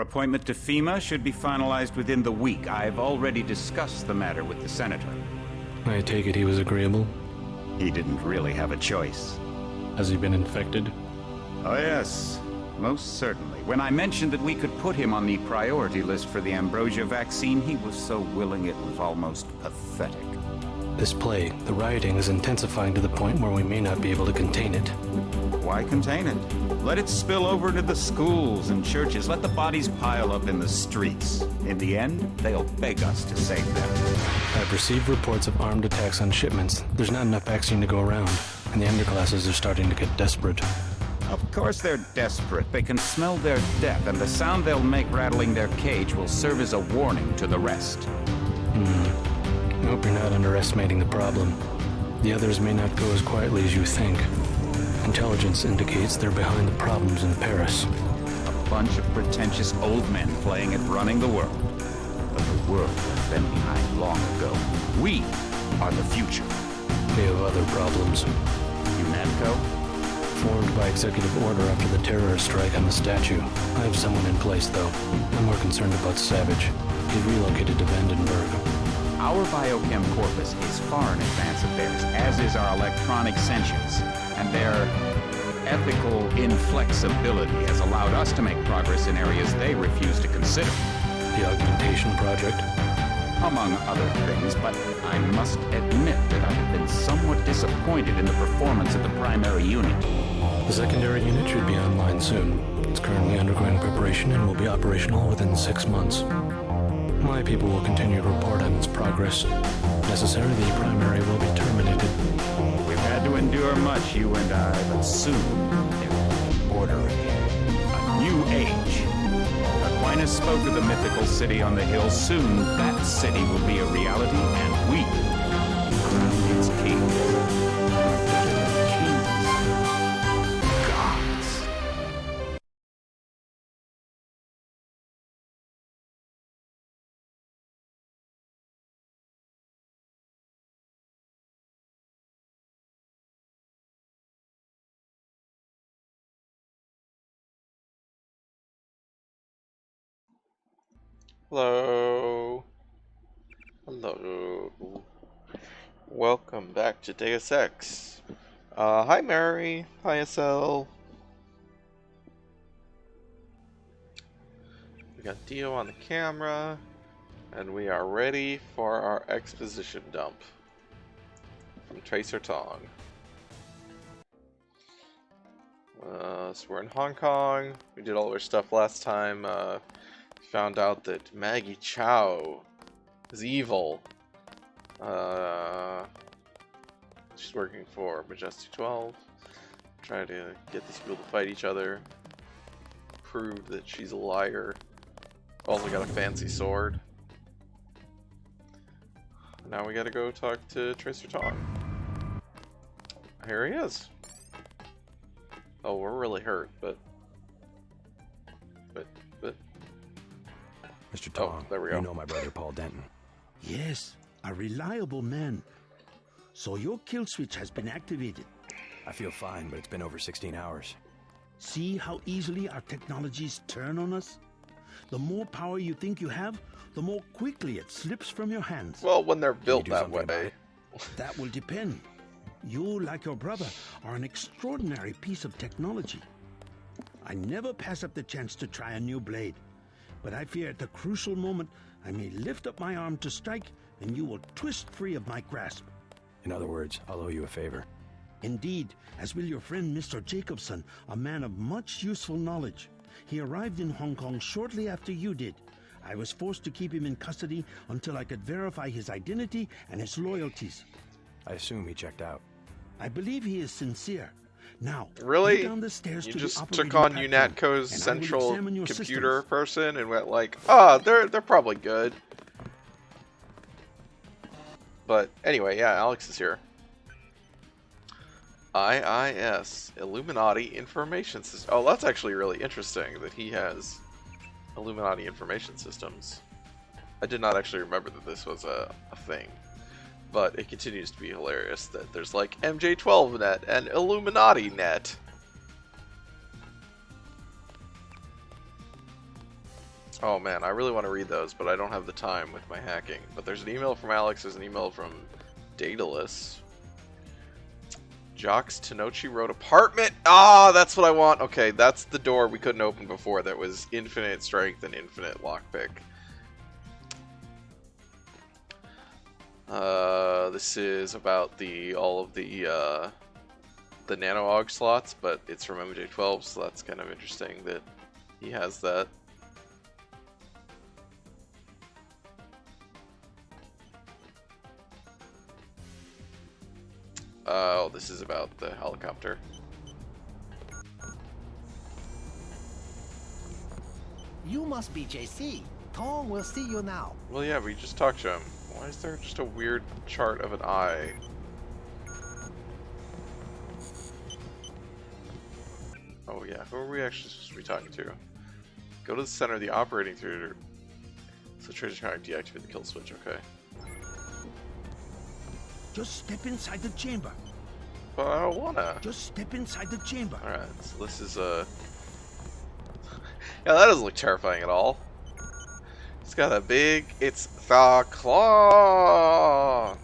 Our appointment to FEMA should be finalized within the week. I've already discussed the matter with the senator. I take it he was agreeable? He didn't really have a choice. Has he been infected? Oh yes, most certainly. When I mentioned that we could put him on the priority list for the ambrosia vaccine, he was so willing it was almost pathetic. This plague, the rioting is intensifying to the point where we may not be able to contain it. Why contain it? Let it spill over to the schools and churches. Let the bodies pile up in the streets. In the end, they'll beg us to save them. I've received reports of armed attacks on shipments. There's not enough vaccine to go around, and the underclasses are starting to get desperate. Of course they're desperate. They can smell their death, and the sound they'll make rattling their cage will serve as a warning to the rest. I hope you're not underestimating the problem. The others may not go as quietly as you think. Intelligence indicates they're behind the problems in Paris. A bunch of pretentious old men playing at running the world. But the world has been behind long ago. We are the future. They have other problems. UNATCO? Formed by executive order after the terrorist strike on the statue. I have someone in place, though. I'm more concerned about Savage. He relocated to Vandenberg. Our biochem corpus is far in advance of theirs, as is our electronic sentience, and their ethical inflexibility has allowed us to make progress in areas they refuse to consider. The augmentation project? Among other things, but I must admit that I have been somewhat disappointed in the performance of the primary unit. The secondary unit should be online soon. It's currently undergoing preparation and will be operational within 6 months. My people will continue to report on its progress. If necessary, the primary will be terminated. We've had to endure much, you and I, but soon there will be order again. A new age. Aquinas spoke of the mythical city on the hill. Soon that city will be a reality, and we crown its kings. Gods. Hello. Hello. Welcome back to Deus Ex. Hi Mary. Hi SL. We got Dio on the camera. And we are ready for our exposition dump. From Tracer Tong. So we're in Hong Kong. We did all our stuff last time. Found out that Maggie Chow is evil. She's working for Majestic 12. Trying to get these people to fight each other. Prove that she's a liar. Also got a fancy sword. Now we gotta go talk to Tracer Tong. Here he is. Oh, we're really hurt, but... Mr. Tong, there we go. You know my brother Paul Denton. Yes, a reliable man. So your kill switch has been activated. I feel fine, but it's been over 16 hours. See how easily our technologies turn on us? The more power you think you have, the more quickly it slips from your hands. Well, when they're Can you built do that something about way. it? That will depend. You, like your brother, are an extraordinary piece of technology. I never pass up the chance to try a new blade. But I fear at the crucial moment, I may lift up my arm to strike, and you will twist free of my grasp. In other words, I'll owe you a favor. Indeed, as will your friend Mr. Jacobson, a man of much useful knowledge. He arrived in Hong Kong shortly after you did. I was forced to keep him in custody until I could verify his identity and his loyalties. I assume he checked out. I believe he is sincere. Now, Really? go down the stairs You to just the took operating on platform, UNATCO's and I will central examine your computer systems. person and went like, oh, they're probably good. But anyway, yeah, Alex is here. IIS, Illuminati Information System. Oh, that's actually really interesting that he has Illuminati Information Systems. I did not actually remember that this was a thing. But it continues to be hilarious that there's like MJ12net and Illuminati net. Oh man, I really want to read those, but I don't have the time with my hacking. But there's an email from Alex, there's an email from Daedalus. Jock's Tenochi Road apartment! Ah, that's what I want! Okay, that's the door we couldn't open before that was infinite strength and infinite lockpick. This is about all of the nano-aug slots, but it's from MJ12, so that's kind of interesting that he has that. Oh, this is about the helicopter. You must be JC. Tom will see you now. Well, yeah, we just talked to him. Why is there just a weird chart of an eye? Oh yeah, who are we actually supposed to be talking to? Go to the center of the operating theater. So treasure connect, deactivate the kill switch, okay. Just step inside the chamber. But I don't wanna. Just step inside the chamber. Alright, so this is yeah, that doesn't look terrifying at all. It's got a big... It's the claw!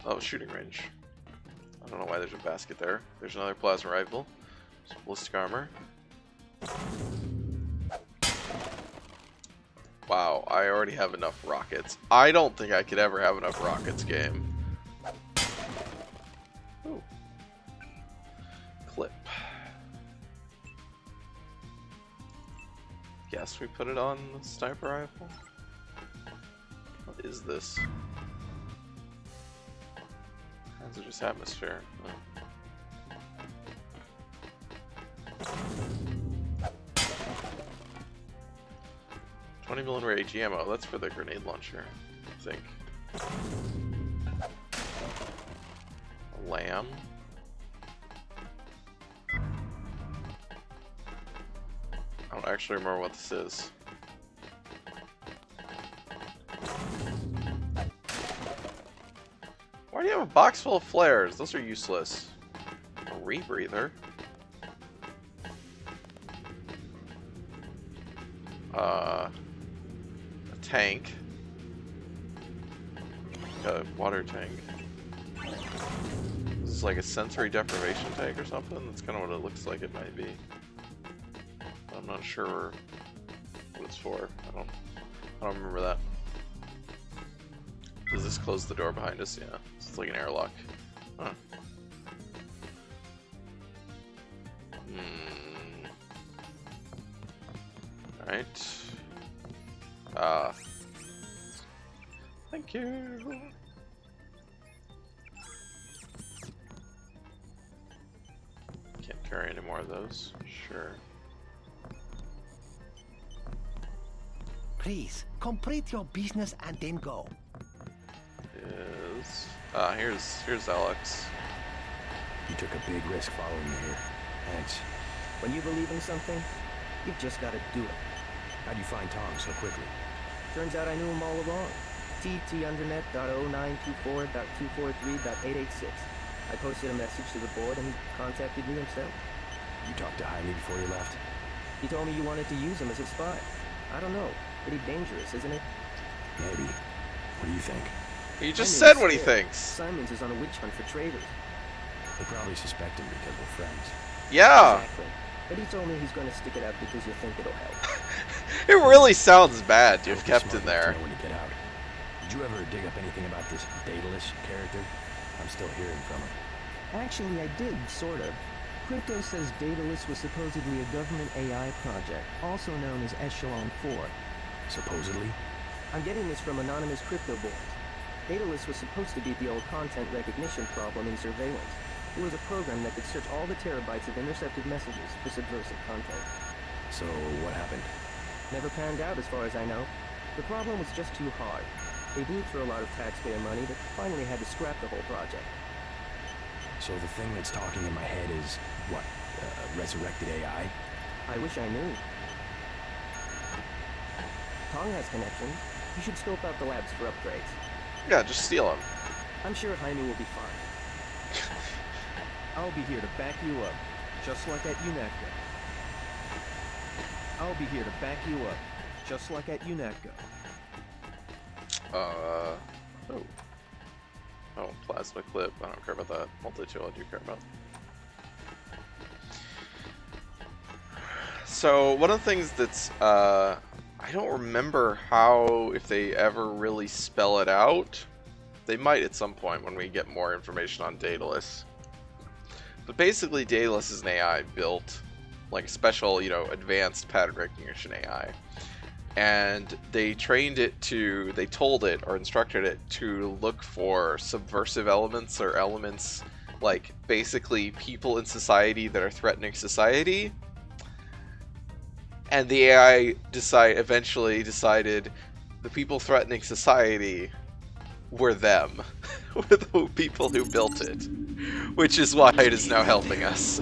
Oh, shooting range. I don't know why there's a basket there. There's another plasma rifle. Some ballistic armor. Wow, I already have enough rockets. I don't think I could ever have enough rockets, game. Ooh. Clip. Guess we put it on the sniper rifle? What is this? Kinds of just atmosphere. Oh. 20mm AG ammo, that's for the grenade launcher, I think. A lamb. I don't actually remember what this is. Why do you have a box full of flares? Those are useless. A rebreather. A tank. A water tank. This is like a sensory deprivation tank or something? That's kind of what it looks like it might be. I'm not sure what it's for. I don't remember that. Does this close the door behind us? Yeah. It's like an airlock. Huh. Alright. Thank you. Can't carry any more of those. Sure. Please, complete your business and then go. Is here's Alex. You took a big risk following me here. Thanks. When you believe in something, you've just got to do it. How'd you find Tom so quickly? Turns out I knew him all along. tt_undernet.0924.243.886. I posted a message to the board and he contacted me himself. You talked to Jaime before you left? He told me you wanted to use him as a spy. I don't know. Pretty dangerous, isn't it? Maybe. What do you think? He just Jaime's said what he scared. thinks. Simons is on a witch hunt for traitors. They probably suspect him because we're friends. Yeah. Exactly. But he told me he's going to stick it out because you think it'll help. It really sounds bad to have Hope you're kept smart in enough to there. know when to get out. Did you ever dig up anything about this Daedalus character? I'm still hearing from him. Actually, I did, sort of. Crypto says Daedalus was supposedly a government AI project, also known as Echelon 4. Supposedly? I'm getting this from anonymous crypto boards. Daedalus was supposed to beat the old content recognition problem in surveillance. It was a program that could search all the terabytes of intercepted messages for subversive content. So, what happened? Never panned out as far as I know. The problem was just too hard. They blew through a lot of taxpayer money that finally had to scrap the whole project. So the thing that's talking in my head is, what, resurrected AI? I wish I knew. Tong has connections. You should scope out the labs for upgrades. Yeah, just steal him. I'm sure Jaime will be fine. I'll be here to back you up, just like at UNATCO. I'll be here to back you up, just like at UNATCO. Oh. Oh, plasma clip. I don't care about that. Multi-tool I do care about. So, one of the things that's, I don't remember how, if they ever really spell it out. They might at some point when we get more information on Daedalus. But basically, Daedalus is an AI built, like a special, you know, advanced pattern recognition AI. And they trained it to, they told it or instructed it to look for subversive elements or elements like basically people in society that are threatening society. And the AI eventually decided the people threatening society were them, were the people who built it, which is why it is now helping us.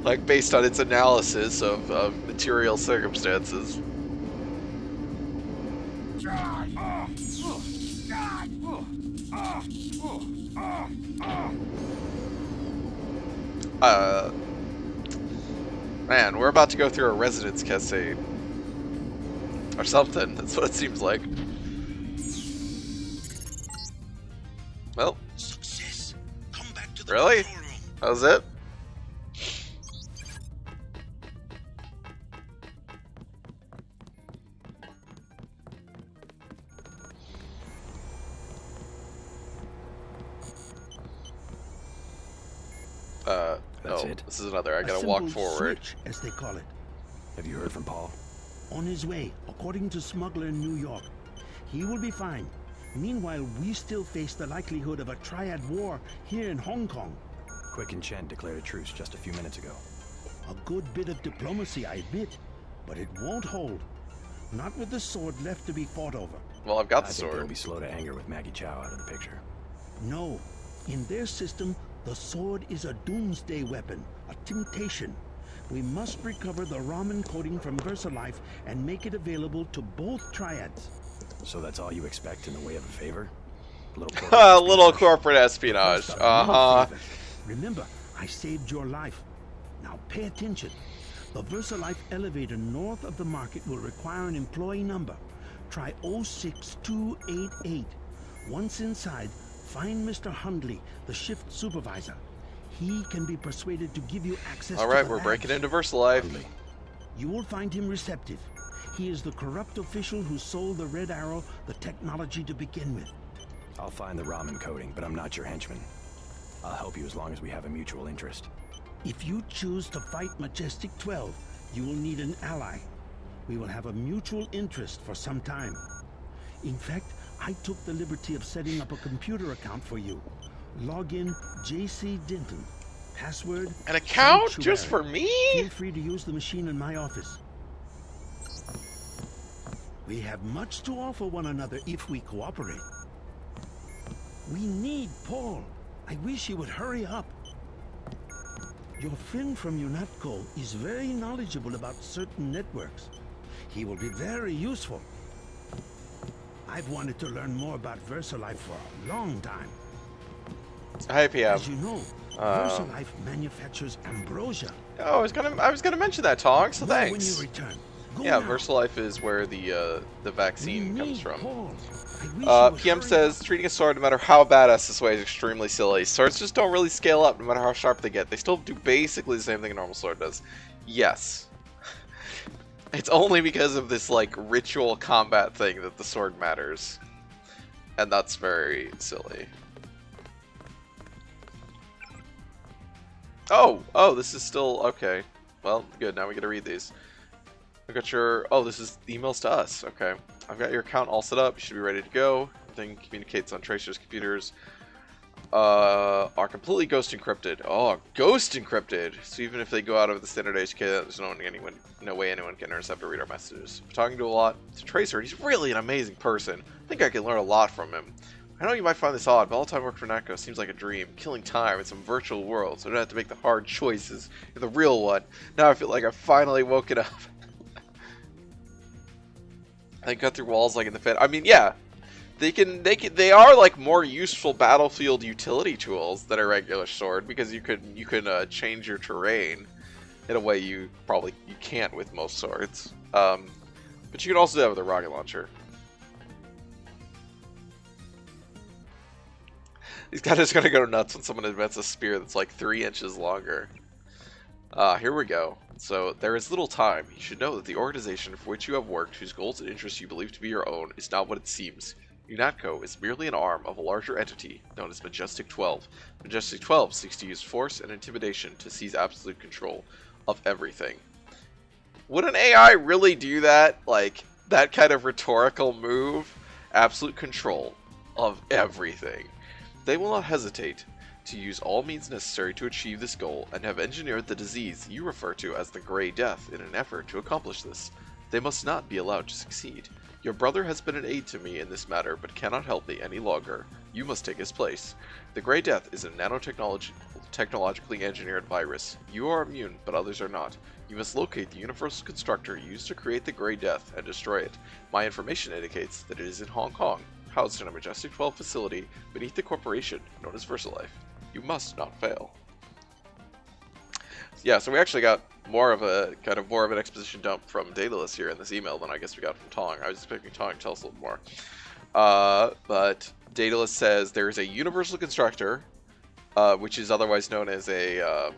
Like, based on its analysis of material circumstances. Man, we're about to go through a resonance cascade. Or something, that's what it seems like. Well. Success. Come back to the Really? control room. That was it? That's no, it. this is another. I A gotta walk simple forward. switch, as they call it. Have you heard from Paul? On his way, according to Smuggler in New York. He will be fine. Meanwhile, we still face the likelihood of a triad war here in Hong Kong. Quick and Chen declared a truce just a few minutes ago. A good bit of diplomacy, I admit, but it won't hold. Not with the sword left to be fought over. Well, I've got I the think they'll sword. be slow to anger with Maggie Chow out of the picture. No. In their system, the sword is a doomsday weapon, a temptation. We must recover the ramen coating from VersaLife and make it available to both triads. So that's all you expect in the way of a favor? Little corporate espionage. First, a little Uh-huh. favor. Remember, I saved your life. Now pay attention. The VersaLife elevator north of the market will require an employee number. Try 06288. Once inside, find Mr. Hundley, the shift supervisor. He can be persuaded to give you access to Alright, the we're labs. breaking into VersaLife. Hundley. You will find him receptive. He is the corrupt official who sold the Red Arrow the technology to begin with. I'll find the ramen coating, but I'm not your henchman. I'll help you as long as we have a mutual interest. If you choose to fight Majestic 12, you will need an ally. We will have a mutual interest for some time. In fact, I took the liberty of setting up a computer account for you. Log in JC Denton. Password An account Sanctuary. just for me? Feel free to use the machine in my office. We have much to offer one another if we cooperate. We need Paul. I wish he would hurry up. Your friend from UNATCO is very knowledgeable about certain networks. He will be very useful. I've wanted to learn more about VersaLife for a long time. Hi, PM. As you know, VersaLife manufactures ambrosia. Oh, I was gonna mention that, Tong. So Know when thanks. you return. Go Yeah, now. VersaLife is where the We vaccine comes need from. Paul. I wish he would PM hurry says, up. treating a sword, no matter how badass this way, is extremely silly. Swords just don't really scale up, no matter how sharp they get. They still do basically the same thing a normal sword does. Yes. It's only because of this, like, ritual combat thing that the sword matters. And that's very silly. Oh, this is still, okay. Well, good, now we get to read these. I got your, oh, this is emails to us, okay. I've got your account all set up, you should be ready to go. Everything communicates on Tracer's computers. Are completely ghost encrypted. Oh, ghost encrypted! So even if they go out of the standard HK, there's no way anyone can intercept or read our messages. I'm talking to a lot to Tracer, and he's really an amazing person. I think I can learn a lot from him. I know you might find this odd, but all the time I work for NATCO seems like a dream. Killing time in some virtual world, so I don't have to make the hard choices in the real one. Now I feel like I've finally woken up. I cut through walls like in the Fed. I mean, yeah. They are like more useful battlefield utility tools than a regular sword, because you can change your terrain in a way you can't with most swords. But you can also do that with a rocket launcher. These guys are gonna go nuts when someone invents a spear that's like 3 inches longer. Here we go. So, there is little time. You should know that the organization for which you have worked, whose goals and interests you believe to be your own, is not what it seems. UNATCO is merely an arm of a larger entity known as Majestic 12. Majestic 12 seeks to use force and intimidation to seize absolute control of everything. Would an AI really do that? Like, that kind of rhetorical move? Absolute control of everything. They will not hesitate to use all means necessary to achieve this goal, and have engineered the disease you refer to as the Grey Death in an effort to accomplish this. They must not be allowed to succeed. Your brother has been an aid to me in this matter, but cannot help me any longer. You must take his place. The Grey Death is a technologically engineered virus. You are immune, but others are not. You must locate the universal constructor used to create the Grey Death and destroy it. My information indicates that it is in Hong Kong, housed in a Majestic 12 facility beneath the corporation known as VersaLife. You must not fail. Yeah, so we actually got more of an exposition dump from Daedalus here in this email than I guess we got from Tong. I was expecting Tong to tell us a little more. But Daedalus says there is a universal constructor, which is otherwise known as a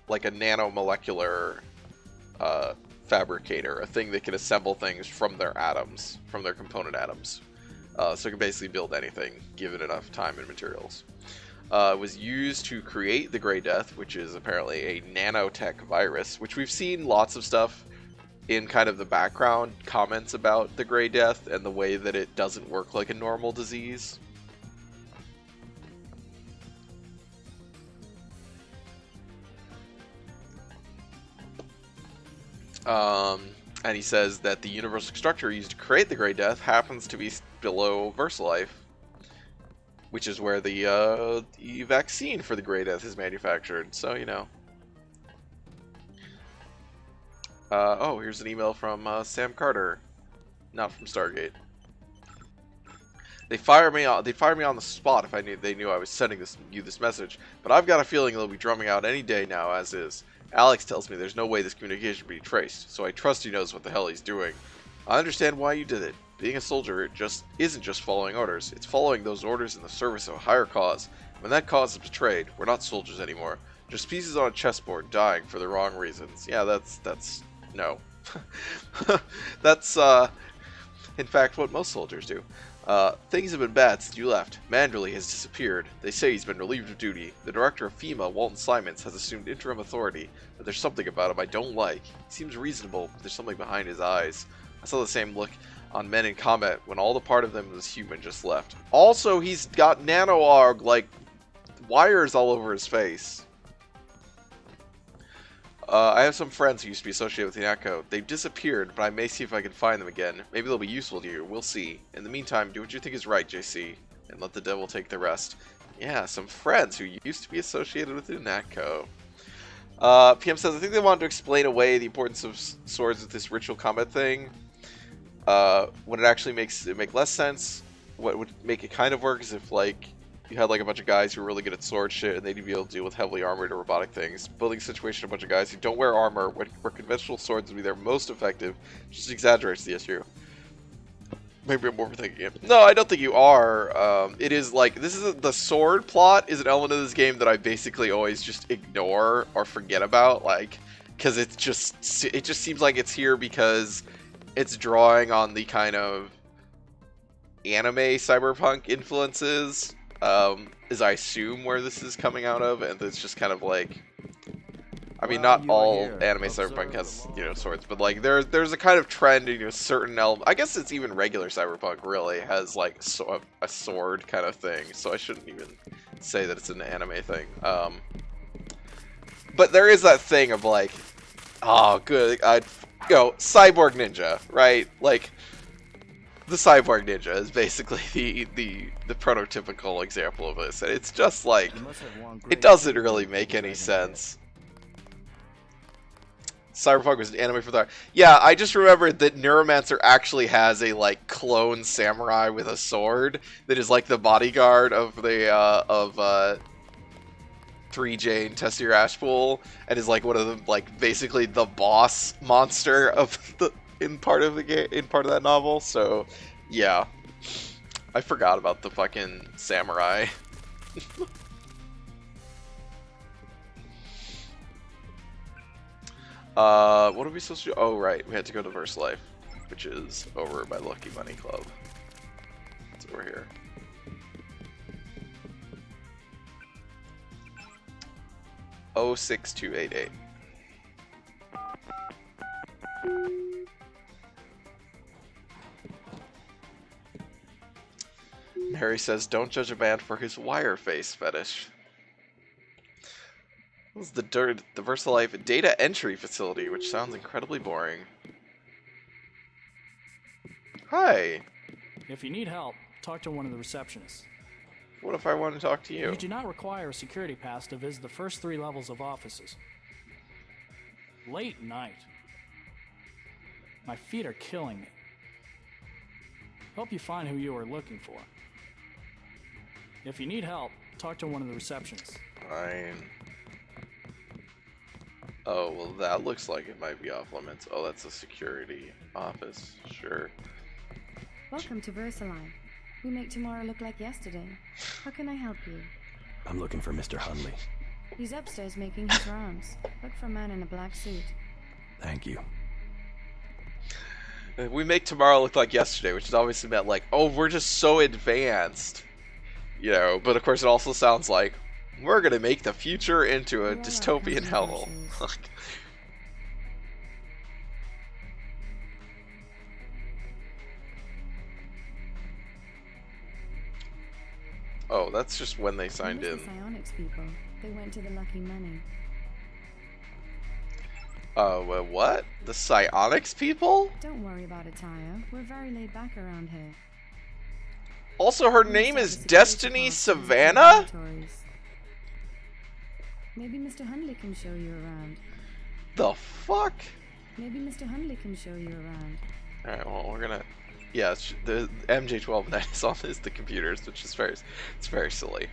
like a nanomolecular fabricator, a thing that can assemble things from their atoms, from their component atoms. So it can basically build anything, given enough time and materials. Was used to create the Grey Death, which is apparently a nanotech virus, which we've seen lots of stuff in kind of the background comments about the Grey Death and the way that it doesn't work like a normal disease. And he says that the universal constructor used to create the Grey Death happens to be below VersaLife, which is where the vaccine for the Grey Death is manufactured. So, you know. Oh, here's an email from Sam Carter, not from Stargate. They fire me on the spot if they knew I was sending you this message, but I've got a feeling they'll be drumming out any day now as is. Alex tells me there's no way this communication can be traced, so I trust he knows what the hell he's doing. I understand why you did it. Being a soldier isn't just following orders, it's following those orders in the service of a higher cause. When that cause is betrayed, we're not soldiers anymore. Just pieces on a chessboard dying for the wrong reasons. Yeah, that's no. That's in fact what most soldiers do. Things have been bad since you left. Manderley has disappeared. They say he's been relieved of duty. The director of FEMA, Walton Simons, has assumed interim authority, but there's something about him I don't like. He seems reasonable, but there's something behind his eyes. I saw the same look on Men in Combat when all the part of them that was human just left. Also, he's got nano-arg, like, wires all over his face. I have some friends who used to be associated with the UNATCO. They've disappeared, but I may see if I can find them again. Maybe they'll be useful to you. We'll see. In the meantime, do what you think is right, JC, and let the devil take the rest. Yeah, some friends who used to be associated with the UNATCO. PM says, I think they wanted to explain away the importance of swords with this ritual combat thing. When it actually makes it make less sense, what would make it kind of work is if, like, you had like a bunch of guys who are really good at sword shit and they'd be able to deal with heavily armored or robotic things. Building a situation of a bunch of guys who don't wear armor where conventional swords would be their most effective just exaggerates the issue. Maybe I'm overthinking it. No, I don't think you are. It is like, the sword plot is an element of this game that I basically always just ignore or forget about, like, because it just seems like it's here because it's drawing on the kind of anime cyberpunk influences. Is I assume where this is coming out of, and it's just kind of like, I mean, not all anime cyberpunk has, you know, swords, but like there's a kind of trend in, you know, certain element. I guess it's even regular cyberpunk really has like a sword kind of thing, so I shouldn't even say that it's an anime thing. But there is that thing of like, oh, good, I'd go cyborg ninja, right? Like, the cyborg ninja is basically the prototypical example of this, and it's just like, it doesn't really make any sense. Cyberpunk was an anime for that. Yeah, I just remembered that Neuromancer actually has a like clone samurai with a sword that is like the bodyguard of the 3J and Tessier Ashpool, and is like one of the like basically the boss monster of the in part of the game, in part of that novel. So yeah, I forgot about the fucking samurai. What are we supposed to do? Oh, right. We had to go to Verse Life, which is over by Lucky Money Club. It's over here. Oh, 6288. Mary says, don't judge a man for his wire face fetish. This is the VersaLife data entry facility, which sounds incredibly boring. Hi. If you need help, talk to one of the receptionists. What if I want to talk to you? You do not require a security pass to visit the first 3 levels of offices. Late night. My feet are killing me. Hope you find who you are looking for. If you need help, talk to one of the receptionists. Fine. Oh, well that looks like it might be off limits. Oh, that's a security office. Sure. Welcome to VersaLife. We make tomorrow look like yesterday. How can I help you? I'm looking for Mr. Hundley. He's upstairs making his rounds. Look for a man in a black suit. Thank you. We make tomorrow look like yesterday, which is obviously meant like, oh, we're just so advanced. You know, but of course it also sounds like, we're gonna make the future into a dystopian hell. Oh, that's just when they signed in. The psionics people. They went to the Lucky Money. What? The psionics people? Don't worry about it, Taya. We're very laid back around here. Also, her name is Destiny Savannah? Maybe Mr. Hundley can show you around. The fuck? Maybe Mr. Hundley can show you around. Alright, well, we're gonna... Yeah, the MJ12 is on the computers, which is it's very silly.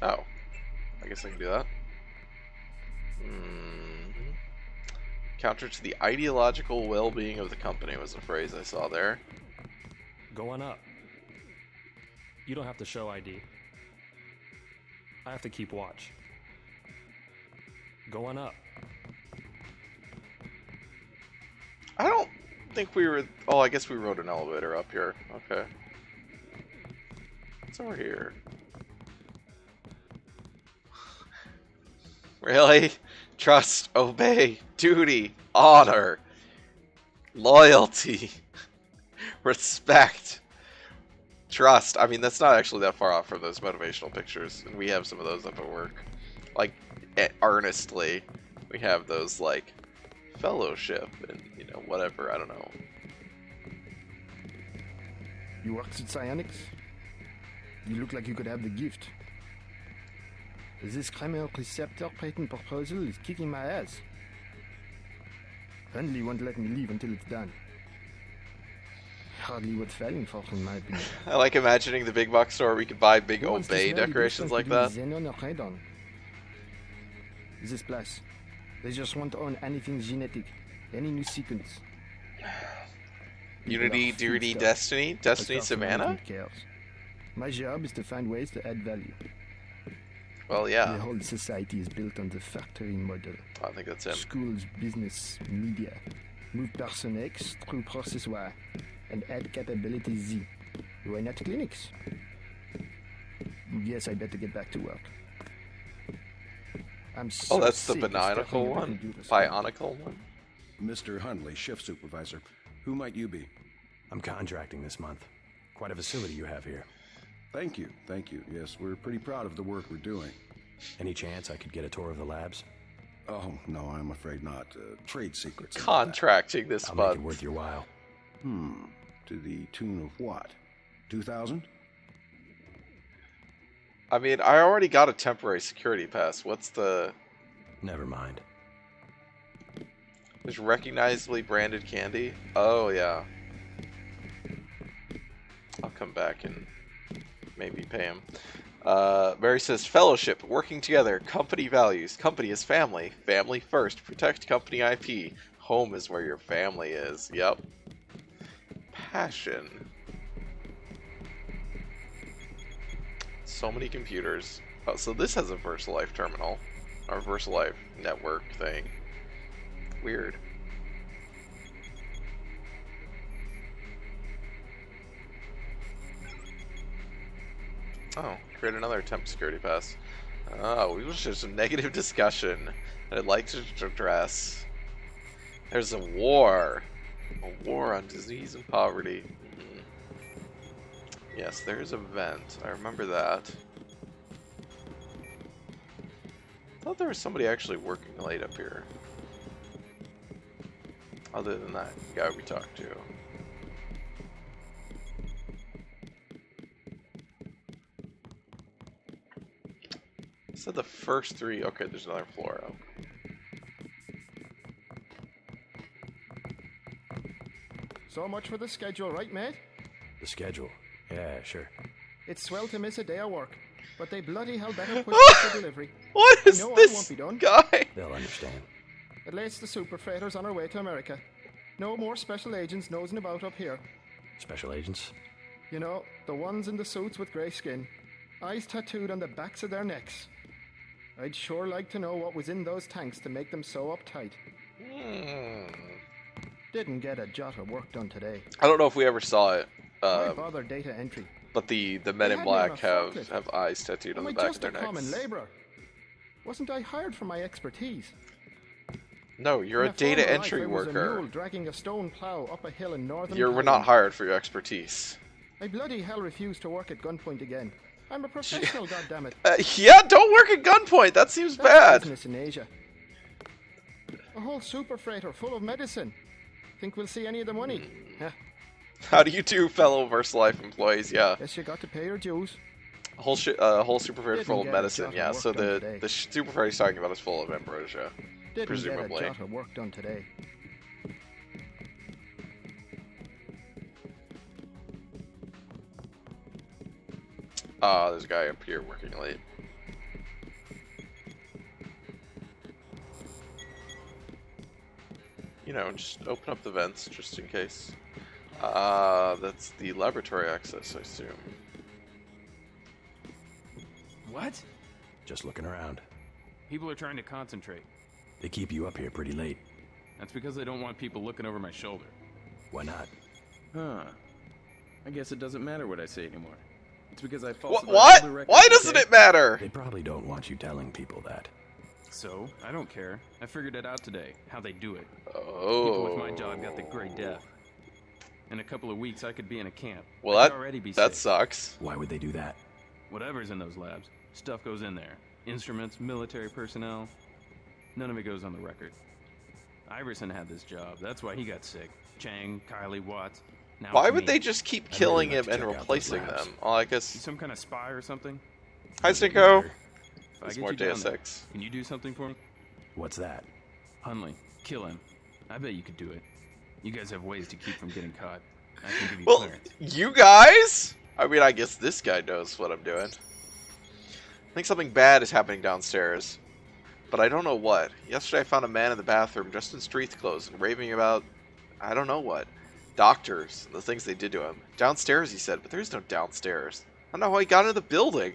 Oh. I guess I can do that. Counter to the ideological well-being of the company was a phrase I saw there. Go on up. You don't have to show ID. I have to keep watch. Go on up. I don't think we were... Oh, I guess we rode an elevator up here. Okay. What's over here? Really? Trust, obey, duty, honor, loyalty, respect, trust. I mean, that's not actually that far off from those motivational pictures. And we have some of those up at work. Like, earnestly. We have those, like, fellowship and, you know, whatever. I don't know. You worked at Psionics? You look like you could have the gift. This Kramer receptor patent proposal is kicking my ass. Hundley won't let me leave until it's done. Hardly worth fighting for, in my opinion. I like imagining the big box store where we could buy big obey decorations like that. Xenon or radon? This place. They just want to own anything genetic. Any new sequence. Unity, Duty, Destiny? Destiny Savannah? My job is to find ways to add value. Well, yeah. The whole society is built on the factory model. I think that's him. Schools, business, media. Move person X through process Y and add capability Z. Why not clinics? Yes, I better get back to work. I'm so that's the sick of bionicle stuffing one? everything to the Bionicle one? Mr. Hundley, shift supervisor. Who might you be? I'm contracting this month. Quite a facility you have here. Thank you, thank you. Yes, we're pretty proud of the work we're doing. Any chance I could get a tour of the labs? Oh, no, I'm afraid not. Trade secrets. Contracting this I'll month. make it worth your while. To the tune of what? 2,000? I mean, I already got a temporary security pass. What's the... Never mind. There's recognizably branded candy? Oh, yeah. I'll come back and maybe pay him. Mary says, fellowship, working together, company values, company is family, family first, protect company IP, home is where your family is, yep. Passion. So many computers. Oh, so this has a VersaLife terminal, or VersaLife network thing. Weird. Oh, create another temp security pass. Oh, it was just a negative discussion that I'd like to address. There's a war. A war on disease and poverty. Yes, there's a vent. I remember that. I thought there was somebody actually working late up here. Other than that guy we talked to. Said the first three. Okay, there's another floor. Oh. So much for the schedule, right, mate? The schedule? Yeah, sure. It's swell to miss a day of work, but they bloody hell better push back the delivery. What is I know this I won't be done. guy? They'll understand. At least the super freighters on our way to America. No more special agents nosing about up here. Special agents? You know, the ones in the suits with grey skin. Eyes tattooed on the backs of their necks. I'd sure like to know what was in those tanks to make them so uptight. Didn't get a jot of work done today. I don't know if we ever saw it. Why bother data entry? But the Men in Black have eyes tattooed on the back of their necks. I'm just a common labourer. Wasn't I hired for my expertise? No, you're a data entry worker. I was a mule dragging a stone plow up a hill in northern. We're not hired for your expertise. I bloody hell refuse to work at gunpoint again. I'm a professional, goddammit. Yeah, don't work at gunpoint. That seems bad. Business in Asia. A whole super freighter full of medicine. Think we'll see any of the money? Huh. How do you do, fellow VersaLife employees? Yeah. Guess you got to pay your dues. A whole super freighter full of medicine. Yeah. So the super freighter he's talking about is full of ambrosia, presumably. Get a jot of work done today. Ah, there's a guy up here working late. You know, just open up the vents just in case. That's the laboratory access, I assume. What? Just looking around. People are trying to concentrate. They keep you up here pretty late. That's because they don't want people looking over my shoulder. Why not? Huh. I guess it doesn't matter what I say anymore. It's because I falsified all the records. Why doesn't it matter? They probably don't want you telling people that. So, I don't care. I figured it out today, how they do it. Oh. People with my job got the Great Death. In a couple of weeks, I could be in a camp. Well, that sucks. Why would they do that? Whatever's in those labs, stuff goes in there. Instruments, military personnel. None of it goes on the record. Iverson had this job. That's why he got sick. Chang, Kylie, Watts. Now why would they just keep killing him and replacing them? Well, I guess... Some kind of spy or something? Hi, Cinco. It's more Deus Ex. Can you do something for me? What's that? Hunley, kill him. I bet you could do it. You guys have ways to keep from getting caught. I can give you clearance. You guys? I mean, I guess this guy knows what I'm doing. I think something bad is happening downstairs. But I don't know what. Yesterday I found a man in the bathroom dressed in street clothes and raving about... I don't know what. Doctors and the things they did to him. Downstairs, he said, but there is no downstairs. I don't know how he got into the building.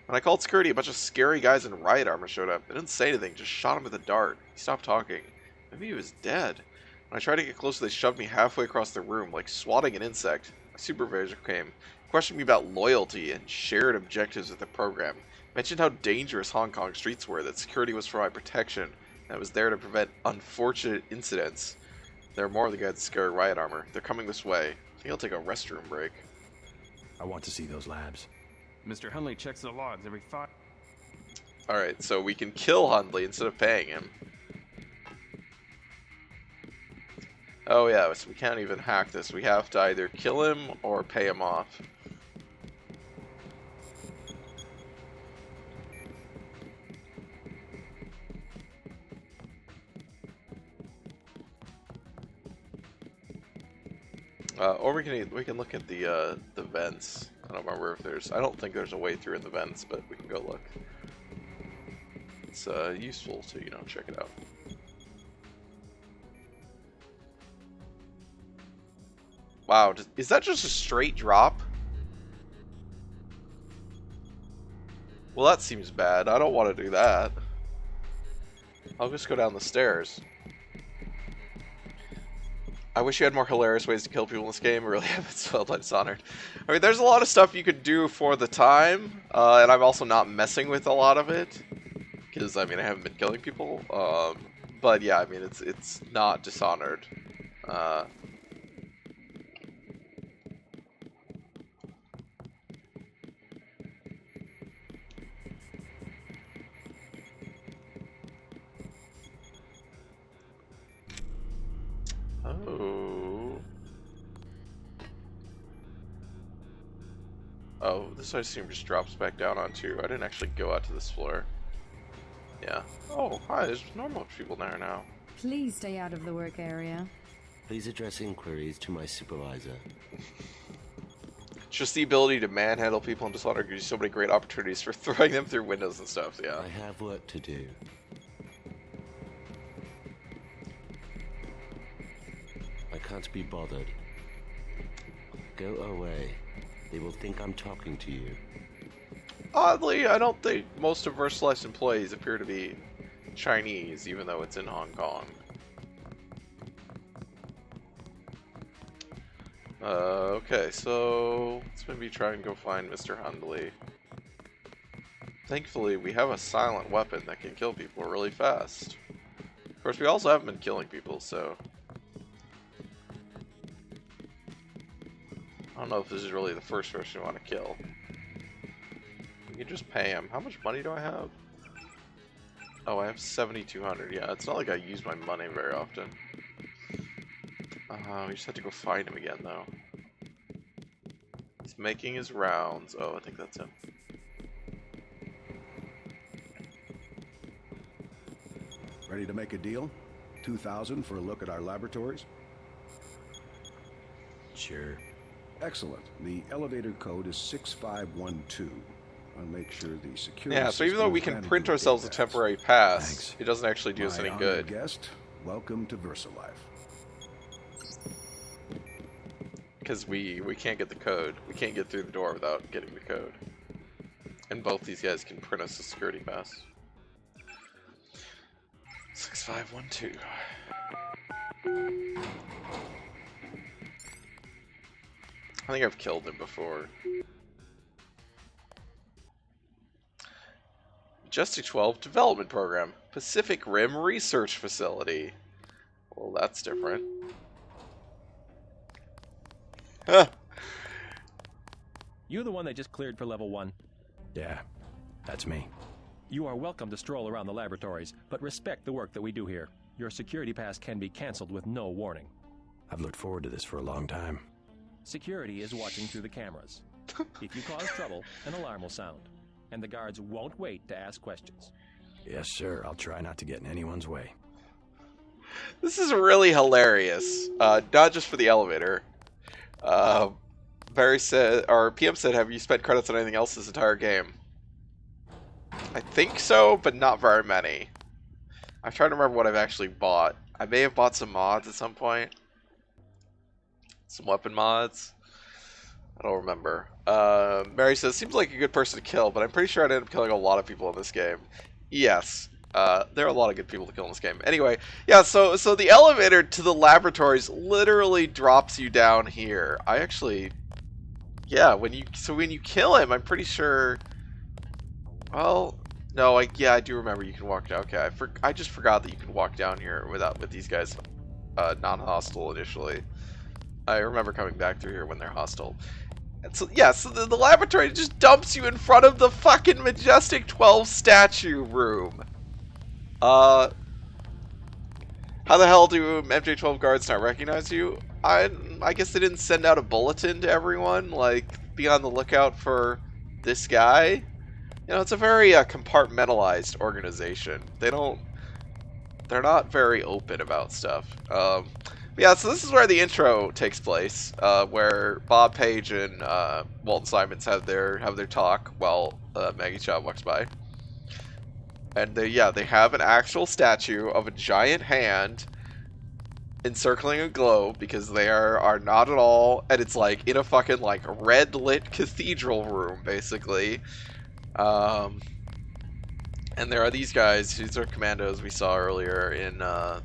When I called security, a bunch of scary guys in riot armor showed up. They didn't say anything, just shot him with a dart. He stopped talking. Maybe he was dead. When I tried to get closer, they shoved me halfway across the room, like swatting an insect. A supervisor came, questioned me about loyalty and shared objectives with the program. Mentioned how dangerous Hong Kong streets were, that security was for my protection, and I was there to prevent unfortunate incidents. There are more of the guys in scary riot armor. They're coming this way. I think I'll take a restroom break. I want to see those labs. Mr. Hunley checks the logs every 5... Alright, so we can kill Hunley instead of paying him. Oh yeah, so we can't even hack this. We have to either kill him or pay him off. Or we can look at the vents. I don't remember if there's. I don't think there's a way through in the vents, but we can go look. It's useful to check it out. Wow, is that just a straight drop? Well, that seems bad. I don't want to do that. I'll just go down the stairs. I wish you had more hilarious ways to kill people in this game. I really have been spoiled by Dishonored. I mean, there's a lot of stuff you could do for the time, and I'm also not messing with a lot of it. Because, I mean, I haven't been killing people. But yeah, I mean, it's not Dishonored. Oh, this I assume just drops back down onto. I didn't actually go out to this floor. Yeah. Oh, hi, there's normal people there now. Please stay out of the work area. Please address inquiries to my supervisor. Just the ability to manhandle people in Dishonored gives you so many great opportunities for throwing them through windows and stuff, yeah. I have work to do. I can't be bothered. Go away. They will think I'm talking to you. Oddly, I don't think most of VersaLife's employees appear to be Chinese, even though it's in Hong Kong. Okay, so let's maybe try and go find Mr. Hundley. Thankfully, we have a silent weapon that can kill people really fast. Of course, we also haven't been killing people, so... I don't know if this is really the first person we want to kill. We can just pay him. How much money do I have? Oh, I have 7,200. Yeah, it's not like I use my money very often. We just have to go find him again, though. He's making his rounds. Oh, I think that's him. Ready to make a deal? 2,000 for a look at our laboratories? Sure. Excellent. The elevator code is 6512. I'll make sure the security. Yeah, so even though we can print ourselves a temporary pass, Thanks. it doesn't actually do us any good. Guest, welcome to VersaLife. Because we can't get the code. We can't get through the door without getting the code. And both these guys can print us a security pass. 6512. I think I've killed him before. Majestic 12 Development Program. Pacific Rim Research Facility. Well, that's different. Huh. You the one they just cleared for level 1? Yeah, that's me. You are welcome to stroll around the laboratories, but respect the work that we do here. Your security pass can be canceled with no warning. I've looked forward to this for a long time. Security is watching through the cameras. If you cause trouble, an alarm will sound, and the guards won't wait to ask questions. Yes, sir. I'll try not to get in anyone's way. This is really hilarious. Not just for the elevator. Barry said, or PM said, have you spent credits on anything else this entire game? I think so, but not very many. I'm trying to remember what I've actually bought. I may have bought some mods at some point. Some weapon mods. I don't remember. Mary says, seems like a good person to kill, but I'm pretty sure I'd end up killing a lot of people in this game. Yes. There are a lot of good people to kill in this game. Anyway, yeah, so the elevator to the laboratories literally drops you down here. I actually... Yeah, when you kill him, I'm pretty sure... Well, no, I do remember you can walk down. Okay, I just forgot that you can walk down here with these guys non-hostile initially. I remember coming back through here when they're hostile. And so, yeah, so the laboratory just dumps you in front of the fucking Majestic 12 statue room. How the hell do MJ12 guards not recognize you? I guess they didn't send out a bulletin to everyone, like, be on the lookout for this guy. You know, it's a very compartmentalized organization. They're not very open about stuff. Yeah, so this is where the intro takes place, where Bob Page and Walton Simons have their talk while Maggie Chow walks by, and they have an actual statue of a giant hand encircling a globe because they are not at all, and it's like in a fucking like red lit cathedral room basically, and there are these guys. These are commandos we saw earlier in the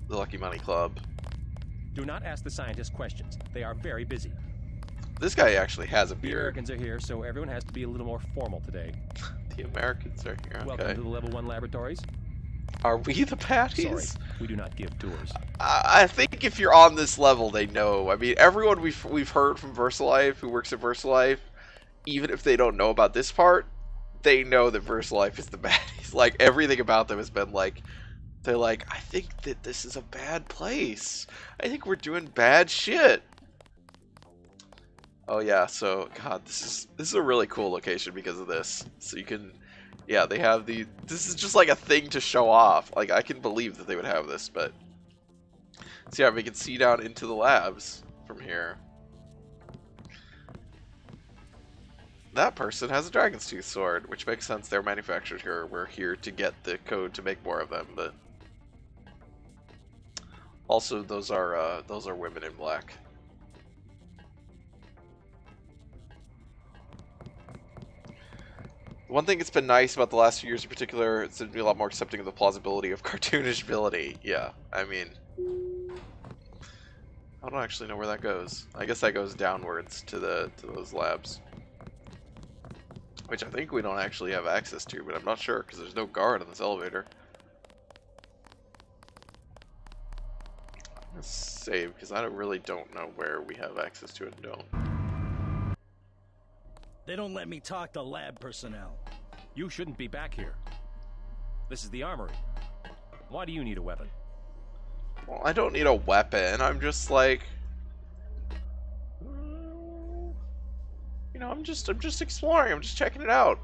Lucky Money Club. Do not ask the scientists questions. They are very busy. This guy actually has a The beard. Americans are here, so everyone has to be a little more formal today. The Americans are here. Okay. Welcome to the Level 1 laboratories. Are we the patties? Sorry, we do not give tours. I think if you're on this level, they know. I mean, everyone we've heard from VersaLife who works at VersaLife, even if they don't know about this part, they know that VersaLife is the baddies. Like, everything about them has been like, they're like, I think that this is a bad place. I think we're doing bad shit. Oh yeah, so God, this is a really cool location because of this. So you can, yeah, they have this is just like a thing to show off. Like, I can believe that they would have this, but so yeah, we can see down into the labs from here. That person has a dragon's tooth sword, which makes sense. They're manufactured here. We're here to get the code to make more of them, but also those are women in black. One thing that's been nice about the last few years in particular, it's been a lot more accepting of the plausibility of cartoonishability. Yeah, I mean, I don't actually know where that goes. I guess that goes downwards to those labs, which I think we don't actually have access to, but I'm not sure because there's no guard on this elevator. Let's save because I really don't know where we have access to it and don't. They don't let me talk to lab personnel. You shouldn't be back here. This is the armory. Why do you need a weapon? Well, I don't need a weapon. I'm just like, you know, I'm just exploring. I'm just checking it out,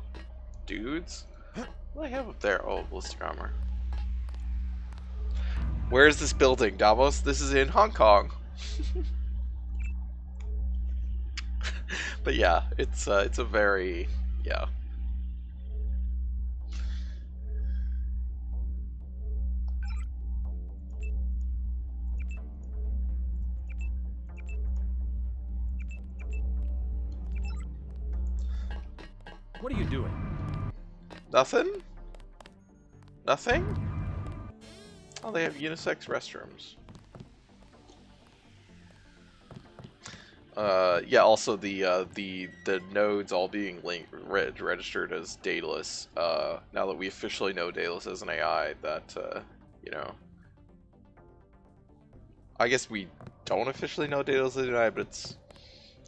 dudes. What do I have up there? Oh, ballistic armor. Where is this building, Davos? This is in Hong Kong. But yeah, it's a very, yeah. What are you doing? Nothing? Nothing? Oh, they have unisex restrooms. Yeah, also the nodes all being registered as Daedalus. Now that we officially know Daedalus as an AI, that you know, I guess we don't officially know Daedalus as an AI, but it's,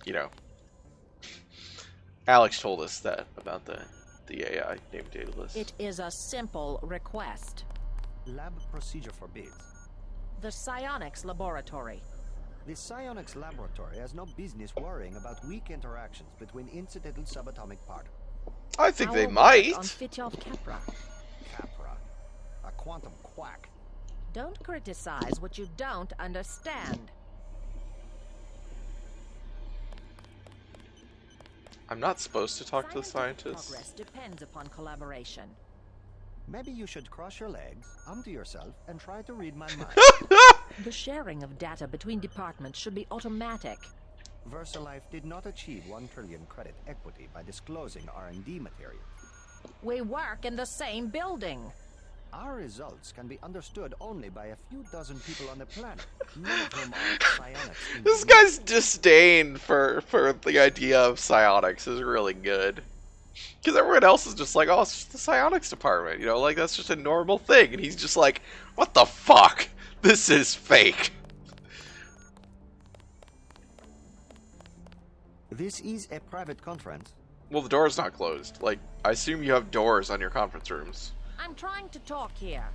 you know, Alex told us that about the AI named Daedalus. It is a simple request. Lab procedure forbids. The psionics laboratory. The psionics laboratory has no business worrying about weak interactions between incidental subatomic particles. I think they Our might. work on Fitjof Capra. Capra. A quantum quack. Don't criticize what you don't understand. I'm not supposed to talk to the scientists. Progress depends upon collaboration. Maybe you should cross your legs, empty yourself, and try to read my mind. The sharing of data between departments should be automatic. VersaLife did not achieve 1 trillion credit equity by disclosing R&D materials. We work in the same building. Our results can be understood only by a few dozen people on the planet, none of whom are psionics. This guy's disdain for the idea of psionics is really good. Because everyone else is just like, oh, it's just the psionics department, you know, like that's just a normal thing. And he's just like, what the fuck? This is fake. This is a private conference. Well, the door's not closed. Like, I assume you have doors on your conference rooms. I'm trying to talk here.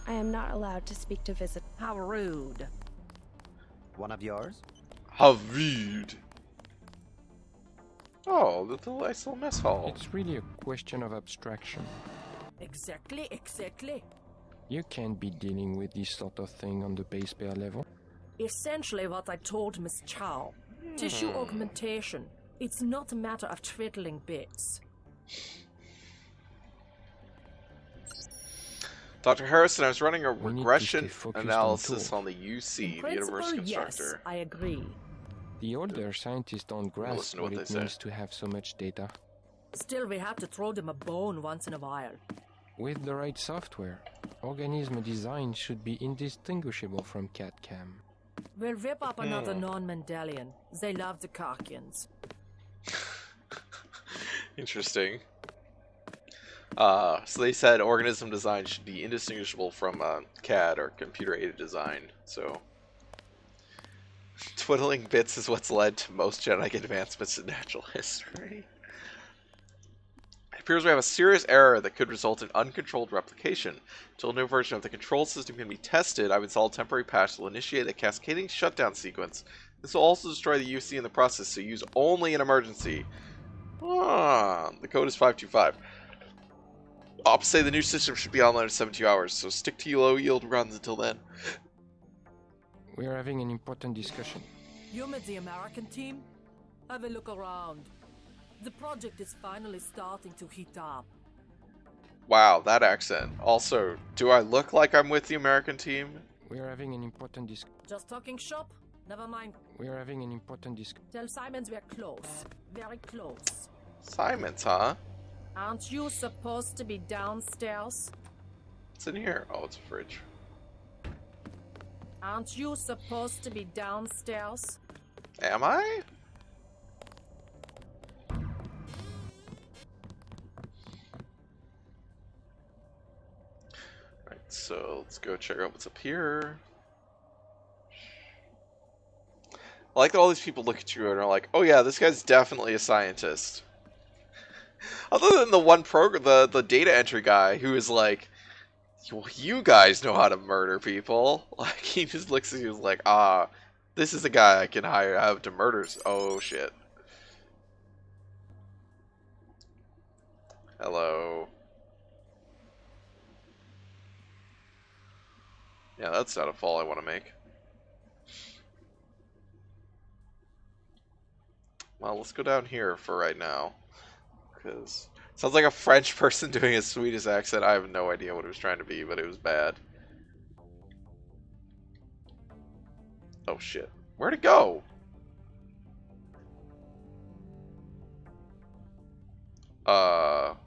I am not allowed to speak to visit. How rude. One of yours? How rude. Oh, the nice little mess hall. It's really a question of abstraction. Exactly. You can't be dealing with this sort of thing on the base pair level. Essentially what I told Miss Chow. Tissue augmentation. It's not a matter of twiddling bits. Dr. Harrison, I was running a We need to regression stay focused on analysis tools. on the UC, In the principle, universe yes, constructor. I agree. The older scientists don't grasp listen to what what it they say. means to have so much data. Still, we have to throw them a bone once in a while. With the right software, organism design should be indistinguishable from CAD-CAM. We'll whip up another non-Mendelian. They love the Karkians. Interesting. So they said organism design should be indistinguishable from CAD or computer-aided design. So twiddling bits is what's led to most genetic advancements in natural history. It appears we have a serious error that could result in uncontrolled replication. Until a new version of the control system can be tested, I've installed a temporary patch that will initiate a cascading shutdown sequence. This will also destroy the UC in the process, so use only in emergency. The code is 525. Ops say the new system should be online in 72 hours, so stick to low yield runs until then. We are having an important discussion. You met the American team? Have a look around. The project is finally starting to heat up. Wow, that accent. Also, do I look like I'm with the American team? We are having an important discussion. Just talking shop? Never mind. We are having an important discussion. Tell Simons we're close. Very close. Simons, huh? Aren't you supposed to be downstairs? What's in here? Oh, it's a fridge. Aren't you supposed to be downstairs? Am I? Right, so let's go check out what's up here. I like that all these people look at you and are like, oh yeah, this guy's definitely a scientist. Other than the one program, the data entry guy who is like, well, you guys know how to murder people. Like, he just looks at you and is like, ah, this is the guy I can have to murder. Oh shit. Hello. Yeah, that's not a fall I want to make. Well, let's go down here for right now. Because sounds like a French person doing a Swedish accent. I have no idea what it was trying to be, but it was bad. Oh shit. Where'd it go? Oh,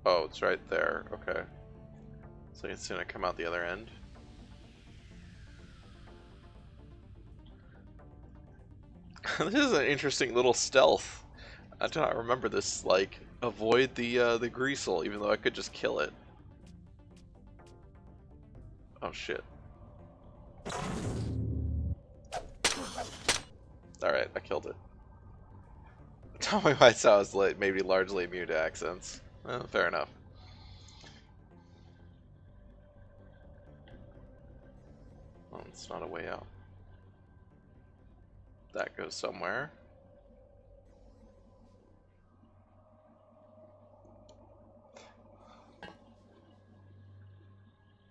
it's right there. Okay. So it's gonna come out the other end. This is an interesting little stealth. I do not remember this, like, avoid the greasel, even though I could just kill it. Oh shit. Alright, I killed it. Tell me why I was maybe largely immune to accents. Well, fair enough. Well, it's not a way out. That goes somewhere.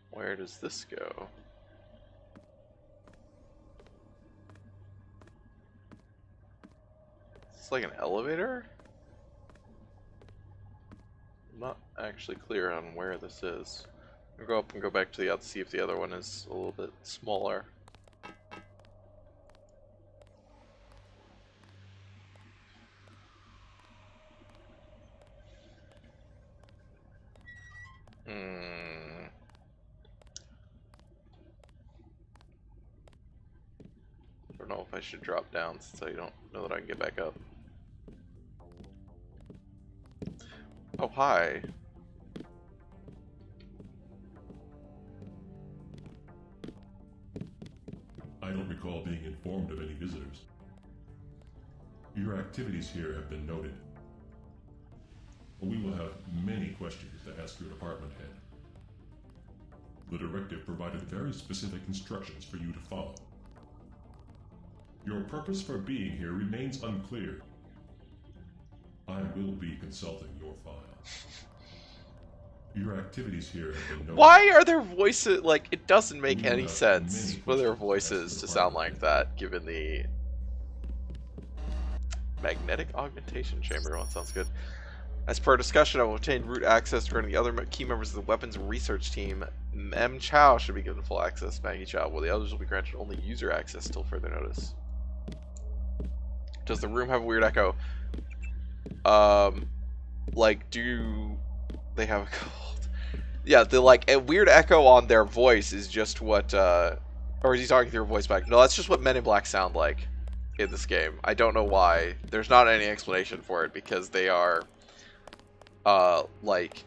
Where does this go? It's like an elevator? I'm not actually clear on where this is. I'll go up and go back to the other, see if the other one is a little bit smaller. I don't know if I should drop down since I don't know that I can get back up. Oh, hi. I don't recall being informed of any visitors. Your activities here have been noted. We will have many questions to ask your department head. The directive provided very specific instructions for you to follow. Your purpose for being here remains unclear. I will be consulting your file. Your activities here have been noted. Why are their voices like? It doesn't make You any have sense many for their questions to ask voices the to sound department. like that, given the magnetic augmentation chamber one. Sounds good. As per our discussion, I will obtain root access to the other key members of the weapons research team. M. Chow should be given full access. Maggie Chow, while the others will be granted only user access till further notice. Does the room have a weird echo? Like, do they have a cold? Yeah, the like a weird echo on their voice is just what, or is he talking through a voice back? No, that's just what Men in Black sound like in this game. I don't know why. There's not any explanation for it because they are, like,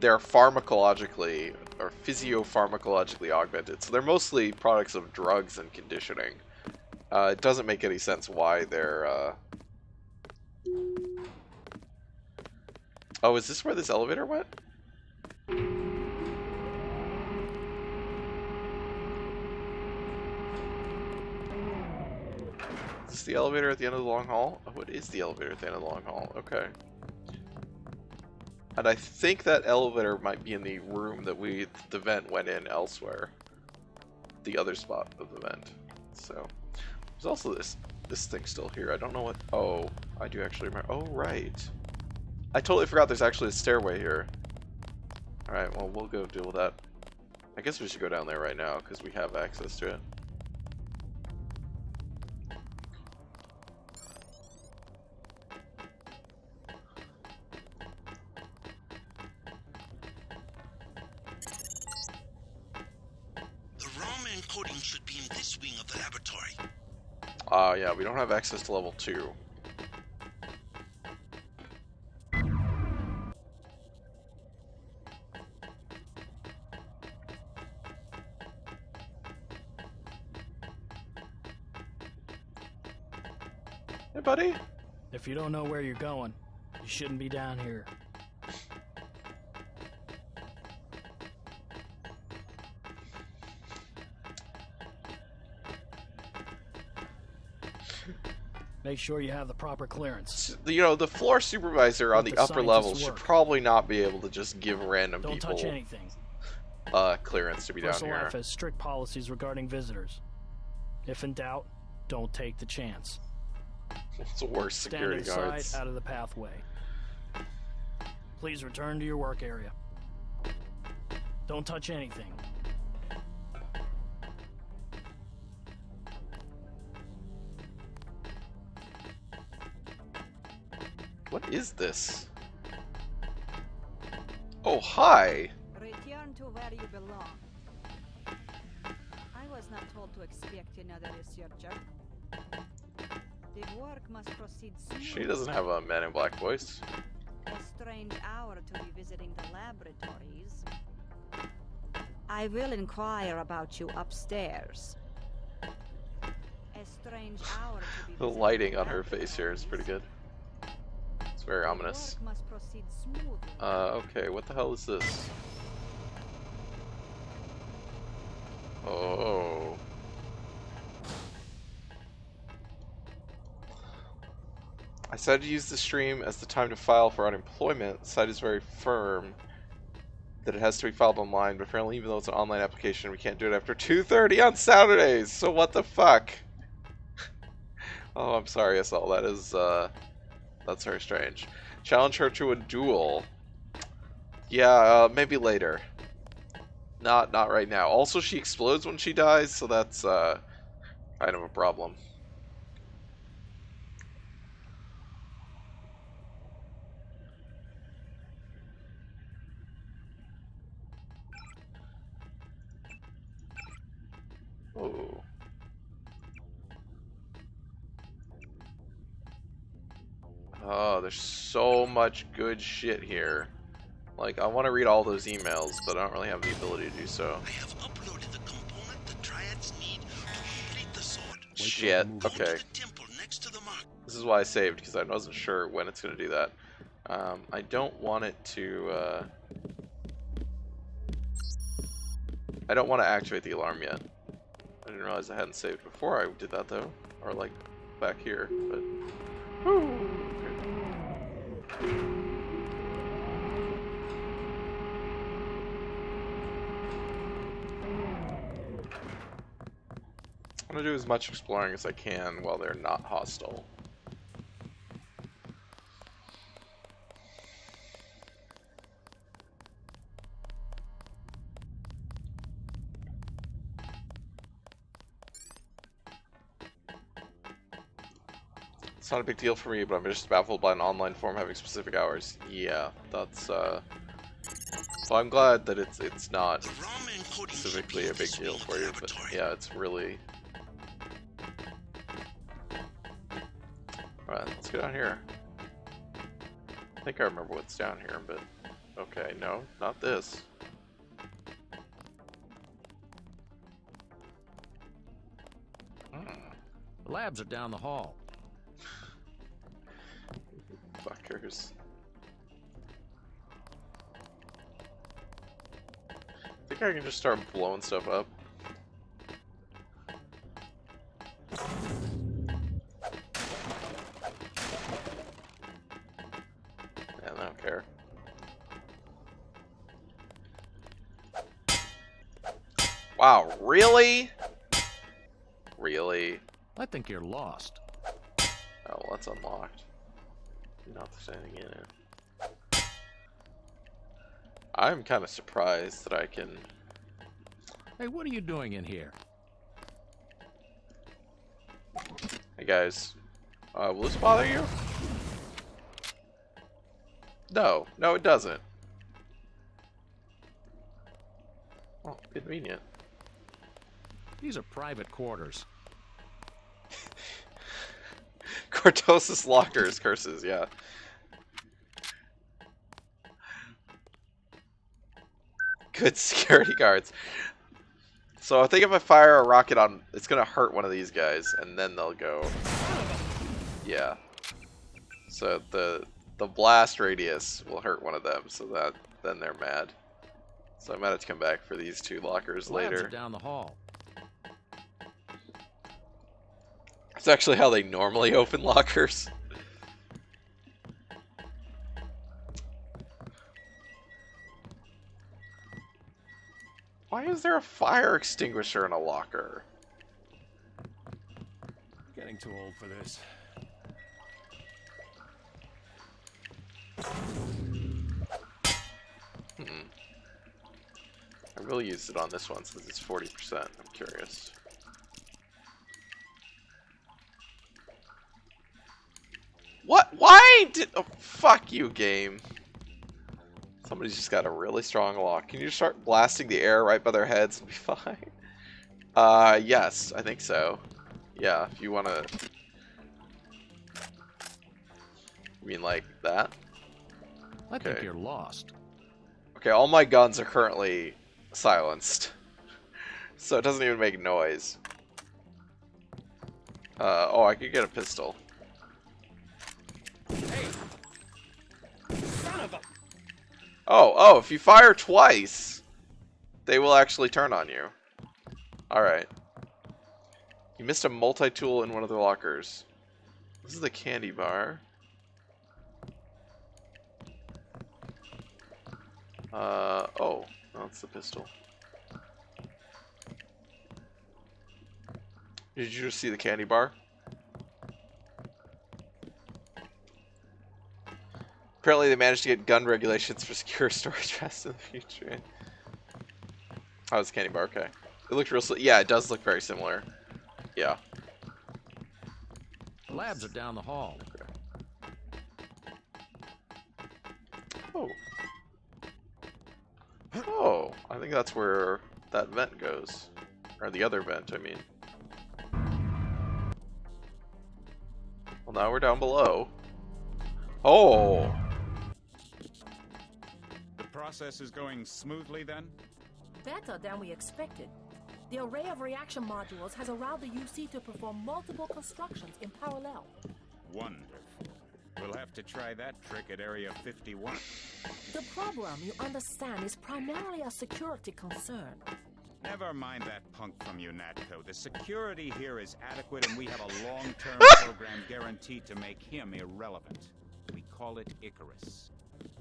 they're pharmacologically or physiopharmacologically augmented. So they're mostly products of drugs and conditioning. It doesn't make any sense why they're, Oh, is this where this elevator went? Is this the elevator at the end of the long hall? Oh, it is the elevator at the end of the long hall. Okay. And I think that elevator might be in the room that the vent went in elsewhere. The other spot of the vent. So, there's also this thing still here. I don't know what... Oh, I do actually remember. Oh, right. I totally forgot there's actually a stairway here. Alright, well, we'll go deal with that. I guess we should go down there right now, because we have access to it. The ROM encoding should be in this wing of the laboratory. Yeah, we don't have access to level 2. Hey, buddy. If you don't know where you're going, you shouldn't be down here. Make sure you have the proper clearance. You know, the floor supervisor on Let the the upper scientists levels should work. probably not be able to just give random Don't people touch anything. Clearance to be down First here. Life has strict policies regarding visitors. If in doubt, don't take the chance. It's the worst Stand security inside, guards. out of the pathway. Please return to your work area. Don't touch anything. What is this? Oh, hi! Return to where you belong. I was not told to expect another researcher. The work must proceed smoothly. She doesn't have a Man in Black voice. A strange hour to be visiting the laboratories. I will inquire about you upstairs. A strange hour to be The visiting lighting on her face here is pretty good. It's very the ominous. work must proceed smoothly. Okay, what the hell is this? Oh. I decided to use the stream as the time to file for unemployment. The site is very firm that it has to be filed online, but apparently even though it's an online application, we can't do it after 2:30 on Saturdays. So what the fuck? Oh, I'm sorry, Asal. That is, that's very strange. Challenge her to a duel. Yeah, maybe later. Not right now. Also, she explodes when she dies, so that's, kind of a problem. Oh. Oh, there's so much good shit here. Like, I want to read all those emails, but I don't really have the ability to do so. I have uploaded the component the Triads need to complete the sword. Shit, Go to okay. the temple next to the mark. This is why I saved, because I wasn't sure when it's going to do that. I don't want it to, I don't want to activate the alarm yet. I didn't realize I hadn't saved before I did that, though. Or, like, back here, but... I'm gonna do as much exploring as I can while they're not hostile. It's not a big deal for me, but I'm just baffled by an online form having specific hours. Yeah, that's so I'm glad that it's not specifically a big deal for you, but yeah, it's really. Alright, let's go down here. I think I remember what's down here, but okay, no, not this. The labs are down the hall. Fuckers. I think I can just start blowing stuff up. Yeah, I don't care. Wow, really? Really? I think you're lost. Oh, well, that's unlocked. Not there's anything in it. I'm kind of surprised that I can. Hey, what are you doing in here? Hey guys, will this bother you? No, no, it doesn't. Oh, convenient. These are private quarters. Cortosis lockers, curses, yeah. Good security guards. So I think if I fire a rocket on, it's gonna hurt one of these guys, and then they'll go. Yeah. So the blast radius will hurt one of them, so that then they're mad. So I might have to come back for these two lockers later. Labs are down the hall. It's actually how they normally open lockers. Why is there a fire extinguisher in a locker? Getting too old for this. I really used it on this one since it's 40%. I'm curious. What? Why did... Oh, fuck you, game. Somebody's just got a really strong lock. Can you just start blasting the air right by their heads and be fine? Yes, I think so. Yeah, if you want to... You mean like that? I think you're lost. Okay, all my guns are currently silenced. So it doesn't even make noise. Oh, I could get a pistol. Oh, if you fire twice, they will actually turn on you. Alright. You missed a multi-tool in one of the lockers. This is the candy bar. Oh, that's the pistol. Did you just see the candy bar? Apparently they managed to get gun regulations for secure storage fast in the future. Oh, it's candy bar, okay. It looked real, yeah, it does look very similar. Yeah. The labs are down the hall. Oh. Oh, I think that's where that vent goes. Or the other vent, I mean. Well, now we're down below. Oh! The process is going smoothly then? Better than we expected. The array of reaction modules has allowed the UC to perform multiple constructions in parallel. Wonderful. We'll have to try that trick at Area 51. The problem, you understand, is primarily a security concern. Never mind that punk from UNATCO. The security here is adequate and we have a long-term program guaranteed to make him irrelevant. We call it Icarus.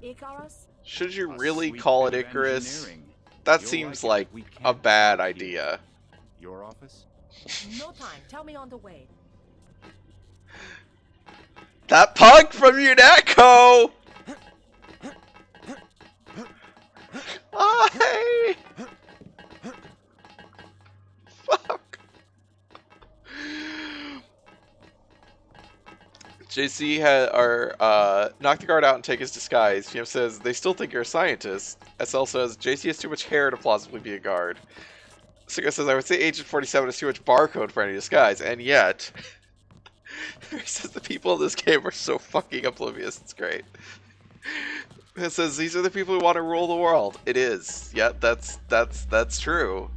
Icarus? Should you really call it Icarus? That seems like a bad idea. Your office? No time. Tell me on the way. That punk from UNESCO! Hi! Fuck. JC knock the guard out and take his disguise. PM says, they still think you're a scientist. SL says, JC has too much hair to plausibly be a guard. Sicko says, I would say Agent 47 is too much barcode for any disguise, and yet... he says, the people in this game are so fucking oblivious, it's great. It says, these are the people who want to rule the world. It is. Yeah, that's true.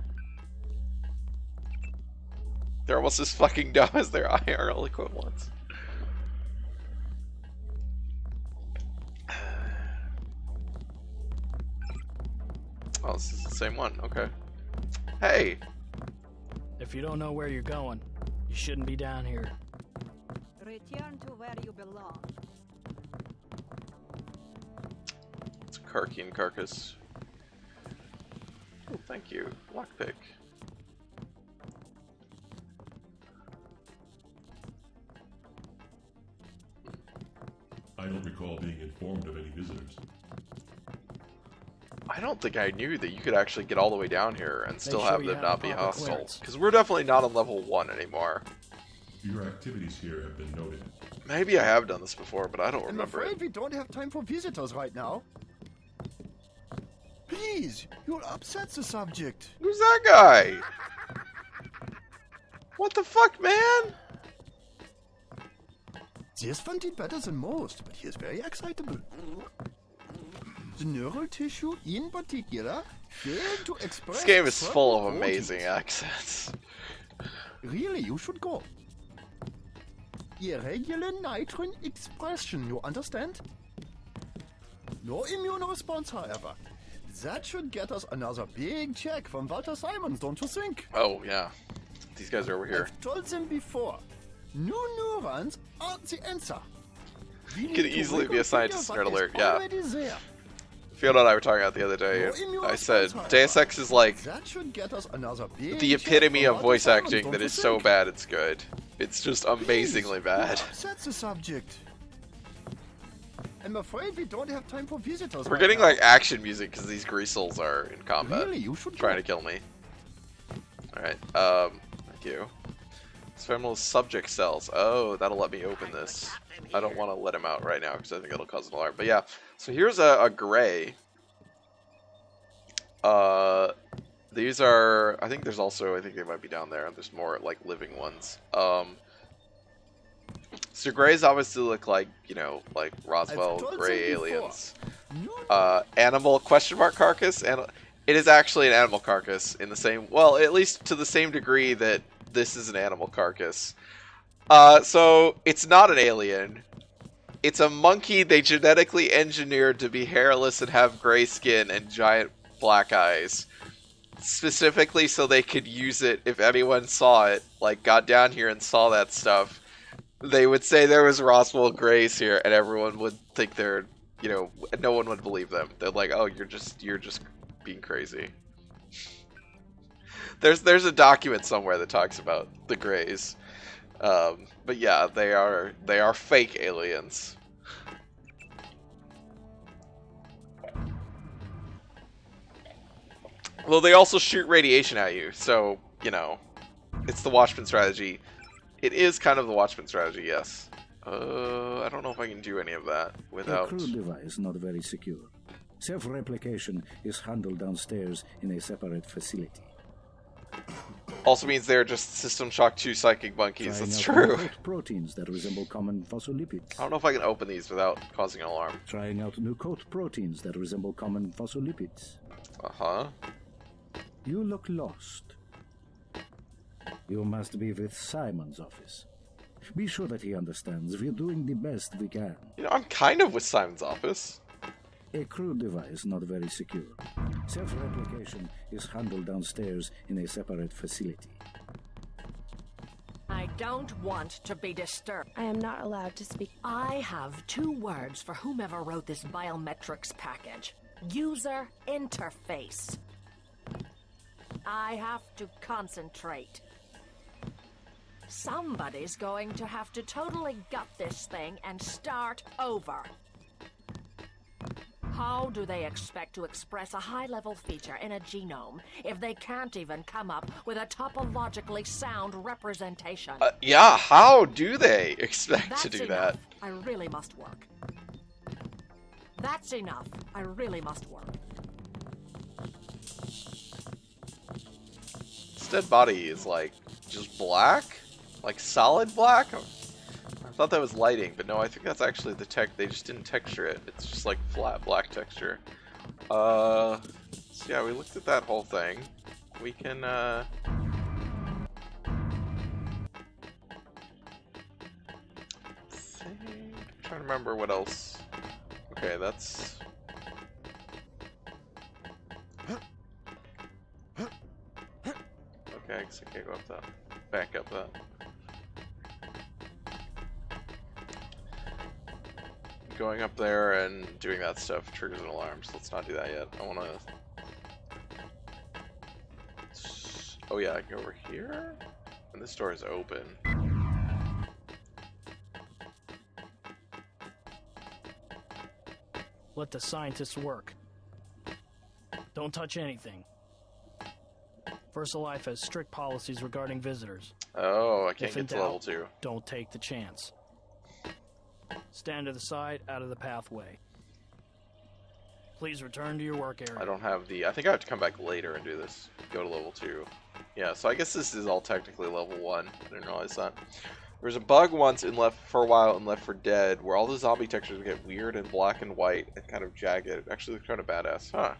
They're almost as fucking dumb as their IRL equivalents. Oh, this is the same one. Okay. Hey! If you don't know where you're going, you shouldn't be down here. Return to where you belong. It's a Karkian carcass. Oh, thank you. Lockpick. I don't recall being informed of any visitors. I don't think I knew that you could actually get all the way down here and still have them not be hostile. clearance. Because we're definitely not on level 1 anymore. Your activities here have been noted. Maybe I have done this before, but I don't I'm remember afraid it. we don't have time for visitors right now. Please, you'll upset the subject. Who's that guy? What the fuck, man? This one did better than most, but he is very excitable. The neural tissue in particular failed to express... This game is full of proteins. amazing accents. Really, you should go. Irregular nitrogen expression, you understand? No immune response, however. That should get us another big check from Walter Simons, don't you think? Oh, yeah. These guys are over here. I've told them before. New neurons aren't the answer. We You could need to easily be a reconfigure scientist, what nerd is alert, yeah. already there. Fiona and I were talking about the other day. I said, Deus Ex is like That should get us another big the epitome check of from voice Walter Simons, acting don't that you is so think? bad it's good. It's just amazingly bad. That's the subject. I'm afraid we don't have time for visitors. We're right getting now. like action music because these greasels are in combat. Really? You should trying go. to kill me. Alright, thank you. Sphemal subject cells. Oh, that'll let me open this. I don't want to let him out right now because I think it'll cause an alarm. But yeah, so here's a gray. These are, I think there's also, I think they might be down there. There's more like living ones. So grays obviously look like, you know, like Roswell gray aliens. Animal question mark carcass, and it is actually an animal carcass in the same, well, at least to the same degree that this is an animal carcass. So it's not an alien. It's a monkey they genetically engineered to be hairless and have gray skin and giant black eyes. Specifically so they could use it if anyone saw it, like got down here and saw that stuff. They would say there was Roswell Grays here, and everyone would think they're, you know, no one would believe them. They're like, oh, you're just being crazy. There's a document somewhere that talks about the Grays, but yeah, they are fake aliens. Well, they also shoot radiation at you, so you know, it's the Watchman strategy. It is kind of the Watchman strategy, yes. I don't know if I can do any of that without... A crude device not very secure. Self-replication is handled downstairs in a separate facility. Also means they're just System Shock 2 psychic monkeys, Trying that's out true. new proteins that resemble common phospholipids. I don't know if I can open these without causing an alarm. Trying out new coat proteins that resemble common phospholipids. Uh-huh. You look lost. You must be with Simon's office. Be sure that he understands we're doing the best we can. You know, I'm kind of with Simon's office. A crude device not very secure. Self-replication is handled downstairs in a separate facility. I don't want to be disturbed. I am not allowed to speak. I have 2 words for whomever wrote this biometrics package. User interface. I have to concentrate. Somebody's going to have to totally gut this thing and start over. How do they expect to express a high-level feature in a genome if they can't even come up with a topologically sound representation? Yeah, how do they expect That's to do enough. that? I really must work. That's enough. I really must work. This dead body is like just black? Like solid black? I thought that was lighting, but no, I think that's actually the tech. They just didn't texture it. It's just like flat black texture. So yeah, we looked at that whole thing. We can, I'm trying to remember what else. Okay, that's... Okay, I guess I can't go up that. Back up that. Going up there and doing that stuff triggers an alarm, so let's not do that yet. I want to... Oh yeah, I can go over here? And this door is open. Let the scientists work. Don't touch anything. VersaLife has strict policies regarding visitors. Oh, I can't If in get to doubt, level 2. Don't take the chance. Stand to the side, out of the pathway. Please return to your work area. I don't have the... I think I have to come back later and do this. Go to level 2. Yeah, so I guess this is all technically level 1. I didn't realize that. There was a bug once in Left for a while in Left 4 Dead where all the zombie textures would get weird and black and white and kind of jagged. It actually looked kind of badass. Huh.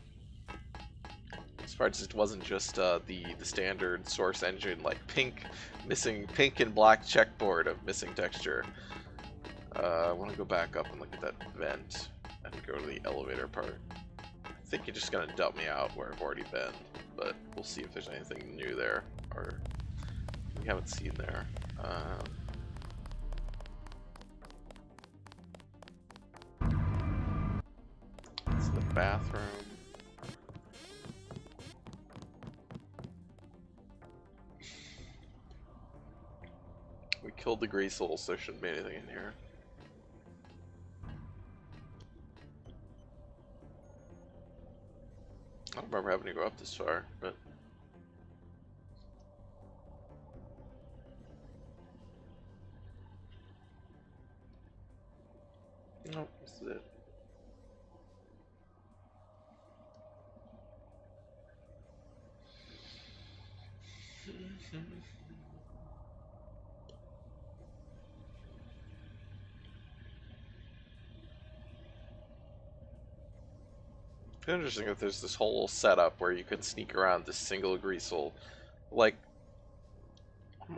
As far as it wasn't just the standard Source engine, like pink and black checkboard of missing texture. I want to go back up and look at that vent and go to the elevator part. I think you're just going to dump me out where I've already been, but we'll see if there's anything new there, or we haven't seen there. It's the bathroom. We killed the Greasel, so there shouldn't be anything in here. I don't remember having to go up this far, but... Nope, this is it. It's interesting that there's this whole setup where you can sneak around this single Greasel. Like,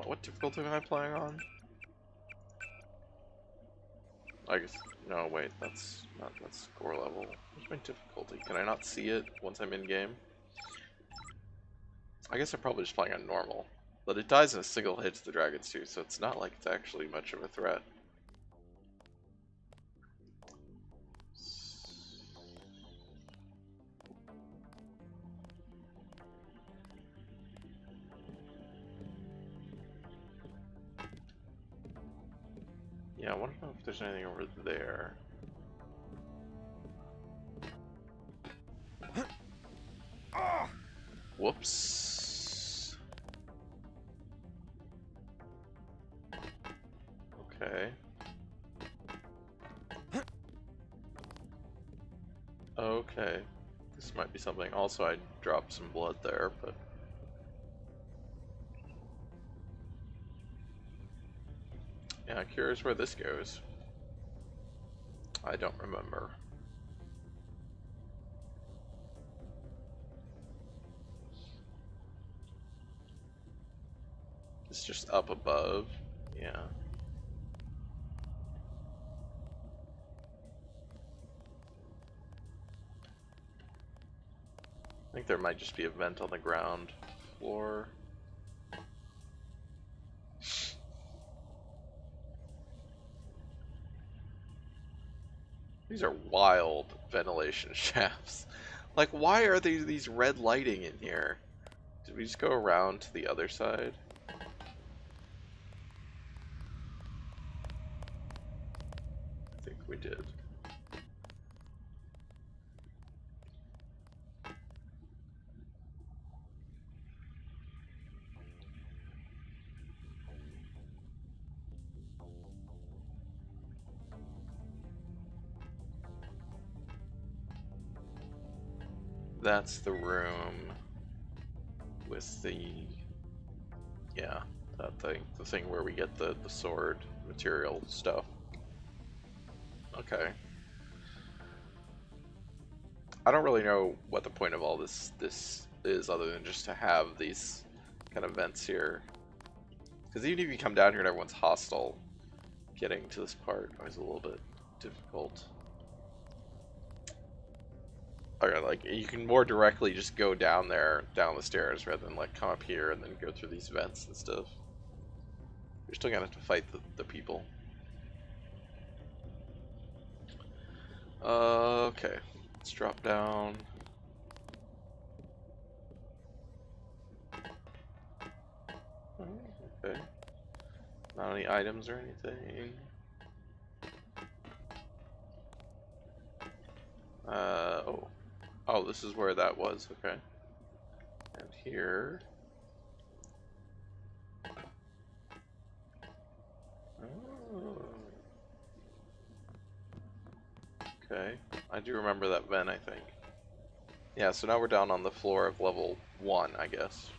what difficulty am I playing on? I guess, no, wait, that's score level. What's my difficulty? Can I not see it once I'm in game? I guess I'm probably just playing on normal. But it dies in a single hit to the dragons too, so it's not like it's actually much of a threat. Yeah, I want to know if there's anything over there. Whoops. Okay. Okay. This might be something. Also, I dropped some blood there, but... Yeah, curious where this goes. I don't remember. It's just up above. Yeah. I think there might just be a vent on the ground floor. These are wild ventilation shafts. Like, why are there these red lighting in here? Did we just go around to the other side? we did. That's the room with the, yeah, that thing, the thing where we get the sword material stuff. Okay. I don't really know what the point of all this is other than just to have these kind of vents here. Because even if you come down here and everyone's hostile, getting to this part is a little bit difficult. Okay, like, you can more directly just go down there, down the stairs, rather than, like, come up here and then go through these vents and stuff. You're still gonna have to fight the people. Okay. Let's drop down. Okay. Not any items or anything. Oh. Oh, this is where that was, okay. And here. Oh. Okay. I do remember that vent, I think. Yeah, so now we're down on the floor of level 1, I guess.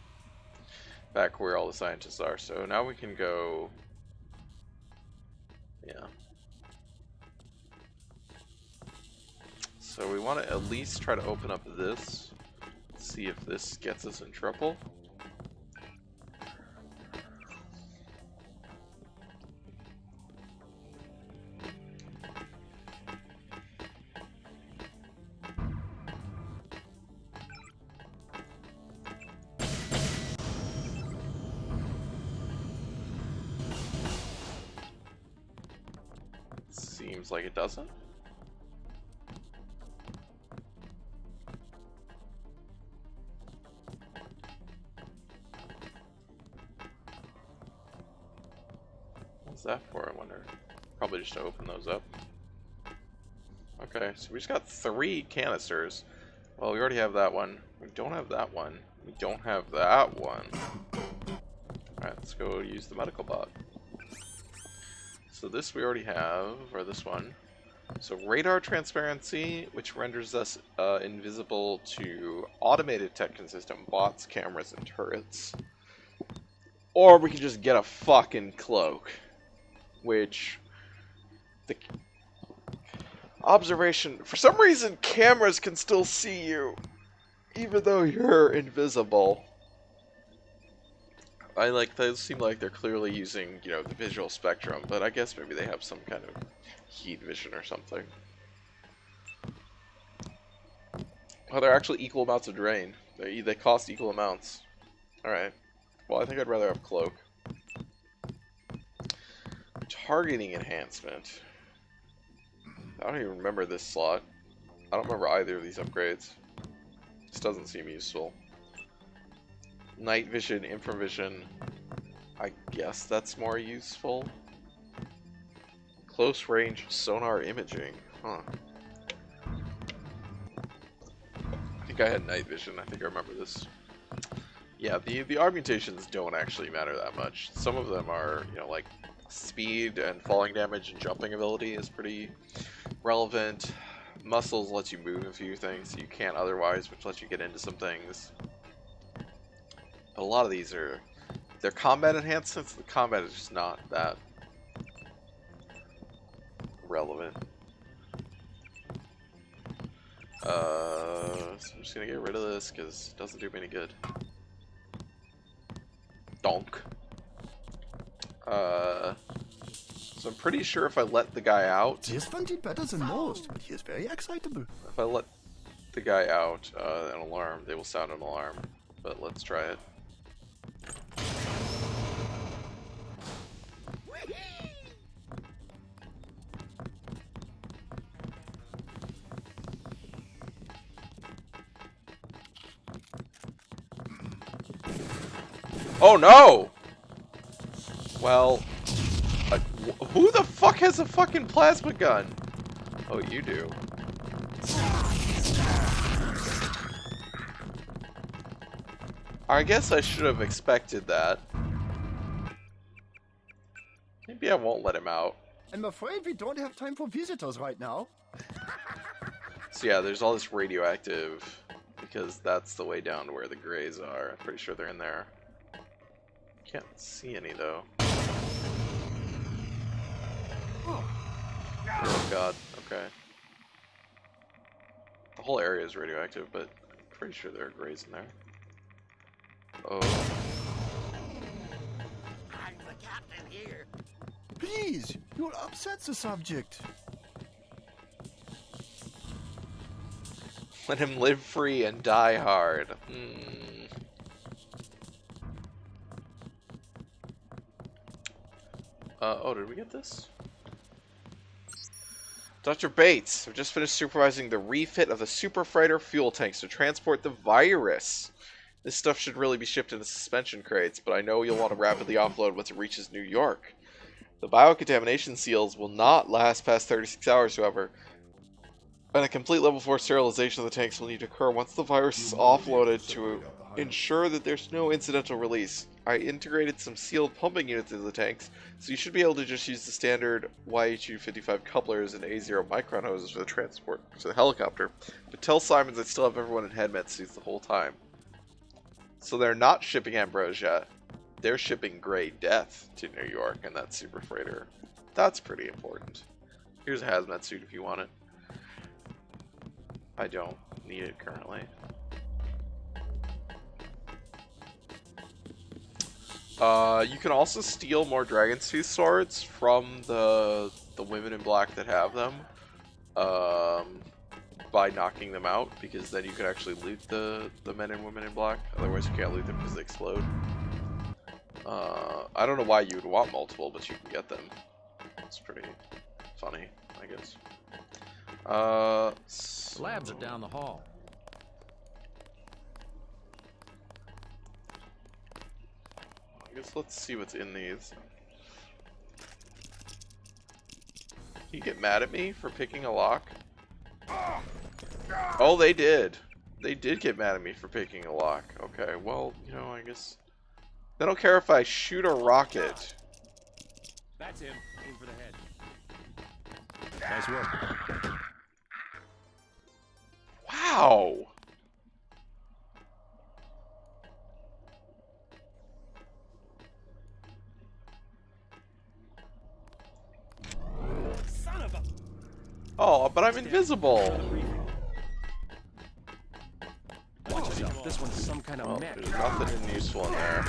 Back where all the scientists are. So now we can go... Yeah. So we want to at least try to open up this. See if this gets us in trouble. Seems like it doesn't. What's that for, I wonder? Probably just to open those up. Okay, so we just got 3 canisters. Well, we already have that one. We don't have that one. We don't have that one. Alright, let's go use the medical bot. So this we already have, or this one. So radar transparency, which renders us invisible to automated detection system, bots, cameras, and turrets. Or we can just get a fucking cloak. Which... the observation... For some reason, cameras can still see you, even though you're invisible. Those seem like they're clearly using, you know, the visual spectrum, but I guess maybe they have some kind of heat vision or something. Oh, they're actually equal amounts of drain. They cost equal amounts. Alright. Well, I think I'd rather have cloak. Targeting enhancement. I don't even remember this slot. I don't remember either of these upgrades. This doesn't seem useful. Night vision, infravision. I guess that's more useful. Close range sonar imaging. Huh. I think I had night vision. I think I remember this. Yeah, the augmentations don't actually matter that much. Some of them are, you know, like speed and falling damage and jumping ability is pretty relevant. Muscles lets you move a few things you can't otherwise, which lets you get into some things. But a lot of these are, they're combat enhancements. The combat is just not that relevant. So I'm just gonna get rid of this because it doesn't do me any good. Donk. So I'm pretty sure if I let the guy out... This one did better than most, but he is very excitable. If I let the guy out, an alarm, they will sound an alarm. But let's try it. Oh no! Well, who the fuck has a fucking plasma gun? Oh, you do. I guess I should have expected that. Maybe I won't let him out. I'm afraid we don't have time for visitors right now. So yeah, there's all this radioactive, because that's the way down to where the grays are. I'm pretty sure they're in there. Can't see any though. Oh god, okay. The whole area is radioactive, but I'm pretty sure there are grays in there. Oh. I'm the captain here. Please, you'll upset the subject. Let him live free and die hard. Oh, did we get this? Dr. Bates, I've just finished supervising the refit of the super freighter fuel tanks to transport the virus. This stuff should really be shipped in the suspension crates, but I know you'll want to rapidly offload once it reaches New York. The biocontamination seals will not last past 36 hours, however, and a complete level 4 sterilization of the tanks will need to occur once the virus is offloaded to ensure that there's no incidental release. I integrated some sealed pumping units into the tanks, so you should be able to just use the standard YHU-55 couplers and A0 micron hoses for the transport to the helicopter. But tell Simons I still have everyone in headmet suits the whole time. So they're not shipping Ambrosia. They're shipping Grey Death to New York in that super freighter. That's pretty important. Here's a hazmat suit if you want it. I don't need it currently. You can also steal more Dragon's Tooth swords from the women in black that have them, by knocking them out, because then you can actually loot the men and women in black. Otherwise you can't loot them because they explode. I don't know why you would want multiple, but you can get them. It's pretty funny, I guess. Labs are down the hall. I guess let's see what's in these. Can you get mad at me for picking a lock? Oh, they did. They did get mad at me for picking a lock. Okay, well, you know, I guess... They don't care if I shoot a rocket. That's him. Aim for the head. Nice work. Wow! Son of a... Oh, but I'm invisible! Watch yourself. This one's some kind of mech. There's nothing useful in there.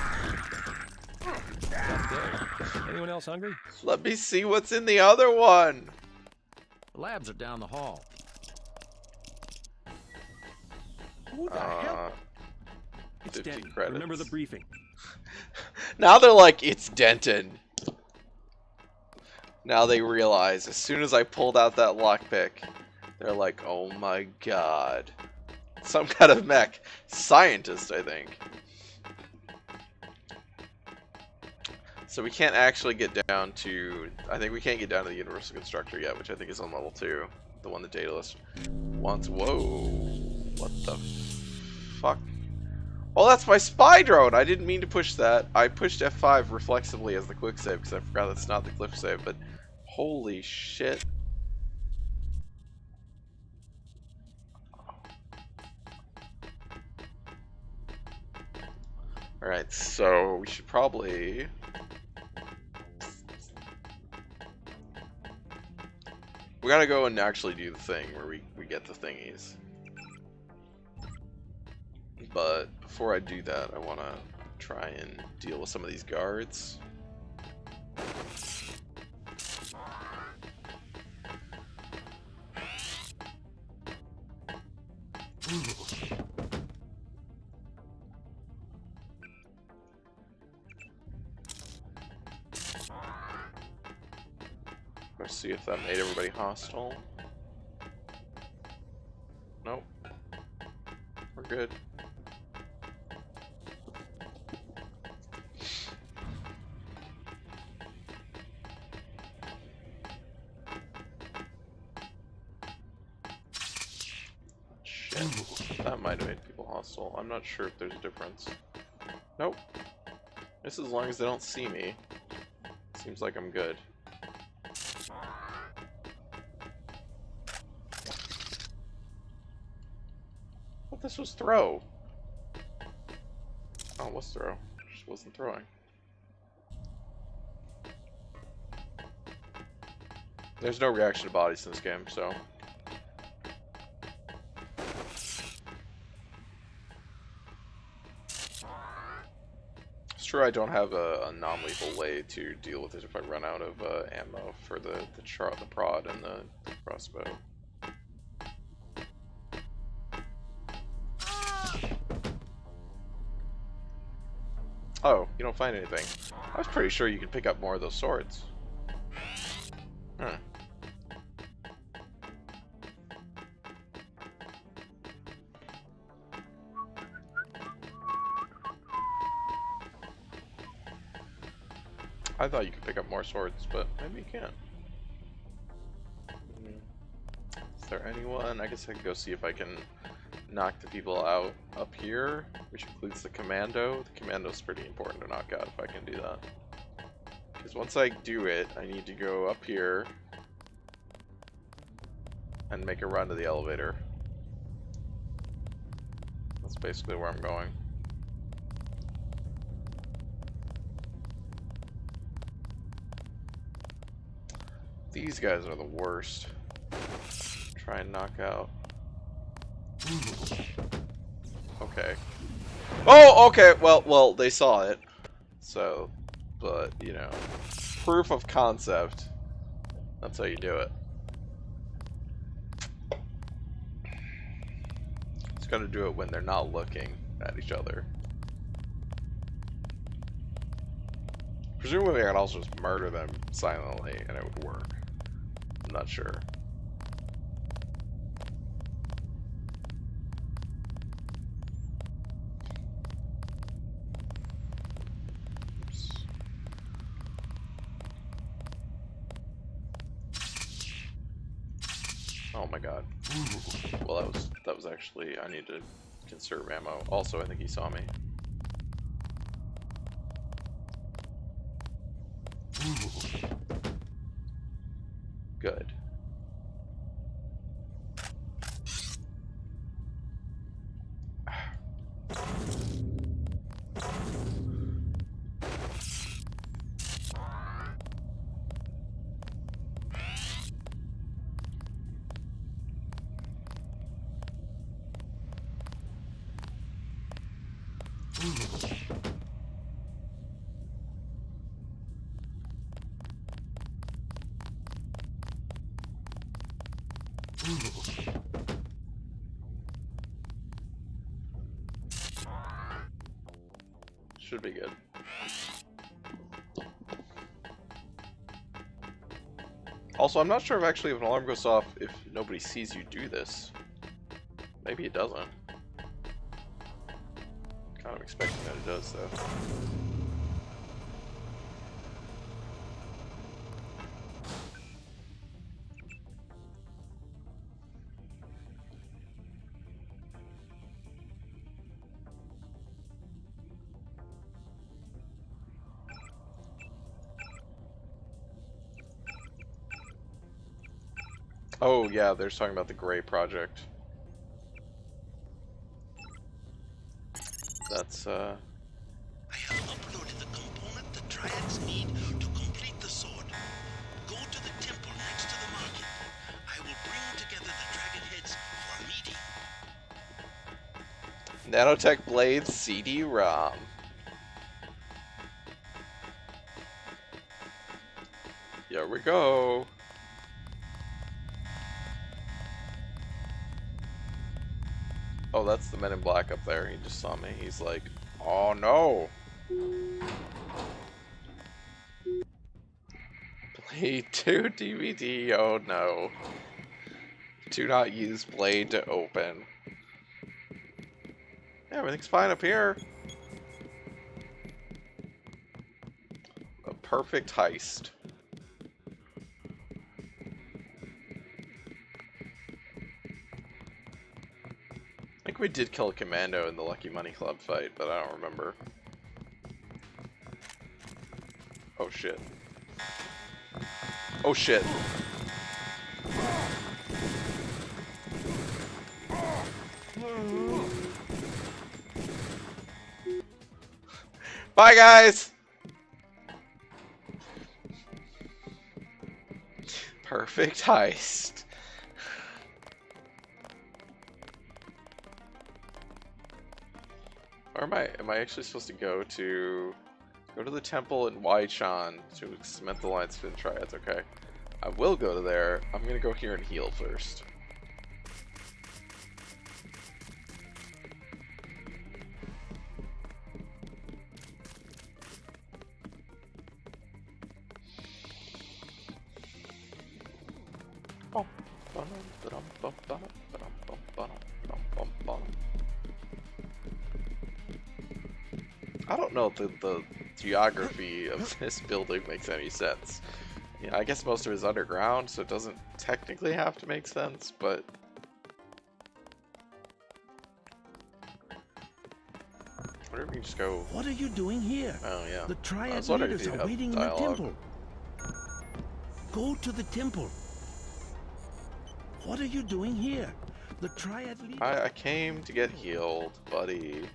Not there. Anyone else hungry? Let me see what's in the other one! The labs are down the hall. Who the hell? It's 50 Denton. credits. Remember the briefing. Now they're like, it's Denton. Now they realize, as soon as I pulled out that lockpick, they're like, oh my god. Some kind of mech. Scientist, I think. So we can't actually get down to... I think we can't get down to the Universal Constructor yet, which I think is on level 2. The one the Daedalus wants. Whoa. What the fuck? Oh, that's my spy drone! I didn't mean to push that. I pushed F5 reflexively as the quick save because I forgot that's not the cliff save, but holy shit. Alright, so we should probably... We gotta go and actually do the thing where we get the thingies. But before I do that, I want to try and deal with some of these guards. Let's see if that made everybody hostile. Nope. We're good. shit. That might have made people hostile. I'm not sure if there's a difference. Nope. Just as long as they don't see me. Seems like I'm good. What this was throw? Oh, it was throw. Just wasn't throwing. There's no reaction to bodies in this game, so. It's true I don't have a non-lethal way to deal with it if I run out of ammo for the prod and the crossbow. Oh, you don't find anything. I was pretty sure you could pick up more of those swords. Hmm. I thought you could pick up more swords, but maybe you can't. Is there anyone? I guess I could go see if I can knock the people out up here, which includes the commando. The commando's pretty important to knock out if I can do that. Because once I do it, I need to go up here and make a run to the elevator. That's basically where I'm going. These guys are the worst. Try and knock out. Okay. Oh, okay. Well, they saw it. So, but you know, proof of concept. That's how you do it. Just gotta do it when they're not looking at each other. Presumably, I could also just murder them silently, and it would work. I'm not sure. Oops. Oh my god. Well, that was actually, I need to conserve ammo. Also, I think he saw me. Good. Should be good. Also, I'm not sure if actually if an alarm goes off if nobody sees you do this. Maybe it doesn't. Kind of expecting that it does, though. Oh yeah, they're talking about the Gray project. That's I have uploaded the component the Triads need to complete the sword. Go to the temple next to the market. I will bring together the dragon heads for a meeting. Nanotech Blades CD-ROM. Here we go. Oh, that's the Men in Black up there. He just saw me. He's like, oh no. Blade 2 DVD. Oh no. Do not use Blade to open. Yeah, everything's fine up here. A perfect heist. we did kill a commando in the Lucky Money Club fight, but I don't remember. Oh shit. Oh shit. Bye guys! Perfect heist. Or am I actually supposed to go to the temple in Waichan to cement the lines for the triads? Okay. I will go to there. I'm gonna go here and heal first. I don't know if the geography of this building makes any sense. Yeah, I guess most of it is underground, so it doesn't technically have to make sense, but... I wonder if we can just go... What are you doing here? Oh, yeah. The I Triad was wondering if leaders you'd are have waiting in the dialogue. temple. Go to the temple. What are you doing here? The Triad leaders... I came to get healed, buddy.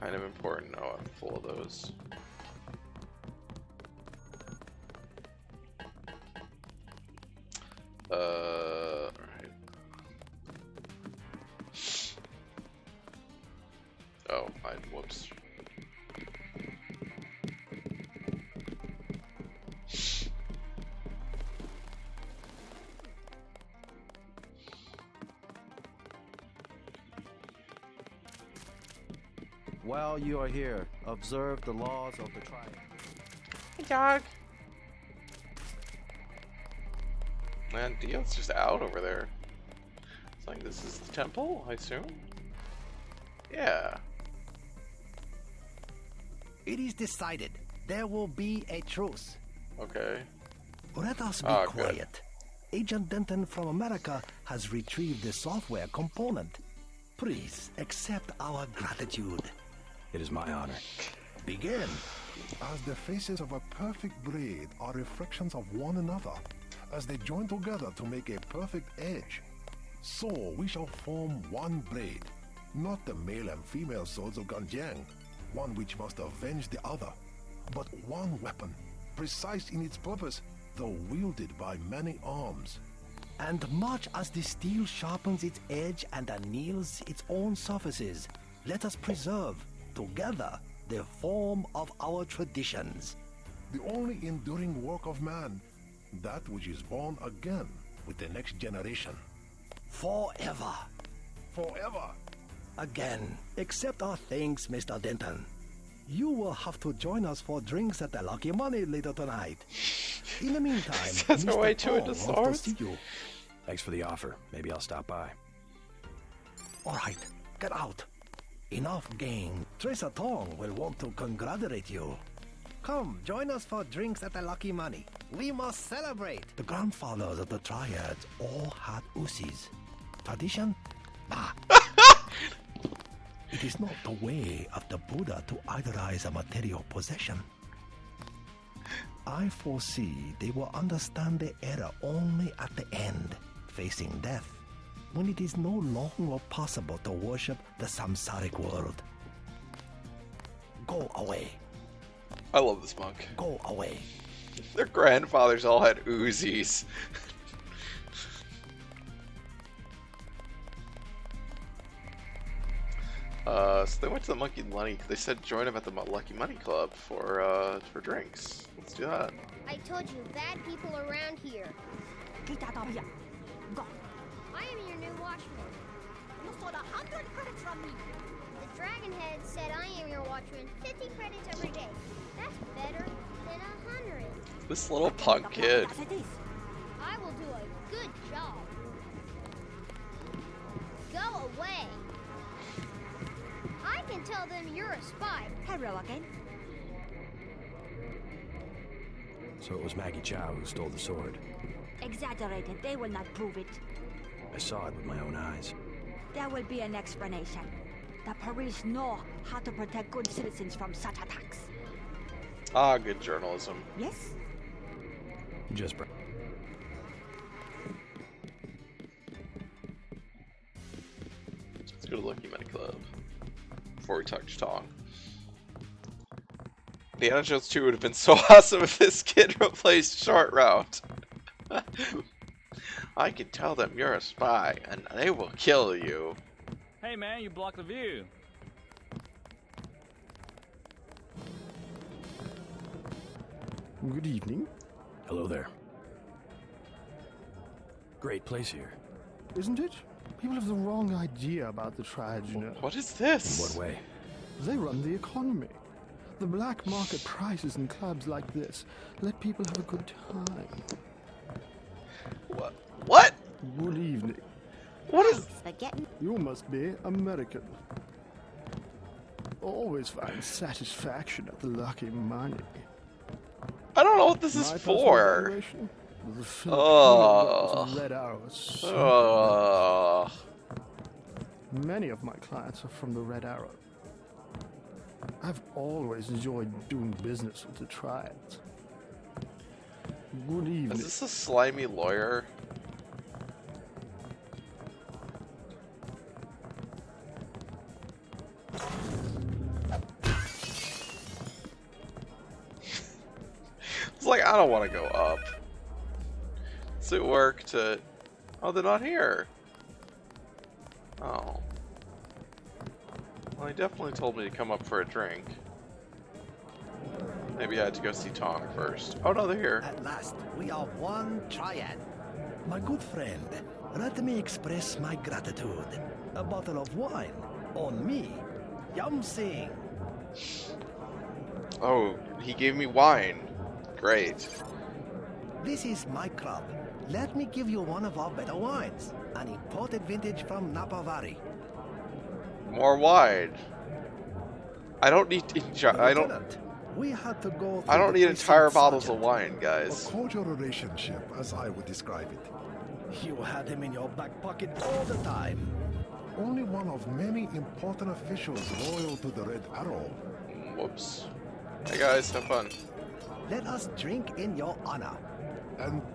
Kind of important. Oh, I'm full of those. Right. Oh, whoops. While you are here, observe the laws of the triad. Hey, dog. Man, Dio's just out over there. It's like, this is the temple, I assume? Yeah. It is decided. There will be a truce. Okay. Let us be Oh, quiet. good. Agent Denton from America has retrieved the software component. Please accept our gratitude. It is my honor. Begin. As the faces of a perfect blade are reflections of one another, as they join together to make a perfect edge, so we shall form one blade, not the male and female swords of Ganjiang, one which must avenge the other, but one weapon, precise in its purpose, though wielded by many arms. And much as the steel sharpens its edge and anneals its own surfaces, let us preserve, together, the form of our traditions. The only enduring work of man, that which is born again with the next generation. Forever. Forever. Again, accept our thanks, Mr. Denton. You will have to join us for drinks at the Lucky Money later tonight. In the meantime, That's Mr. way too Paul into wants swords. to see you. Thanks for the offer. Maybe I'll stop by. All right, get out. Enough game. Tracer Tong will want to congratulate you. Come, join us for drinks at the Lucky Money. We must celebrate. The grandfathers of the Triads all had Uzis. Tradition? Bah. It is not the way of the Buddha to idolize a material possession. I foresee they will understand the error only at the end, facing death, when it is no longer possible to worship the samsaric world. Go away. I love this monk. Go away. Their grandfathers all had Uzis. So they went to the Monkey Money. They said join them at the Lucky Money Club for drinks. Let's do that. I told you, bad people around here. I am your new watchman. You stole 100 credits from me. The Dragon Head said I am your watchman. 50 credits every day. That's better than 100. This little punk kid. I will do a good job. Go away. I can tell them you're a spy. Hello again. So it was Maggie Chow who stole the sword. Exaggerated. They will not prove it. I saw it with my own eyes. There will be an explanation. The police know how to protect good citizens from such attacks. Ah, good journalism. Yes? Just Let's go to Lucky Money Club before we talk to Tong. Indiana Jones 2 would have been so awesome if this kid replaced Short Route. I can tell them you're a spy, and they will kill you. Hey man, you blocked the view. Good evening. Hello there. Great place here. Isn't it? People have the wrong idea about the triads, you know. What is this? In what way? They run the economy. The black market prices in clubs like this let people have a good time. What? What? Good evening. What is... You must be American. Always find satisfaction at the Lucky Money. I don't know what this is My for. evaluation, the Filipino Red Arrows. Many of my clients are from the Red Arrow. I've always enjoyed doing business with the Triads. Good evening. Is this a slimy lawyer? It's like, I don't want to go up. Does it work to... Oh, they're not here. Oh. Well, he definitely told me to come up for a drink. Maybe I had to go see Tong first. Oh no, they're here. At last, we are one triad. My good friend, let me express my gratitude. A bottle of wine. On me. Yum Sing. Oh, he gave me wine. Great. This is my club. Let me give you one of our better wines. An imported vintage from Napa Valley. More wine. I don't need. I don't. We had to go. I don't need entire bottles of wine, guys. A cordial relationship, as I would describe it. You had him in your back pocket all the time. Only one of many important officials loyal to the Red Arrow. Whoops. Hey guys, have fun. Let us drink in your honor.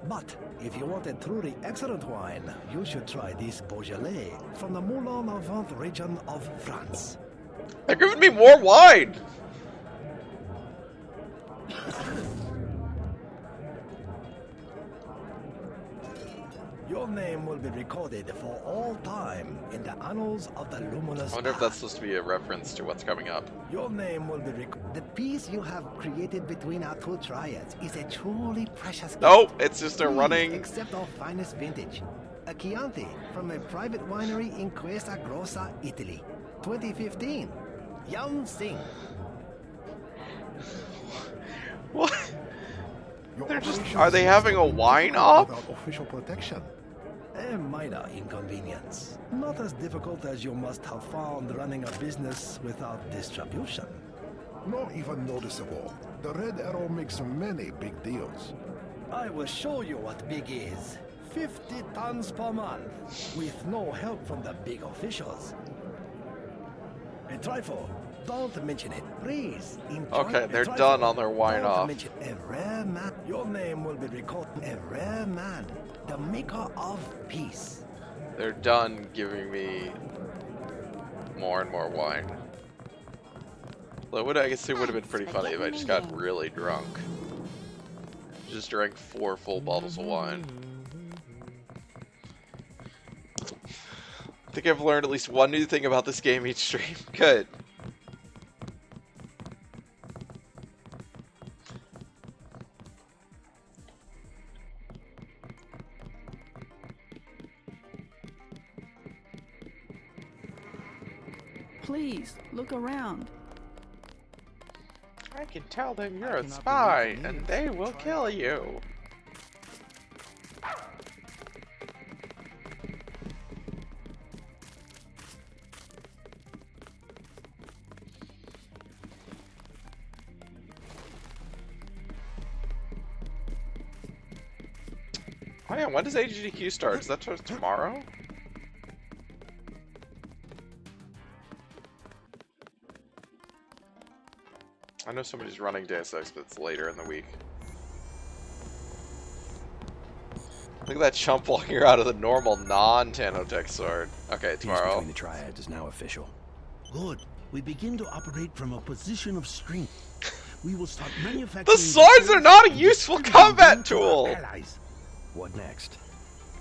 But if you want a truly excellent wine, you should try this Beaujolais from the Moulin-à-Vent region of France. They're giving me more wine! Your name will be recorded for all time in the annals of the luminous I wonder if that's supposed to be a reference to what's coming up. Your name will be recorded. The peace you have created between our two triads is a truly precious gift. Nope, it's just a Please running... accept our finest vintage. A Chianti from a private winery in Questa Grossa, Italy. 2015. Yum Sing. What? They're just... Are they having a wine off? Without official protection. A minor inconvenience. Not as difficult as you must have found running a business without distribution. Not even noticeable. The Red Arrow makes many big deals. I will show you what big is. 50 tons per month, with no help from the big officials. A trifle. Don't mention it, please. Okay, they're done on their wine off. A rare man. Your name will be recorded. A rare man. The maker of peace. They're done giving me more and more wine. Well, I guess it would have been pretty funny if I just got really drunk. Just drank 4 full bottles of wine. I think I've learned at least one new thing about this game each stream. Good. Please, look around. I can tell them you're a spy, and they will kill you. Oh yeah, when does AGDQ start? Is that tomorrow? I know somebody's running Deus Ex, but it's later in the week. Look at that chump walking out of the normal non-Tanotech sword. Okay, tomorrow. Peace between the triads is now official. Good. We begin to operate from a position of strength. We will start manufacturing... The swords are not a useful combat tool! What next?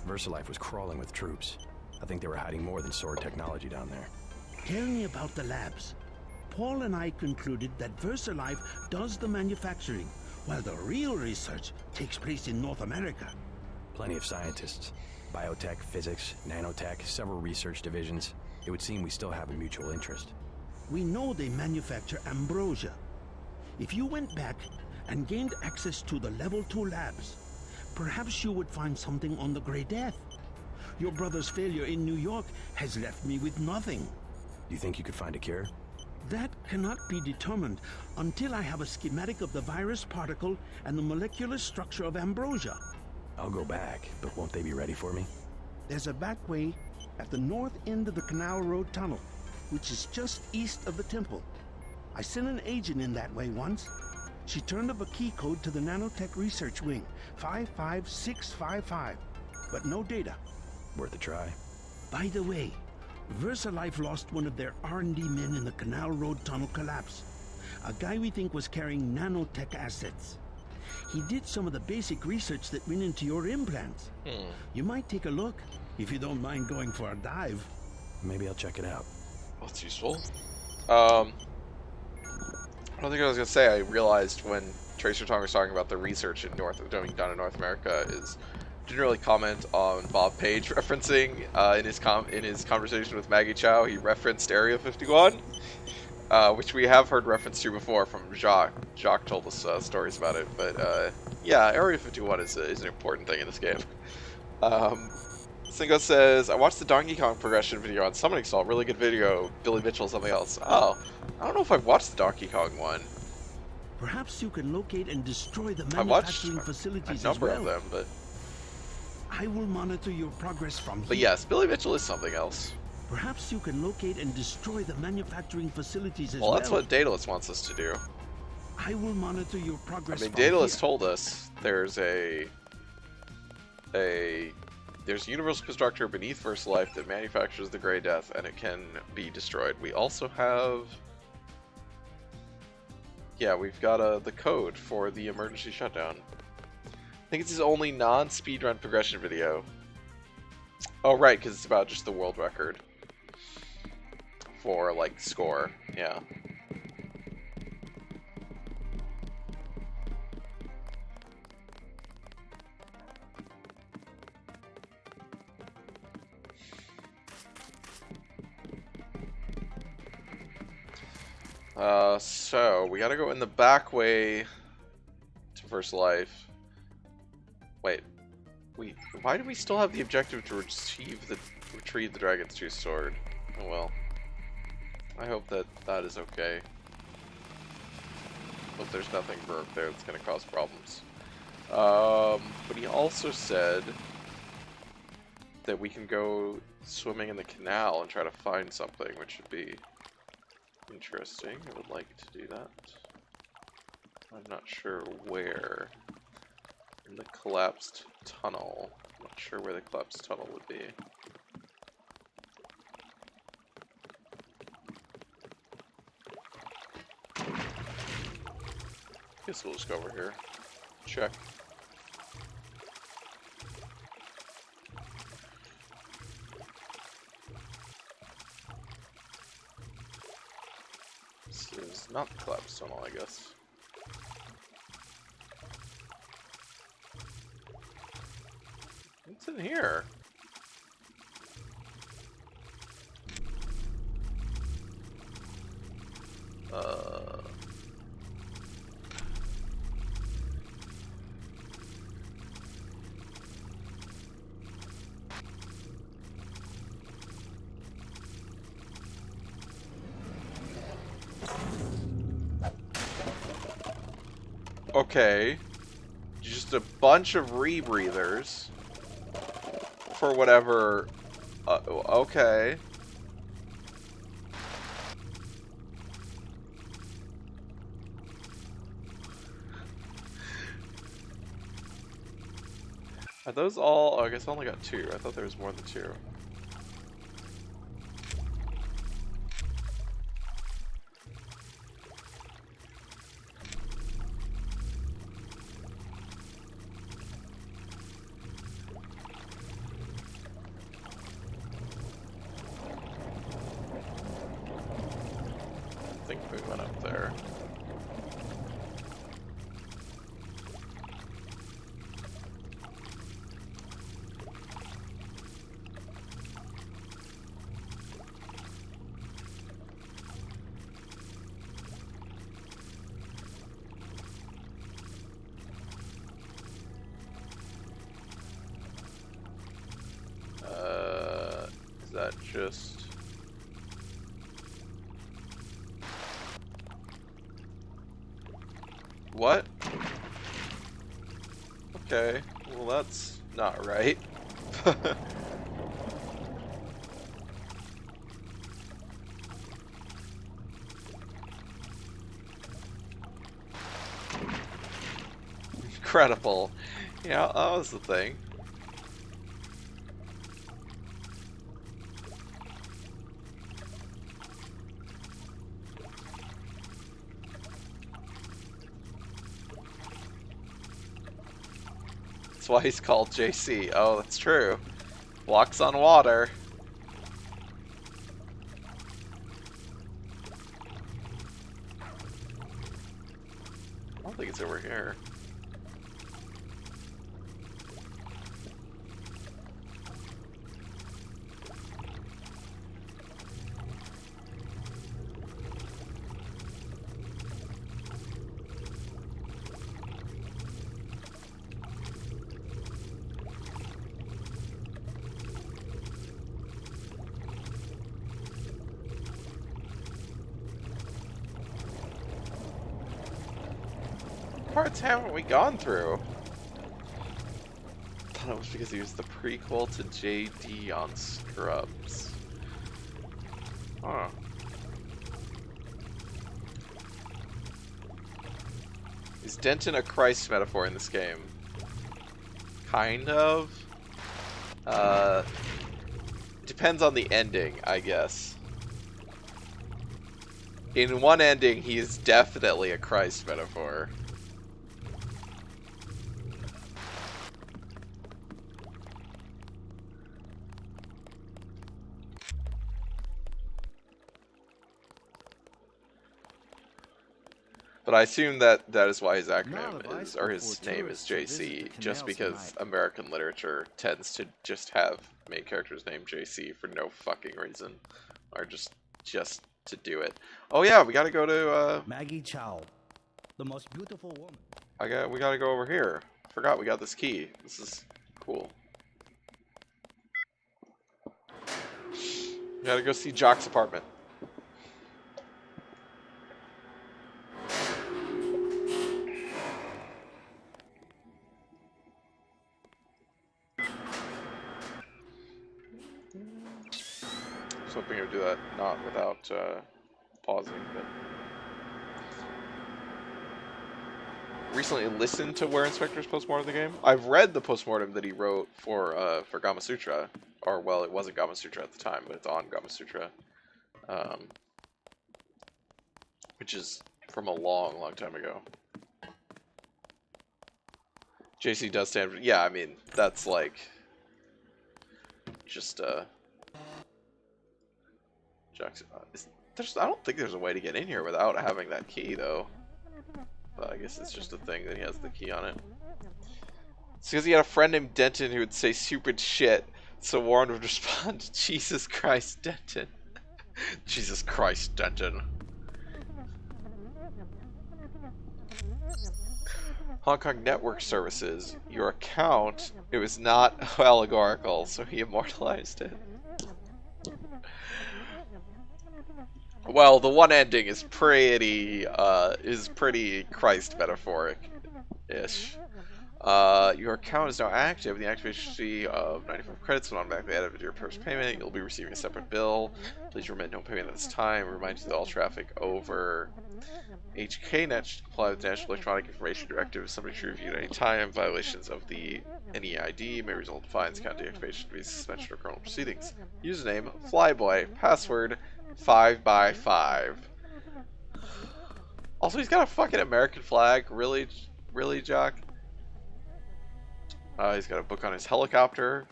VersaLife was crawling with troops. I think they were hiding more than sword technology down there. Tell me about the labs. Paul and I concluded that VersaLife does the manufacturing, while the real research takes place in North America. Plenty of scientists. Biotech, physics, nanotech, several research divisions. It would seem we still have a mutual interest. We know they manufacture ambrosia. If you went back and gained access to the Level 2 labs, perhaps you would find something on the Grey Death. Your brother's failure in New York has left me with nothing. Do you think you could find a cure? That cannot be determined until I have a schematic of the virus particle and the molecular structure of ambrosia. I'll go back, but won't they be ready for me? There's a back way at the north end of the Canal Road Tunnel, which is just east of the temple. I sent an agent in that way once. She turned up a key code to the Nanotech Research Wing, 55655, but no data. Worth a try. By the way, VersaLife lost one of their R&D men in the Canal Road Tunnel collapse. A guy we think was carrying nanotech assets. He did some of the basic research that went into your implants. You might take a look, if you don't mind going for a dive. Maybe I'll check it out. Well, that's useful. I don't think I was going to say, I realized when Tracer Tong was talking about the research in doing down in North America is didn't really comment on Bob Page referencing in his conversation with Maggie Chow. He referenced Area 51, which we have heard reference to before from Jacques. Jacques told us stories about it, but yeah, Area 51 is an important thing in this game. Singo says, I watched the Donkey Kong progression video on Summoning Salt. Really good video. Billy Mitchell, something else. Oh, I don't know if I've watched the Donkey Kong one. Perhaps you can locate and destroy the I've watched manufacturing facilities a number as well. of them, but I will monitor your progress from here. But yes, Billy Mitchell is something else. Perhaps you can locate and destroy the manufacturing facilities as well. Well, that's what Daedalus wants us to do. I will monitor your progress. I mean, from Daedalus here. told us there's there's a universal constructor beneath VersaLife that manufactures the Grey Death, and it can be destroyed. We also have, yeah, we've got the code for the emergency shutdown. I think it's his only non-speedrun progression video. Oh, right, because it's about just the world record for, like, score. Yeah. So we gotta go in the back way to VersaLife. Wait, why do we still have the objective to retrieve the Dragon's Tooth sword? Oh well. I hope that is okay. Hope there's nothing broke there that's gonna cause problems. But he also said that we can go swimming in the canal and try to find something, which would be interesting. I would like to do that. I'm not sure where. In the collapsed tunnel. I'm not sure where the collapsed tunnel would be. Guess we'll just go over here. Check. This is not the collapsed tunnel, I guess. What's in here? Okay. Just a bunch of rebreathers. for whatever. Okay. Are those all? Oh, I guess I only got 2. I thought there was more than 2. I think we went up there. Is that just... What? Okay, well that's not right. Incredible. Yeah, that was the thing. That's why he's called JC. Oh, that's true. Walks on water. I don't think it's over here. What parts haven't we gone through? I thought it was because he was the prequel to JD on Scrubs. Huh. Is Denton a Christ metaphor in this game? Kind of. Depends on the ending, I guess. In one ending, he is definitely a Christ metaphor. But I assume that that is why his acronym is, or his name is JC, just because American literature tends to just have main characters named JC for no fucking reason, or just to do it. Oh yeah, we gotta go to Maggie Chow, the most beautiful woman. we gotta go over here. Forgot we got this key. This is cool. We gotta go see Jock's apartment. I was hoping it would do that not without pausing, but recently listened to Ware Inspector's postmortem of the game. I've read the postmortem that he wrote for Gamasutra, or well, it wasn't Gamasutra at the time, but it's on Gamasutra, which is from a long, long time ago. JC does stand for, yeah, I mean, that's like just Jackson. I don't think there's a way to get in here without having that key, though. But I guess it's just a thing that he has the key on it. It's because he had a friend named Denton who would say stupid shit, so Warren would respond, Jesus Christ, Denton. Jesus Christ, Denton. Hong Kong Network Services. Your account, it was not allegorical, so he immortalized it. Well, the one ending is pretty Christ metaphoric-ish. Your account is now active, and the activation fee of 95 credits will automatically added to your first payment. You'll be receiving a separate bill. Please remit no payment at this time. Remind you that all traffic over HKNet should comply with the National Electronic Information Directive. Somebody should review at any time. Violations of the NEID may result in fines, account deactivation, fees, suspension, or criminal proceedings. Username, Flyboy. Password, 5x5. Also, he's got a fucking American flag. Really? Really, Jock? He's got a book on his helicopter.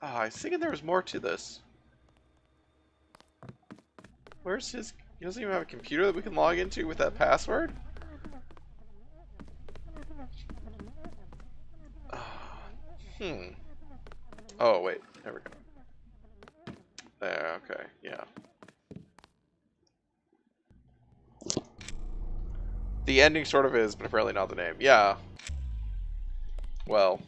I was thinking there was more to this. Where's his... He doesn't even have a computer that we can log into with that password? Oh, wait. There we go. There, okay. Yeah. The ending sort of is, but apparently not the name. Yeah. Well.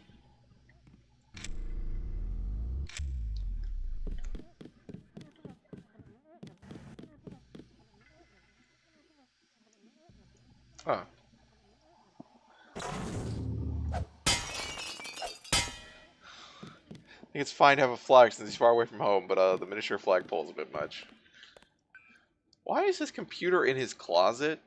Huh. I think it's fine to have a flag since he's far away from home, but the miniature flagpole is a bit much. Why is his computer in his closet?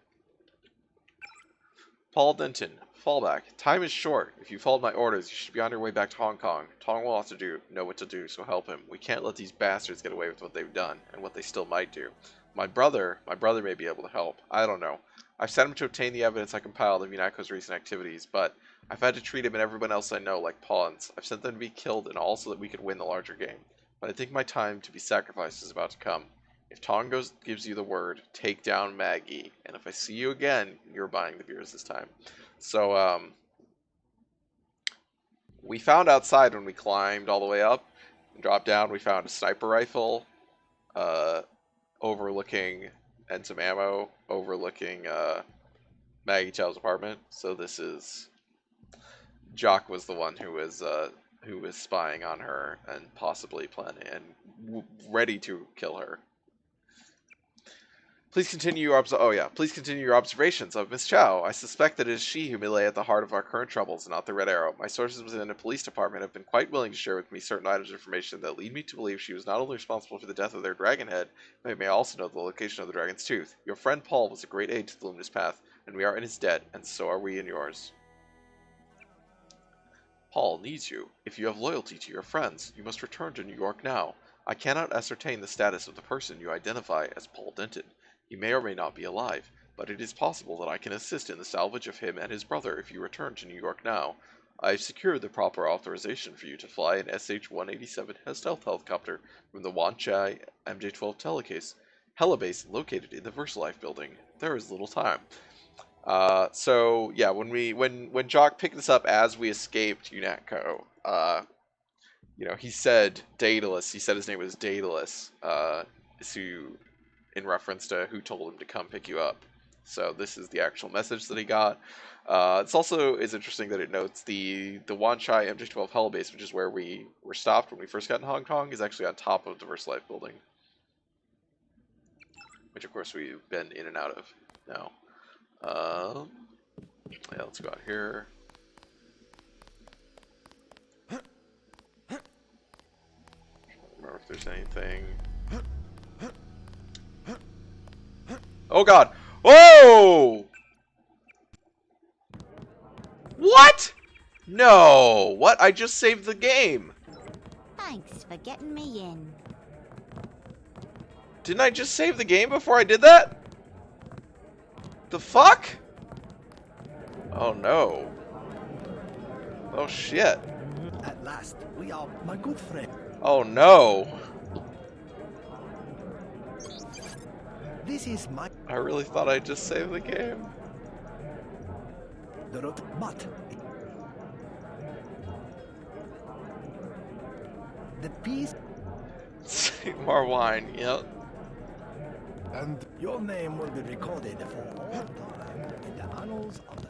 Paul Denton, fallback. Time is short. If you followed my orders, you should be on your way back to Hong Kong. Tong will also know what to do, so help him. We can't let these bastards get away with what they've done, and what they still might do. My brother may be able to help. I don't know. I've sent him to obtain the evidence I compiled of Unaco's recent activities, but I've had to treat him and everyone else I know like pawns. I've sent them to be killed, and all so that we could win the larger game. But I think my time to be sacrificed is about to come. If Tong gives you the word, take down Maggie. And if I see you again, you're buying the beers this time. So, we found outside when we climbed all the way up and dropped down, we found a sniper rifle, overlooking, and some ammo, overlooking, Maggie Chow's apartment. So this is... Jock was the one who was spying on her and possibly planning and ready to kill her. Please continue your observations of Miss Chow. I suspect that it is she who may lay at the heart of our current troubles, and not the Red Arrow. My sources within the police department have been quite willing to share with me certain items of information that lead me to believe she was not only responsible for the death of their dragon head, but may also know the location of the dragon's tooth. Your friend Paul was a great aid to the Luminous Path, and we are in his debt, and so are we in yours. Paul needs you. If you have loyalty to your friends, you must return to New York now. I cannot ascertain the status of the person you identify as Paul Denton. He may or may not be alive, but it is possible that I can assist in the salvage of him and his brother if you return to New York now. I have secured the proper authorization for you to fly an SH-187 stealth helicopter from the Wan Chai MJ-12 helibase located in the VersaLife building. There is little time. So yeah, when Jock picked this up as we escaped UNATCO, you know, he said Daedalus. He said his name was Daedalus. In reference to who told him to come pick you up. So this is the actual message that he got. It's also is interesting that it notes the Wan Chai MJ-12 helibase, which is where we were stopped when we first got in Hong Kong, is actually on top of the VersaLife building, which of course we've been in and out of now. Yeah, let's go out here. Remember if there's anything. Oh god! Whoa! What? No! What? I just saved the game! Thanks for getting me in. Didn't I just save the game before I did that? The fuck? Oh no. Oh shit. At last, we are my good friend. Oh no. This is my... I really thought I just saved the game. But... The piece... More wine, yep. And your name will be recorded for all time in the annals of the...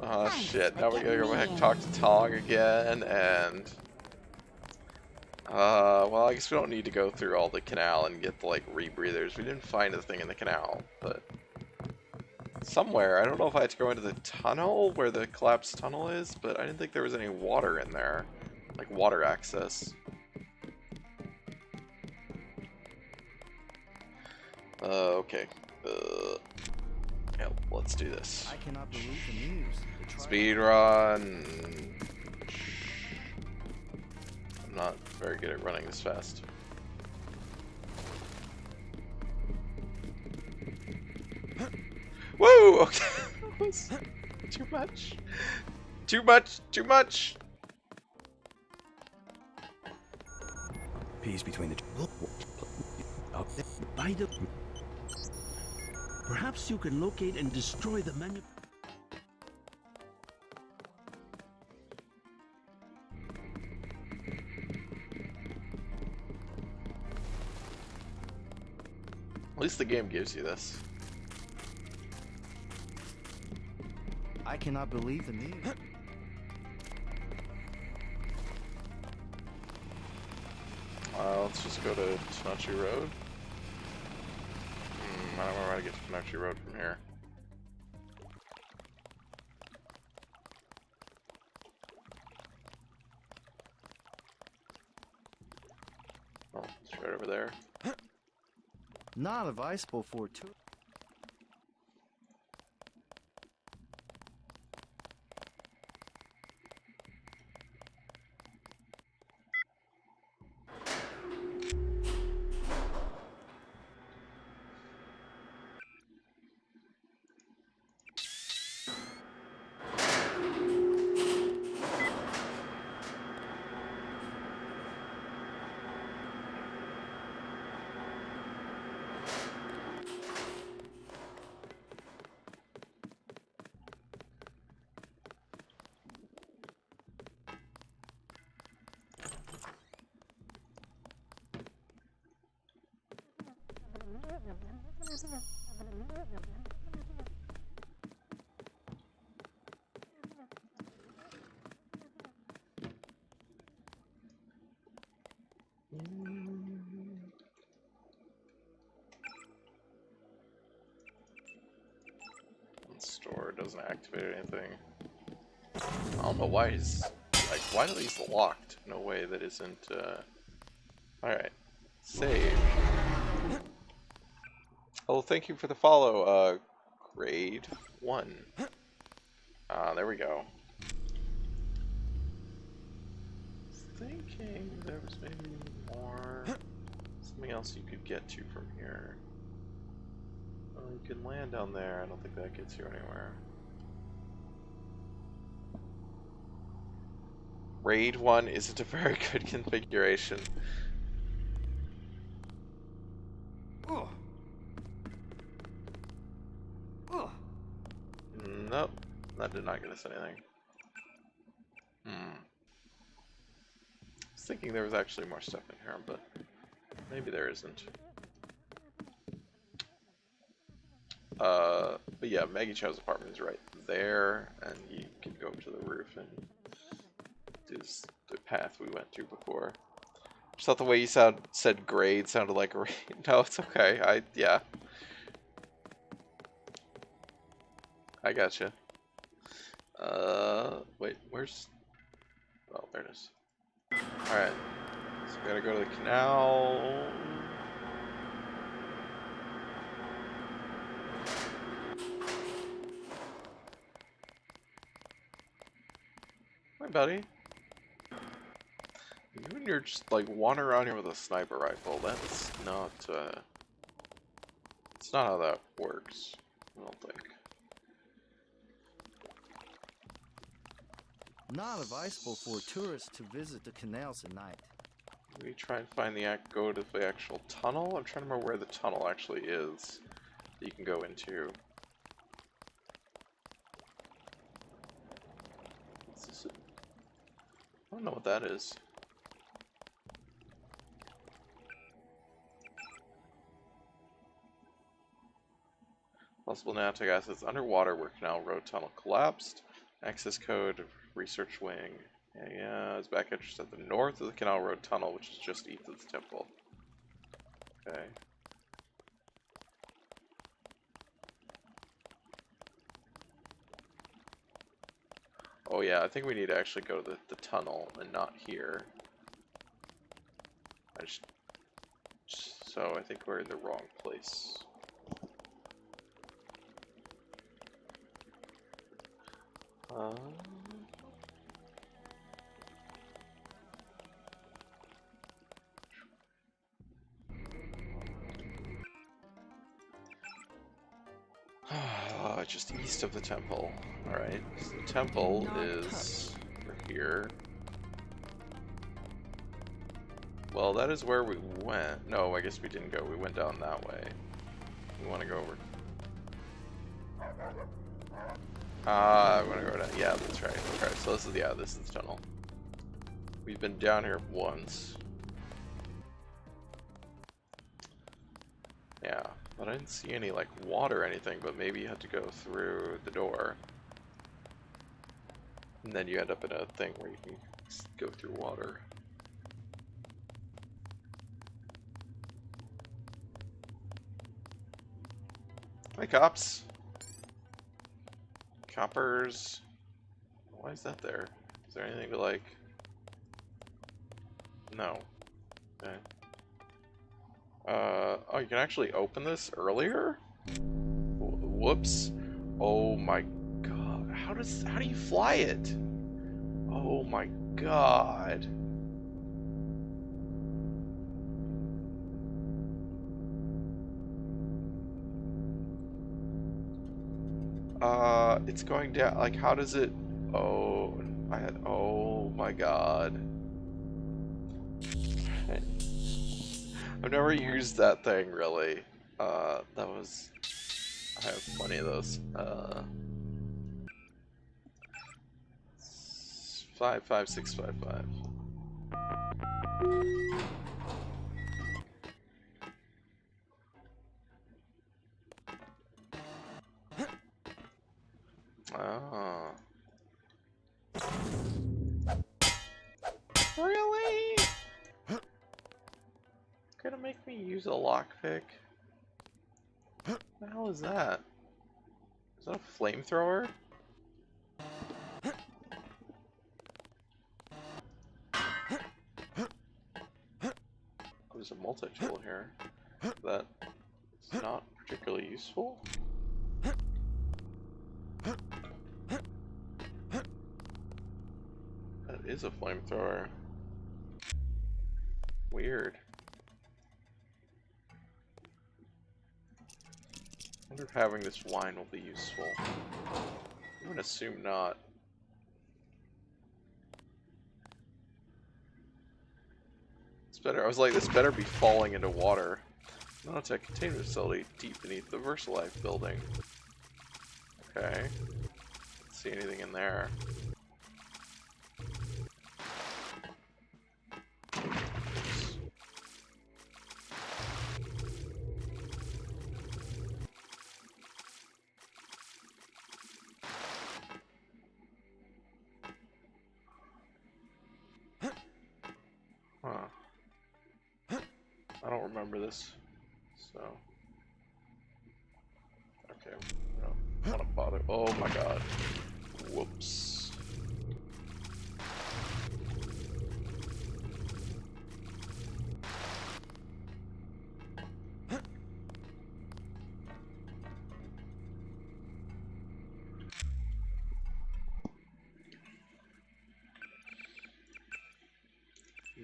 Oh shit, now we gotta go back and talk to Tong again, and... well, I guess we don't need to go through all the canal and get the, like, rebreathers. We didn't find a thing in the canal, but... somewhere. I don't know if I had to go into the tunnel where the collapsed tunnel is, but I didn't think there was any water in there. Like water access. Okay. Yeah, let's do this. I cannot believe the news. Speed run. I'm not very good at running this fast. Whoa! Okay. That was too much. Too much. Too much. Peace between the By the... Perhaps you can locate and destroy the manu... At least the game gives you this. I cannot believe the news. Let's just go to Tanachi Road. I don't know how to get to Tanachi Road from here. Oh, it's right over there. Not advisable for two. Store doesn't activate anything. I don't know why he's like, why are these locked? No way that isn't. Alright, save. Oh, thank you for the follow, grade 1. There we go. Thinking there was maybe more, something else you could get to from here. Oh, you can land down there. I don't think that gets you anywhere. Raid 1 isn't a very good configuration. Oh. Oh. Nope, that did not get us anything. I was thinking there was actually more stuff in here, but maybe there isn't. But yeah, Maggie Chow's apartment is right there, and you can go up to the roof and do the path we went to before. Just thought the way you said grade sounded like raid. No, it's okay. Yeah. I gotcha. Wait, where's... Oh, there it is. Alright. So we gotta go to the canal. Hi, buddy. You and you're just like wandering around here with a sniper rifle. That's not, it's not how that works. I don't think. Not advisable for tourists to visit the canals at night. We try and find go to the actual tunnel. I'm trying to remember where the tunnel actually is that you can go into. I don't know what that is. Possible nanotech assets underwater where Canal Road tunnel collapsed. Access code, research wing. Yeah, it's back entrance at the north of the Canal Road tunnel, which is just east of the temple. Okay. Oh yeah, I think we need to actually go to the tunnel and not here. So I think we're in the wrong place. Just east of the temple. Alright, so the temple is over here. Well, that is where we went. No, I guess we didn't go. We went down that way. We want to go over. I want to go down. Yeah, that's right. Okay, so this is the tunnel. We've been down here once. Yeah, but I didn't see any like water or anything, but maybe you had to go through the door. And then you end up in a thing where you can go through water. Hi, cops. Coppers. Why is that there? Is there anything to like... No. Okay. Oh, you can actually open this earlier? Whoops. Oh my god. How do you fly it? Oh my god. It's going down, like, how does it... Oh, oh my god. I've never used that thing, really. That was... I have plenty of those. 55655. Oh. Really? Gonna make me use a lockpick? What the hell is that? Is that a flamethrower? There's a multi-tool here. That is not particularly useful. That is a flamethrower. Weird. I wonder if having this wine will be useful. I'm gonna assume not. It's better. I was like, this better be falling into water. Nanotech containment facility deep beneath the VersaLife building. Okay. Don't see anything in there. Huh. I don't remember this, so... Okay, I don't want to bother. Oh my god. Whoops.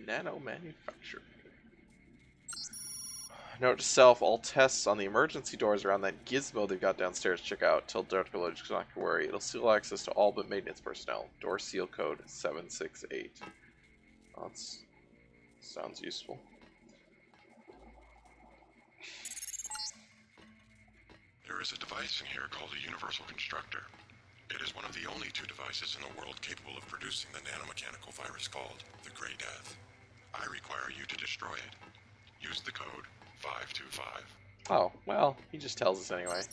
Nano manufacturing. Note to self, all tests on the emergency doors around that gizmo they've got downstairs check out. Tell Dark Village not to worry. It'll seal access to all but maintenance personnel. Door seal code 768. Oh, that sounds useful. There is a device in here called a universal constructor. It is one of the only two devices in the world capable of producing the nanomechanical virus called the Grey Death. I require you to destroy it. Use the code 525. Oh, well, he just tells us anyway.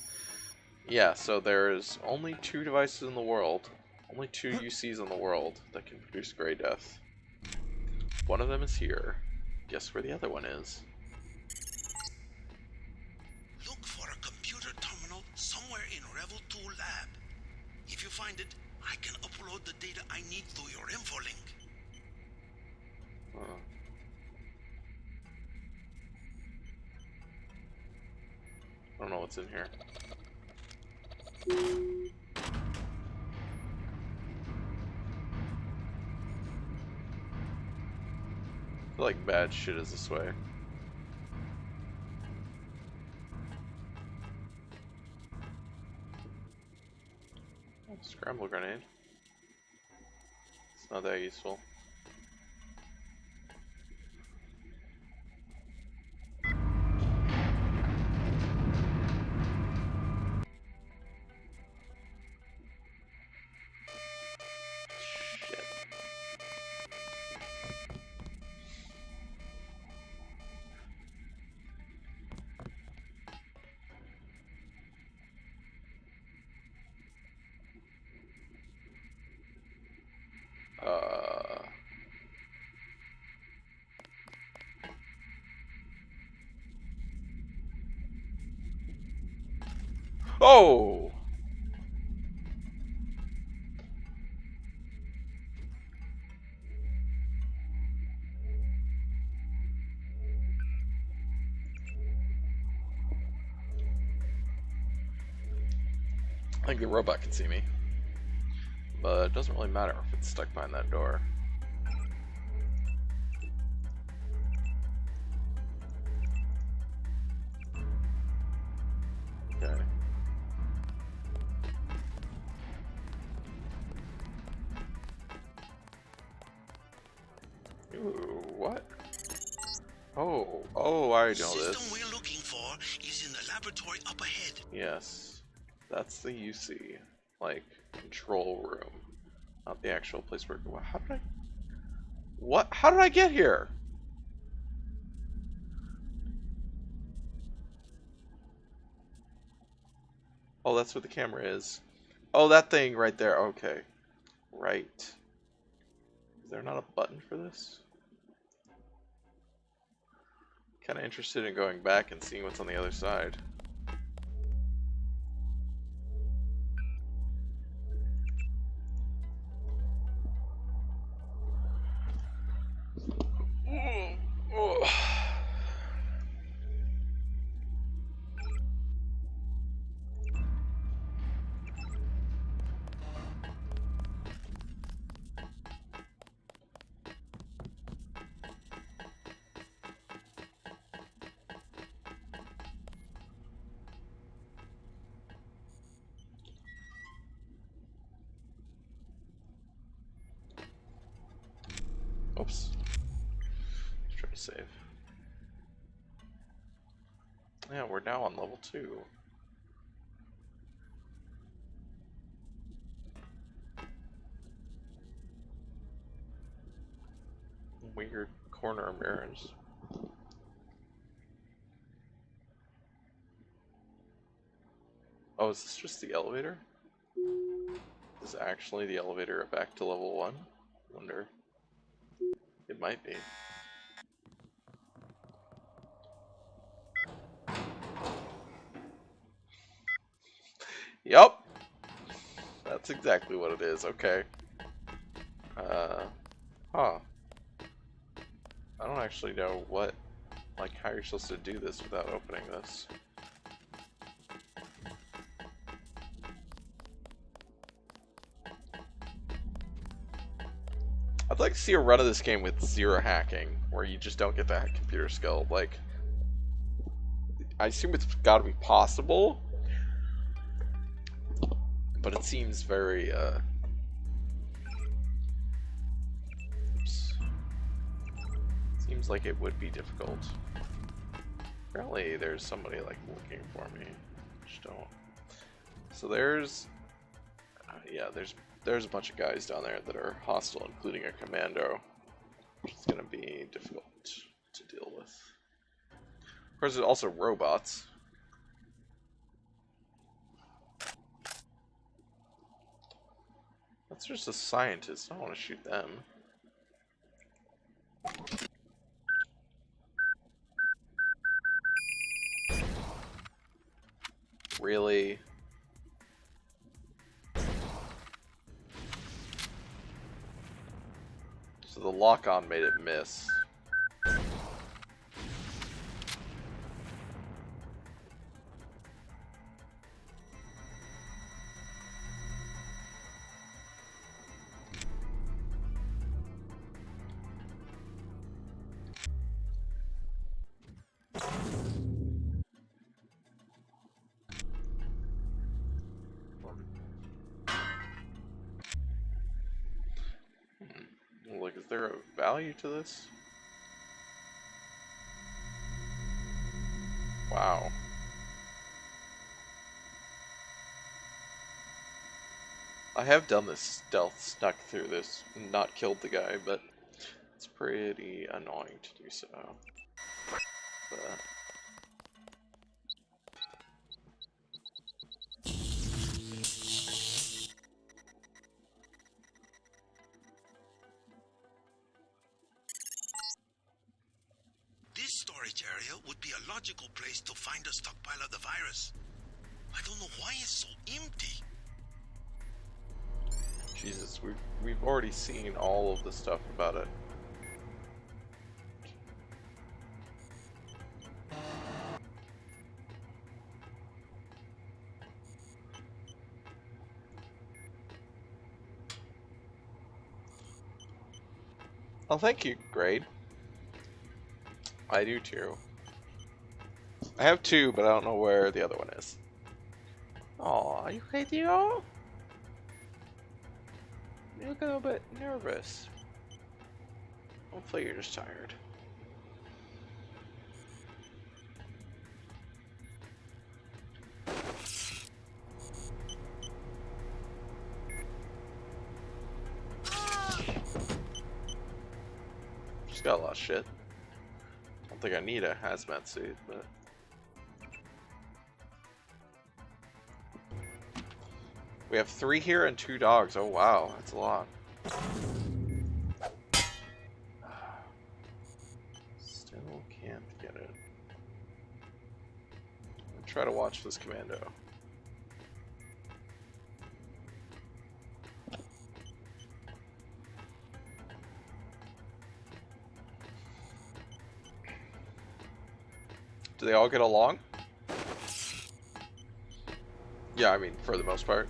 Yeah, so there's only two devices in the world, only two UCs in the world that can produce Grey Death. One of them is here. Guess where the other one is? Look for a computer terminal somewhere in Revel 2 lab. If you find it, I can upload the data I need through your infolink. I don't know what's in here. I feel like bad shit is this way. Scramble grenade. It's not that useful. Shit. Oh! I think the robot can see me. But it doesn't really matter if it's stuck behind that door. Okay. Ooh, what? Oh, I know this. The system we're looking for is in the laboratory up ahead. Yes, that's the UC, like, control room, not the actual place where. How did I? What? How did I get here? Oh, that's what the camera is. Oh, that thing right there. Okay, right. Is there not a button for this? Kind of interested in going back and seeing what's on the other side. Oops. Let's try to save. Yeah, we're now on level 2. Weird corner mirrors. Oh, is this just the elevator? Is actually the elevator back to level 1? Wonder. It might be. Yup! That's exactly what it is, okay. Huh. I don't actually know what, like, how you're supposed to do this without opening this. I'd like to see a run of this game with 0 hacking, where you just don't get that computer skill. Like, I assume it's gotta be possible, but it seems very, seems like it would be difficult. Apparently there's somebody, like, looking for me. Just don't. So there's, yeah, there's a bunch of guys down there that are hostile, including a commando, which is gonna be difficult to deal with. Of course, there's also robots. That's just a scientist. I don't want to shoot them. Really? So the lock-on made it miss. Like, is there a value to this? Wow. I have done this stealth, snuck through this, and not killed the guy, but it's pretty annoying to do so. But This storage area would be a logical place to find a stockpile of the virus. I don't know why it's so empty. Jesus, we've already seen all of the stuff about it. Oh, thank you, Grade. I do too. I have two, but I don't know where the other one is. Aw, you okay, Theo? You look a little bit nervous. Hopefully you're just tired. Just got a lot of shit. Don't think I need a hazmat suit, but... We have 3 here and 2 dogs. Oh wow, that's a lot. Still can't get it. I'll try to watch this commando. Do they all get along? Yeah, I mean, for the most part.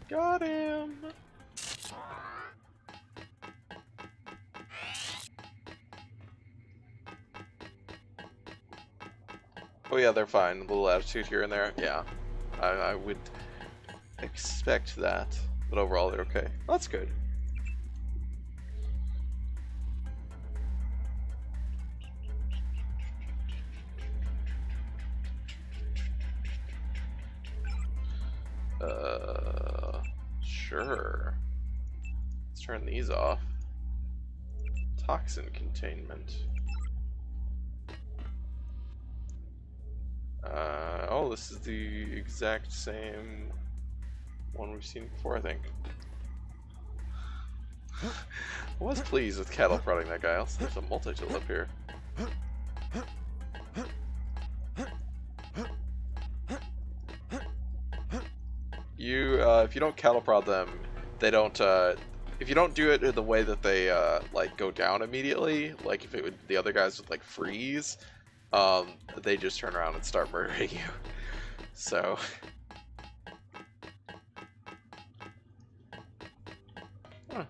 Got him! Oh yeah, they're fine. A little attitude here and there. Yeah, I would expect that. But overall, they're okay. That's good. Sure. Let's turn these off. Toxin containment. Oh, this is the exact same one we've seen before, I think. I was pleased with cattle prodding that guy. Also, there's a multi-tool up here. If you don't cattle prod them, they don't, if you don't do it in the way that they, like, go down immediately, like if it would, the other guys would, like, freeze, they just turn around and start murdering you. So... Huh.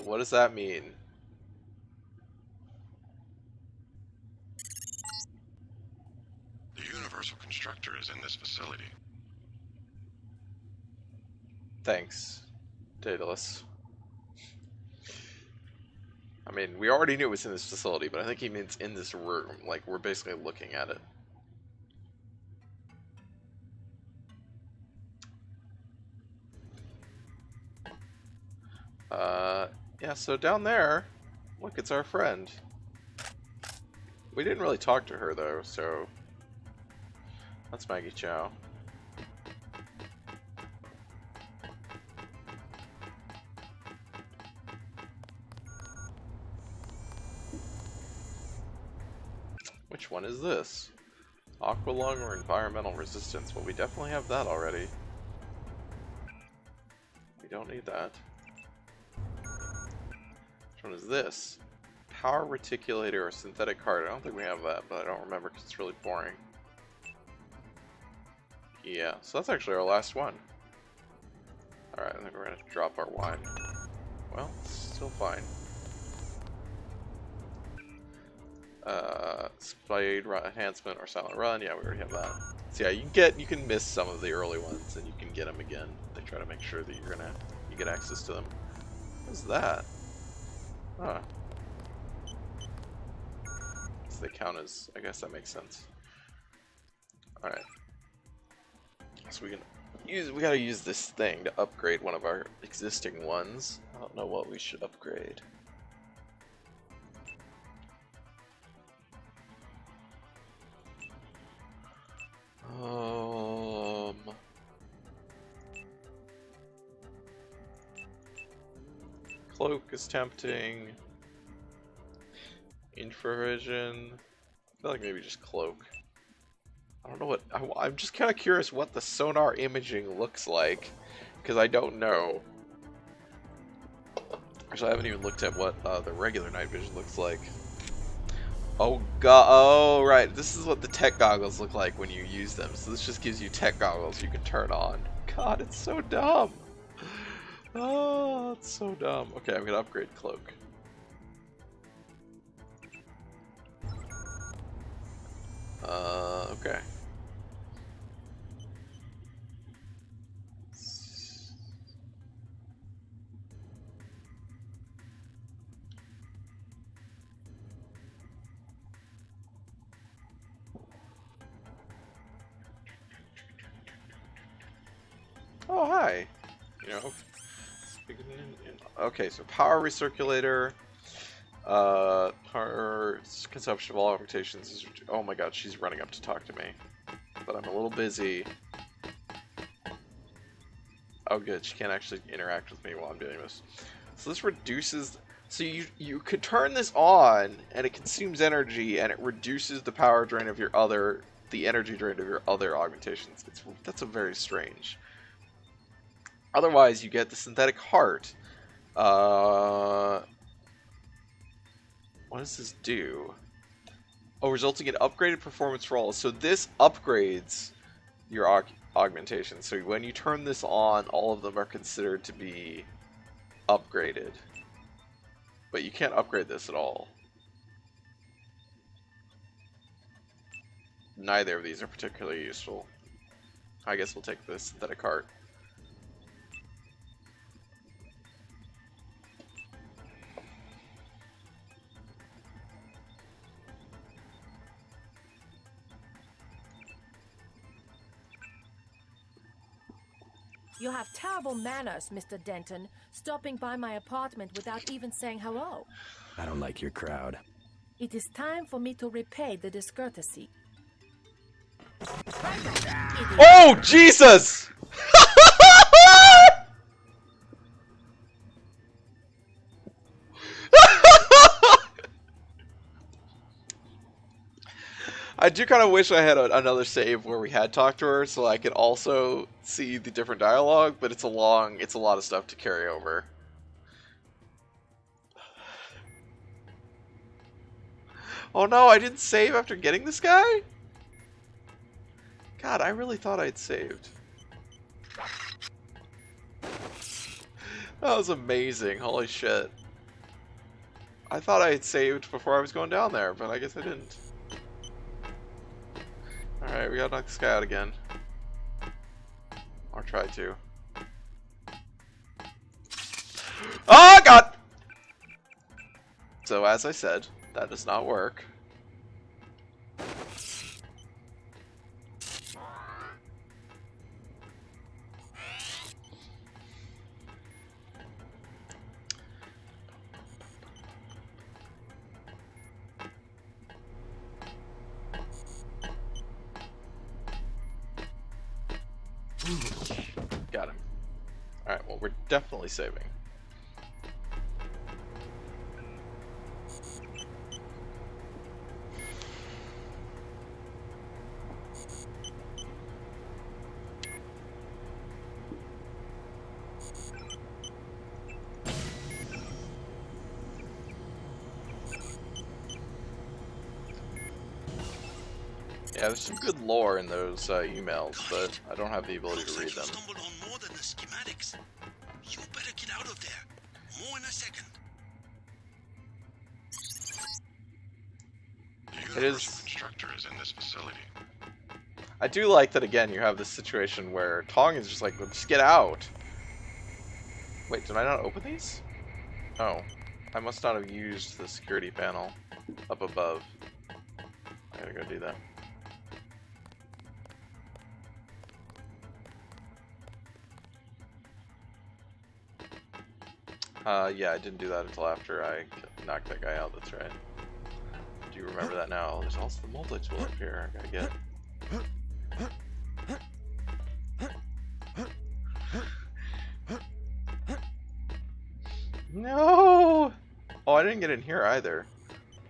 What does that mean? The Universal Constructor is in this facility. Thanks, Daedalus. I mean, we already knew it was in this facility, but I think he means in this room. Like, we're basically looking at it. Yeah, so down there, look, it's our friend. We didn't really talk to her, though, so... That's Maggie Chow. Which one is this? Aqua lung or environmental resistance? Well, we definitely have that already. We don't need that. Which one is this? Power reticulator or synthetic heart. I don't think we have that, but I don't remember because it's really boring. Yeah, so that's actually our last one. Alright, I think we're gonna drop our wine. Well, still fine. Speed run enhancement or silent run. Yeah, we already have that. So yeah, you can miss some of the early ones and you can get them again. They try to make sure that you get access to them. What's that? Huh. So they count as, I guess that makes sense. Alright. So we gotta use this thing to upgrade one of our existing ones. I don't know what we should upgrade. Cloak is tempting. Infravision. I feel like maybe just cloak. I don't know what. I'm just kind of curious what the sonar imaging looks like, because I don't know. Actually, I haven't even looked at what the regular night vision looks like. Oh god! Oh right, this is what the tech goggles look like when you use them. So this just gives you tech goggles you can turn on. God, it's so dumb. Oh, it's so dumb. Okay, I'm gonna upgrade cloak. Okay. Oh, hi. You know, okay, so power recirculator, power consumption of all augmentations is, oh my god, she's running up to talk to me, but I'm a little busy. Oh good, she can't actually interact with me while I'm doing this. So this reduces, so you could turn this on and it consumes energy and it reduces the power drain of your other, the energy drain of your other augmentations. That's a very strange. Otherwise, you get the synthetic heart. What does this do? Oh, resulting in upgraded performance for all. So this upgrades your augmentation. So when you turn this on, all of them are considered to be upgraded. But you can't upgrade this at all. Neither of these are particularly useful. I guess we'll take the synthetic heart. You have terrible manners, Mr. Denton, stopping by my apartment without even saying hello. I don't like your crowd. It is time for me to repay the discourtesy. Oh, Jesus! I do kind of wish I had another save where we had talked to her, so I could also see the different dialogue. But it's a lot of stuff to carry over. Oh no, I didn't save after getting this guy? God, I really thought I'd saved. That was amazing, holy shit. I thought I had saved before I was going down there, but I guess I didn't. Alright, we gotta knock this guy out again. Or try to. Oh god! So as I said, that does not work. Got him. Alright, well, we're definitely saving. Yeah, there's some good lore in those emails, but I don't have the ability to read them. Stumbled on more than the schematics. You better get out of there. More in a second. The universal constructor is in this facility. I do like that, again, you have this situation where Tong is just like, just get out. Wait, did I not open these? Oh, I must not have used the security panel up above. I gotta go do that. Yeah, I didn't do that until after I knocked that guy out, that's right. Do you remember that now? There's also the multi-tool up here I gotta get. No! Oh, I didn't get in here either.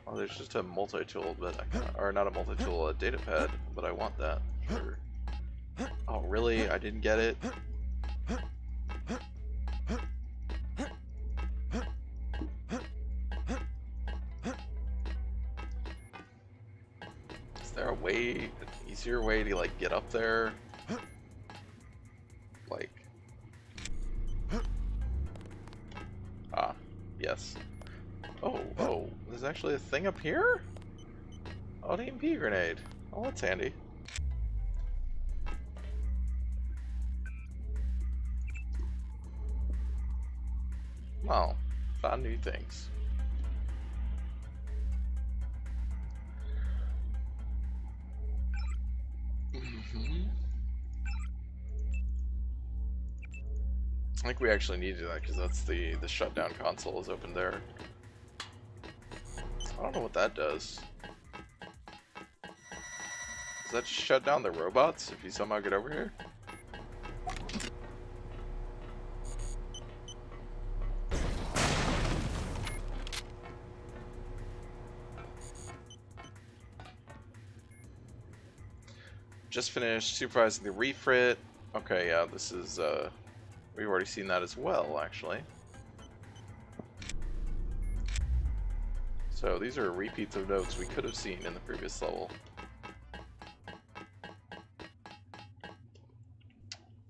Oh, there's just a multi-tool, but or not a multi-tool, a data pad, but I want that. Sure. Oh, really? I didn't get it? Is there a way, an easier way to like get up there? Like, ah, yes. Oh, there's actually a thing up here? Oh, an EMP grenade. Oh, that's handy. Well, found new things. I think we actually need to do that because that's the shutdown console is open there. I don't know what that does. Does that shut down the robots if you somehow get over here? Just finished supervising the refit. Okay, yeah, this is, we've already seen that as well, actually. So these are repeats of notes we could have seen in the previous level.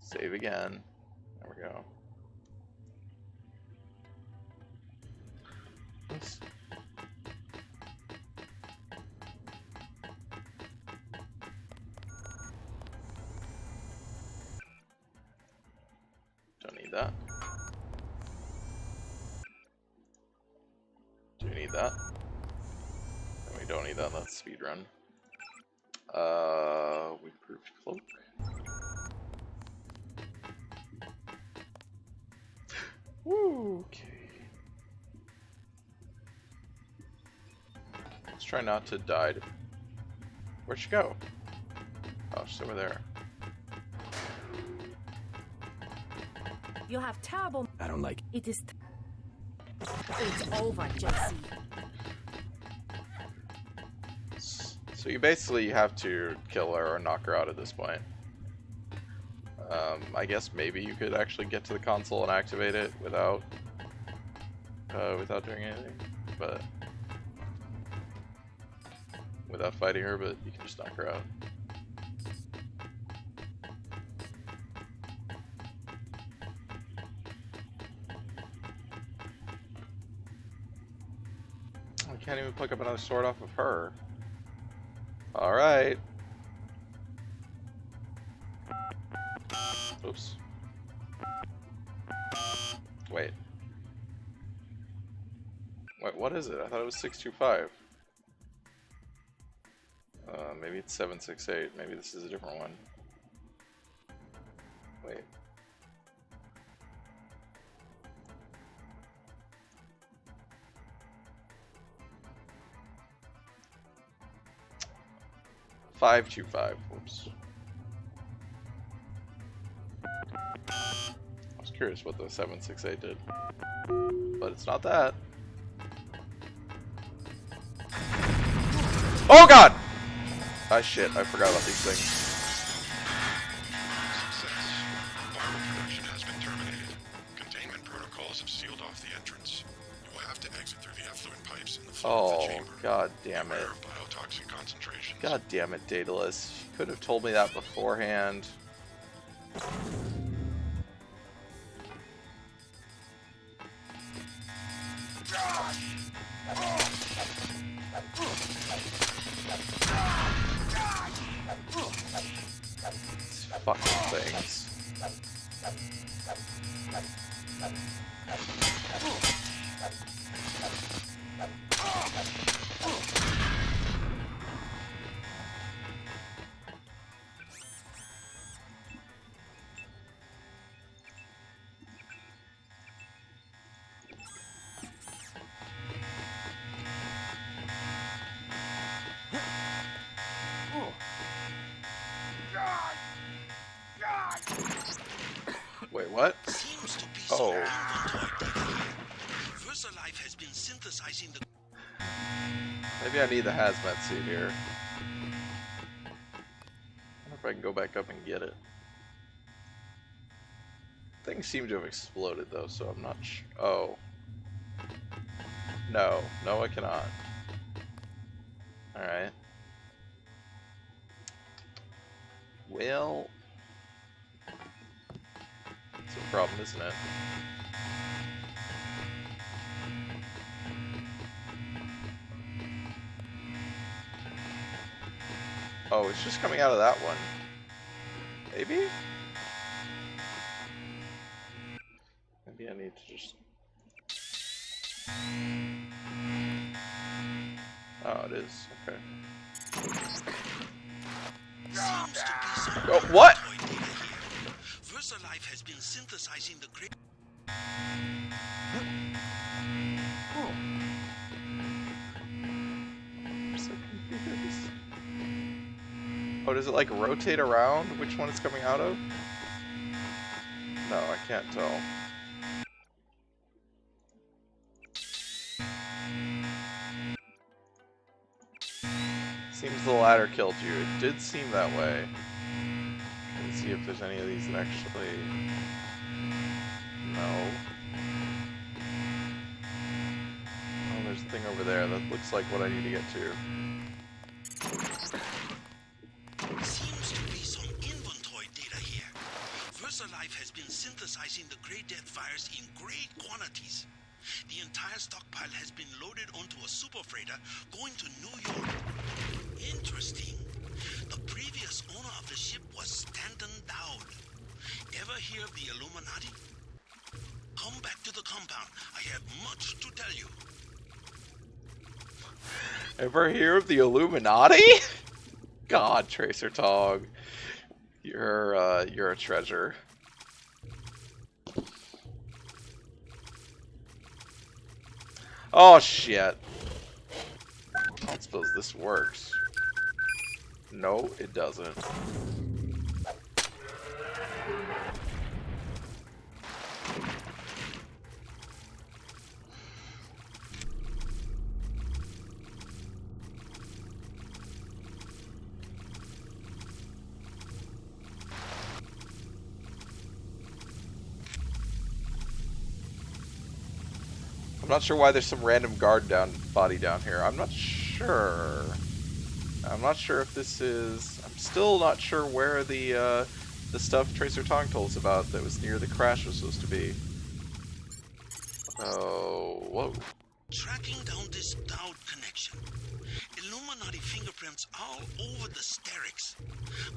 Save again. There we go. Oops. Don't need that. Do you need that? And we don't need that, that's speedrun. We proved cloak. Woo, okay. Let's try not to die. Where'd she go? Oh, she's over there. You have terrible. I don't like it. Is. It's over, Jesse. So you basically have to kill her or knock her out at this point. I guess maybe you could actually get to the console and activate it without doing anything, but without fighting her, but you can just knock her out. I can't even pick up another sword off of her. Alright. Oops. Wait. Wait, what is it? I thought it was 625. Maybe it's 768. Maybe this is a different one. Wait. $525. Whoops. I was curious what the 768 did, but it's not that. Oh God! Ah shit! I forgot about these things. Success. Viral production has been terminated. Containment protocols have sealed off the entrance. You will have to exit through the effluent pipes in the floor of the chamber. God damn it! Biotoxin concentrations. God damn it, Daedalus! You could have told me that beforehand. Fucking things. Wait, what? Oh. VersaLife has been synthesizing the... Maybe I need the hazmat suit here. I wonder if I can go back up and get it. Things seem to have exploded though, so I'm not sure. Oh. No. No, I cannot. Alright. Well... it's a problem, isn't it? Oh, it's just coming out of that one. Maybe? Maybe I need to just... oh, it is. Okay. Oh, what? VersaLife has been synthesizing the great... Oh. I'm so confused. Oh, does it like rotate around which one it's coming out of? No, I can't tell. Seems the ladder killed you. It did seem that way. Let's see if there's any of these that actually... no. Oh, there's a thing over there. That looks like what I need to get to. Seems to be some inventory data here. VersaLife has been synthesizing the Grey Death virus in great quantities. The entire stockpile has been loaded onto a super freighter going to New York. Interesting. The previous owner of the ship was Stanton Dowd. Ever hear of the Illuminati? Come back to the compound. I have much to tell you. Ever hear of the Illuminati? God, Tracer Tog. You're a treasure. Oh shit. I don't suppose this works. No, it doesn't. I'm not sure why there's some random guard body down here. I'm not sure. I'm not sure if this is... I'm still not sure where the stuff Tracer Tong told us about that was near the crash was supposed to be. Oh, whoa. Tracking down this Dowd connection. Illuminati fingerprints all over the Sterix.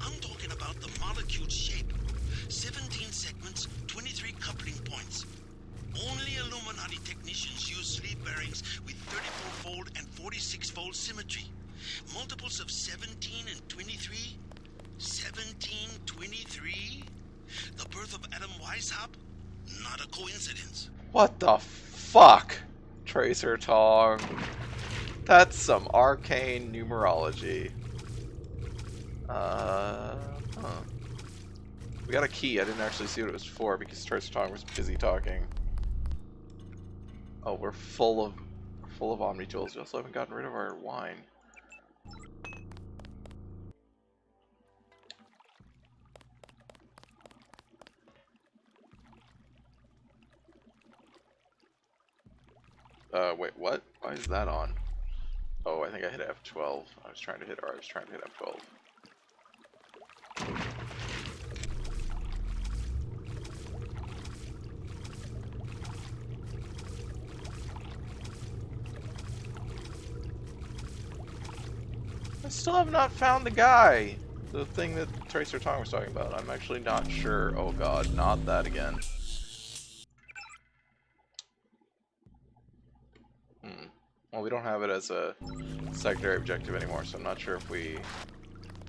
I'm talking about the molecule shape. 17 segments, 23 coupling points. Only Illuminati technicians use sleeve bearings with 34-fold and 46-fold symmetry. Multiples of 17 and 23? 17, 23? The birth of Adam Weishaupt? Not a coincidence. What the fuck? Tracer Tong. That's some arcane numerology. We got a key. I didn't actually see what it was for because Tracer Tong was busy talking. Oh, we're full of Omni tools. We also haven't gotten rid of our wine. Wait, what? Why is that on? Oh, I think I hit F12. I was trying to hit F12. I still have not found the guy. The thing that Tracer Tong was talking about. I'm actually not sure. Oh god, not that again. Well, we don't have it as a secondary objective anymore, so I'm not sure if we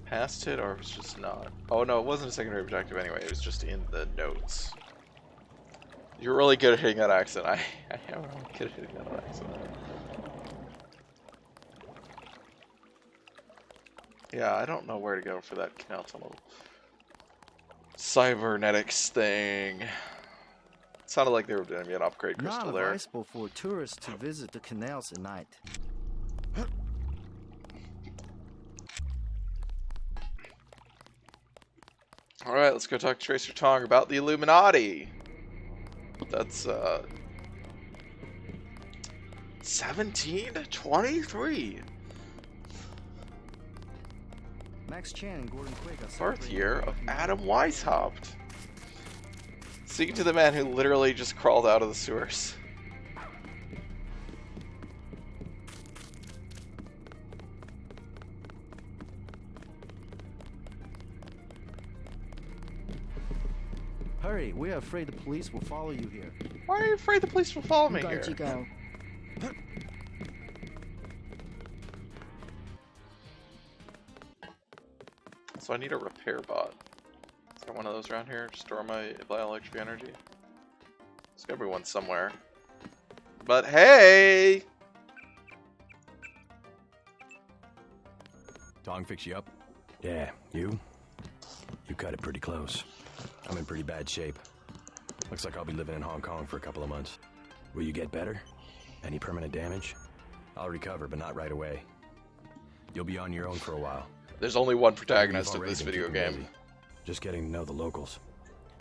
passed it or if it's just not. Oh no, it wasn't a secondary objective anyway, it was just in the notes. You're really good at hitting that accent. I am really good at hitting that accent. Yeah, I don't know where to go for that canal tunnel. Cybernetics thing. It sounded like there was going to be an upgrade crystal Not there. advisable for tourists to visit the canals at night. Alright, let's go talk to Tracer Tong about the Illuminati. That's, 17 to 23. Max Chan and Gordon Quigg are Birth year of Adam Weishaupt. Speaking to the man who literally just crawled out of the sewers. Hurry, we are afraid the police will follow you here. Why are you afraid the police will follow me here? You go. So I need a repair bot. Is there one of those around here? Store my bioelectric energy? There's gotta be one somewhere. But hey! Tong fix you up? Yeah, you? You cut it pretty close. I'm in pretty bad shape. Looks like I'll be living in Hong Kong for a couple of months. Will you get better? Any permanent damage? I'll recover, but not right away. You'll be on your own for a while. There's only one protagonist of this video game. Busy. Just getting to know the locals.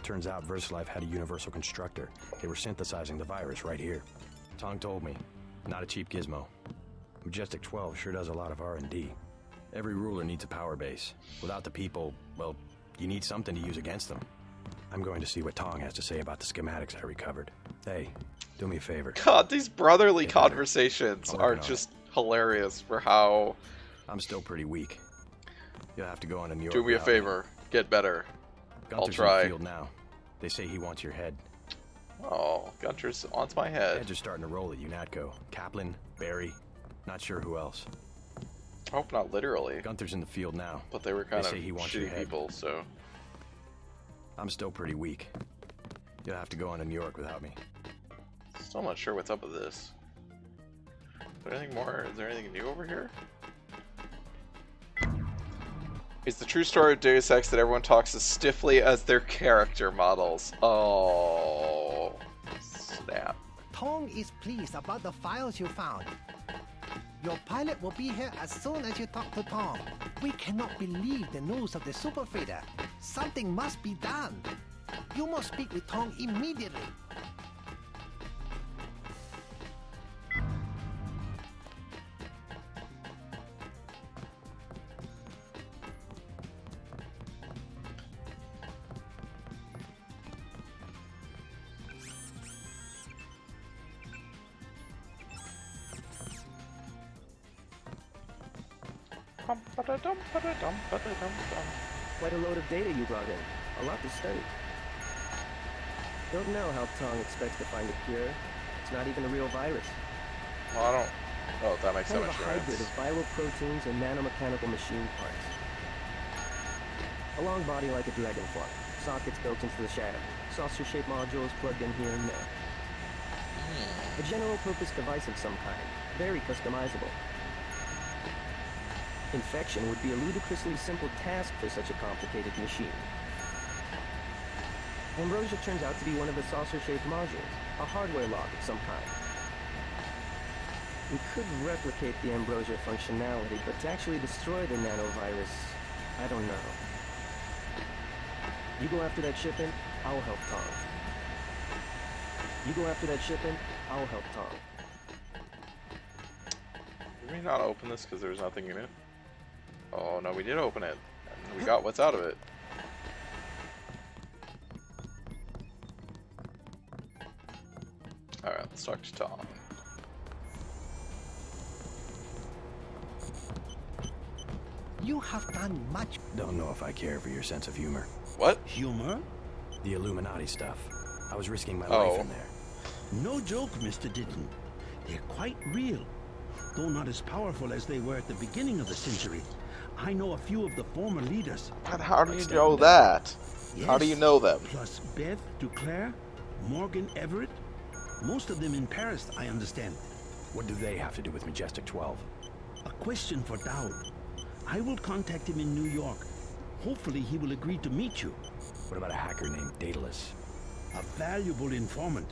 Turns out VersaLife had a universal constructor. They were synthesizing the virus right here. Tong told me. Not a cheap gizmo. Majestic 12 sure does a lot of R&D. Every ruler needs a power base. Without the people, well, you need something to use against them. I'm going to see what Tong has to say about the schematics I recovered. Hey, do me a favor. God, these brotherly conversations are just hilarious for how... I'm still pretty weak. You'll have to go on to New York. Do me a favor. Get better. Gunter's I'll try. in the field now. They say he wants your head. Oh, Gunter's wants my head. Heads are starting to roll at UNATCO. Kaplan, Barry, not sure who else. I hope not literally. Gunther's in the field now. But they were kind of say he wants your shitty head. people, so... I'm still pretty weak. You'll have to go on to New York without me. Still not sure what's up with this. Is there anything more? Is there anything new over here? It's the true story of Deus Ex that everyone talks as stiffly as their character models. Oh, snap. Tong is pleased about the files you found. Your pilot will be here as soon as you talk to Tong. We cannot believe the news of the super freighter. Something must be done. You must speak with Tong immediately. Quite a load of data you brought in. A lot to study. Don't know how Tong expects to find a cure. It's not even a real virus. Well, I don't... Oh, that makes so Kind of much a hybrid sense. of viral proteins and nanomechanical machine parts. A long body like a dragonfly. Sockets built into the shadow. Saucer-shaped modules plugged in here and there. A general-purpose device of some kind. Very customizable. Infection would be a ludicrously simple task for such a complicated machine. Ambrosia turns out to be one of the saucer-shaped modules, a hardware log of some kind. We could replicate the Ambrosia functionality, but to actually destroy the nanovirus, I don't know. You go after that shipment, I'll help Tom. You go after that shipment, I'll help Tom. Did we not open this because there's nothing in it? Oh no, we did open it. And we got what's out of it. Alright, let's talk to Tom. You have done much. Don't know if I care for your sense of humor. What? Humor? The Illuminati stuff. I was risking my Oh. life in there. No joke, Mr. Ditton. They're quite real, though not as powerful as they were at the beginning of the century. I know a few of the former leaders. And how do you know that? How do you know them? Plus Beth Duclair, Morgan Everett. Most of them in Paris, I understand. What do they have to do with Majestic 12? A question for Dowd. I will contact him in New York. Hopefully he will agree to meet you. What about a hacker named Daedalus? A valuable informant.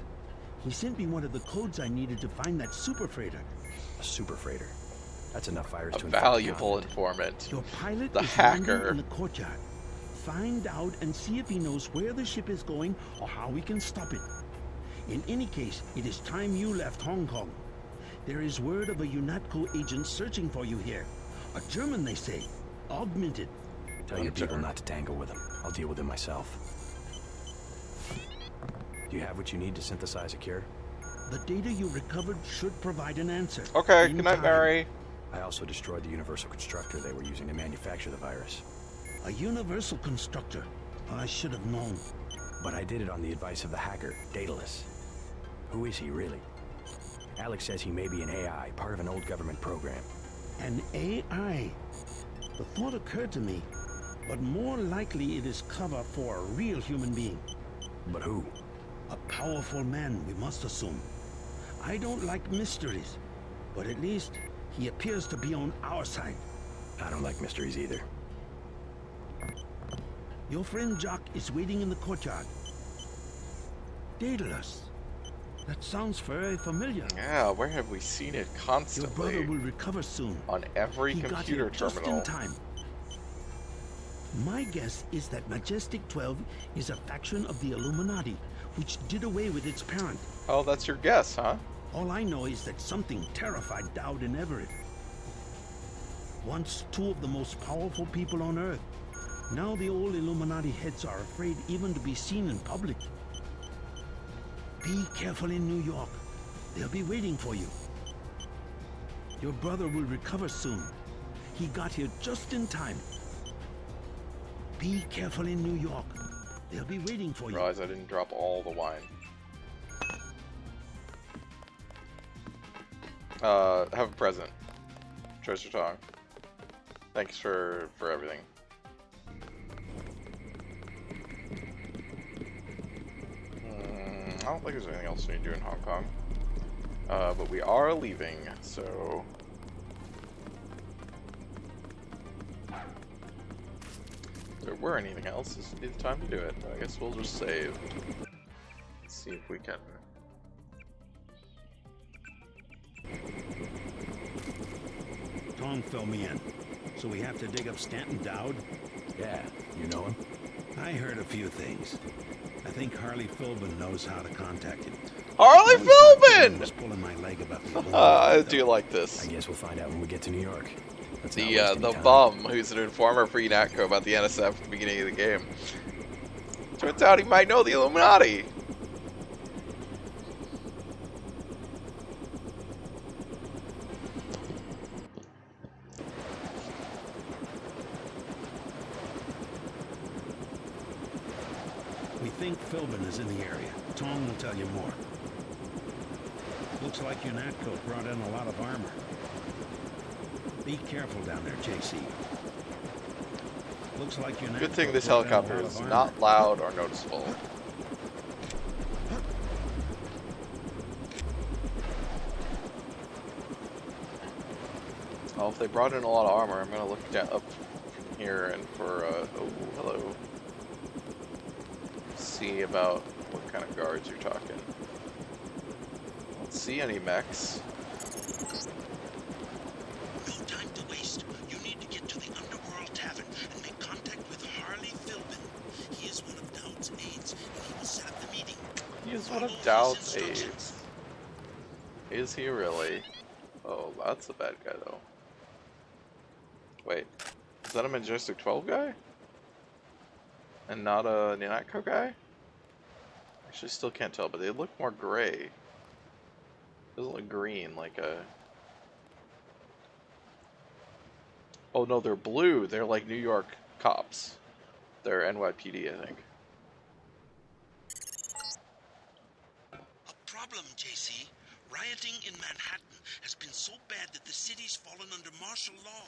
He sent me one of the codes I needed to find that super freighter. A super freighter? That's enough virus A to infect valuable the continent. informant. Your pilot The is landing hacker. in the courtyard. Find out and see if he knows where the ship is going or how we can stop it. In any case, it is time you left Hong Kong. There is word of a UNATCO agent searching for you here. A German, they say. Augmented. Tell your people not to tangle with him. I'll deal with him myself. Do you have what you need to synthesize a cure? The data you recovered should provide an answer. Okay, in good night, time. Mary. I also destroyed the universal constructor they were using to manufacture the virus. A universal constructor. I should have known. But I did it on the advice of the hacker, Daedalus. Who is he, really? Alex says he may be an AI, part of an old government program. An AI? The thought occurred to me, but more likely it is cover for a real human being. But who? A powerful man, we must assume. I don't like mysteries, but at least he appears to be on our side. I don't like mysteries either. Your friend Jock is waiting in the courtyard. Daedalus. That sounds very familiar. Yeah, where have we seen it constantly? Your brother will recover soon. On every He got computer here just terminal. in time. My guess is that Majestic 12 is a faction of the Illuminati, which did away with its parent. Oh, that's your guess, huh? All I know is that something terrified Dowd and Everett. Once two of the most powerful people on Earth. Now the old Illuminati heads are afraid even to be seen in public. Be careful in New York. They'll be waiting for you. Your brother will recover soon. He got here just in time. Be careful in New York. They'll be waiting for you. Realize I didn't drop all the wine. Have a present. Treasure Tong. Thanks for everything. I don't think there's anything else we need to do in Hong Kong. But we are leaving, so... If there were anything else, this would be the time to do it. I guess we'll just save. Let's see if we can... Tom filled me in. So we have to dig up Stanton Dowd? Yeah, you know him? I heard a few things. I think Harley Philbin knows how to contact him. Harley Philbin! Was pulling my leg about the I do like this. I guess we'll find out when we get to New York. The bum who's an informer for UNATCO about the NSF at the beginning of the game. Turns out he might know the Illuminati. We think Philbin is in the area. Tong will tell you more. Looks like UNATCO brought in a lot of armor. Be careful down there, JC. Looks like UNATCO. Good thing this brought in a helicopter lot is of armor. not loud or noticeable. Oh, if they brought in a lot of armor, I'm gonna look down up from here and for oh, hello. See about what kind of guards you're talking. Don't see any mechs. No time to waste. You need to get to the Underworld Tavern and make contact with Harley Philbin. He is one of Dowd's aides, and he will set up the meeting. He is one of Dowd's aides. Is he really? Oh, that's a bad guy though. Wait, is that a Majestic 12 guy? And not a UNATCO guy? Actually, still can't tell, but they look more gray. Doesn't look green like a... Oh no, they're blue. They're like New York cops. They're NYPD, I think. A problem, JC. Rioting in Manhattan has been so bad that the city's fallen under martial law.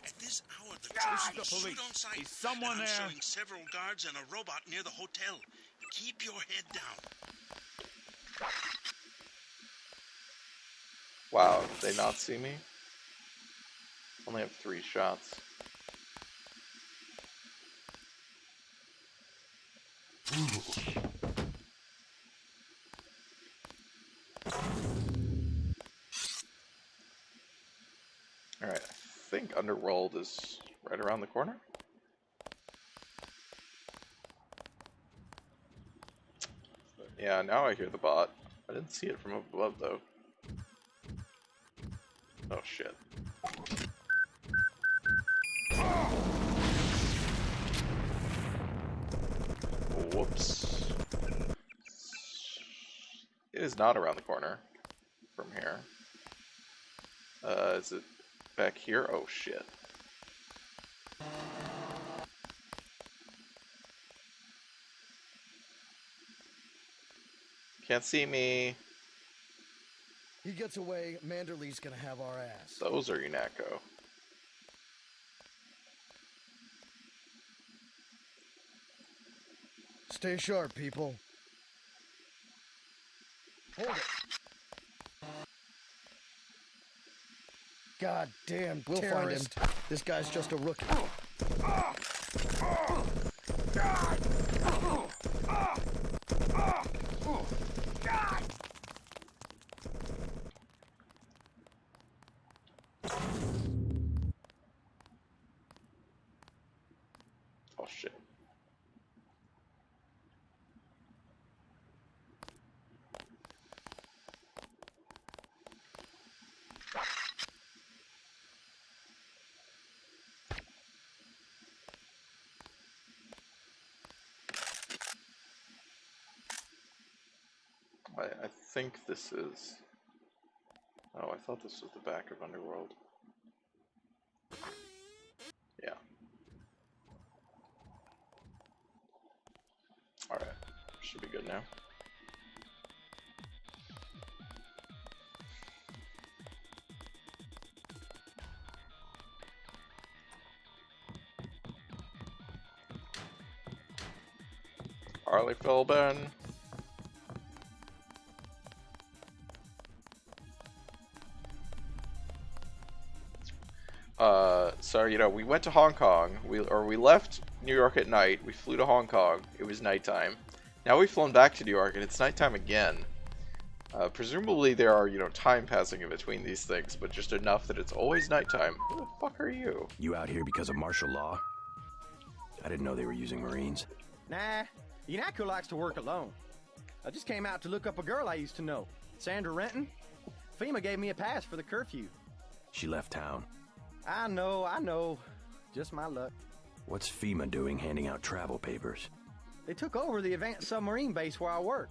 At this hour, the troops will shoot on sight. Is someone and I'm there? showing several guards and a robot near the hotel. Keep your head down. Wow, did they not see me? Only have 3 shots. Alright, I think Underworld is right around the corner. Yeah, now I hear the bot. I didn't see it from above though. Oh shit. Whoops. It is not around the corner from here. Is it back here? Oh shit. Can't see me. He gets away, Manderley's gonna have our ass. Those are UNATCO. Stay sharp, people. Hold it. God damn We'll find him. terrorist. This guy's just a rookie. Oh shit. I think this is... Oh, I thought this was the back of Underworld. Yeah. Alright, should be good now. Harley Philbin. So, you know, we went to Hong Kong, we left New York at night, we flew to Hong Kong, it was nighttime. Now we've flown back to New York and it's nighttime again. Presumably there are, you know, time passing in between these things, but just enough that it's always nighttime. Who the fuck are you? You out here because of martial law? I didn't know they were using Marines. Nah, UNATCO likes to work alone. I just came out to look up a girl I used to know, Sandra Renton. FEMA gave me a pass for the curfew. She left town. I know. Just my luck. What's FEMA doing handing out travel papers? They took over the advanced submarine base where I work.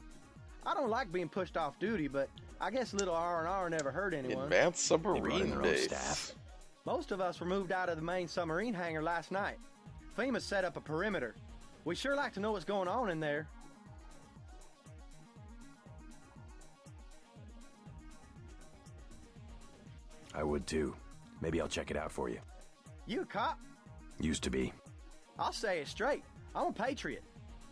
I don't like being pushed off duty, but I guess little R&R never hurt anyone. Advanced submarine their own base. staff. Most of us were moved out of the main submarine hangar last night. FEMA set up a perimeter. We sure like to know what's going on in there. I would too. Maybe I'll check it out for you. You a cop? Used to be. I'll say it straight. I'm a patriot.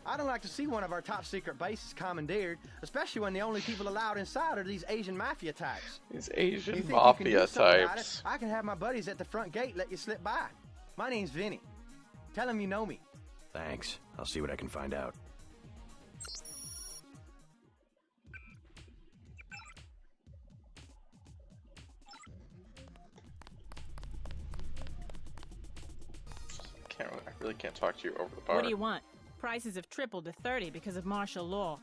I don't like to see one of our top secret bases commandeered, especially when the only people allowed inside are these Asian mafia types. These Asian You think mafia you can do something about types. it? I can have my buddies at the front gate let you slip by. My name's Vinny. Tell them you know me. Thanks. I'll see what I can find out. I really can't talk to you over the bar. What do you want? Prices have tripled to 30 because of martial law.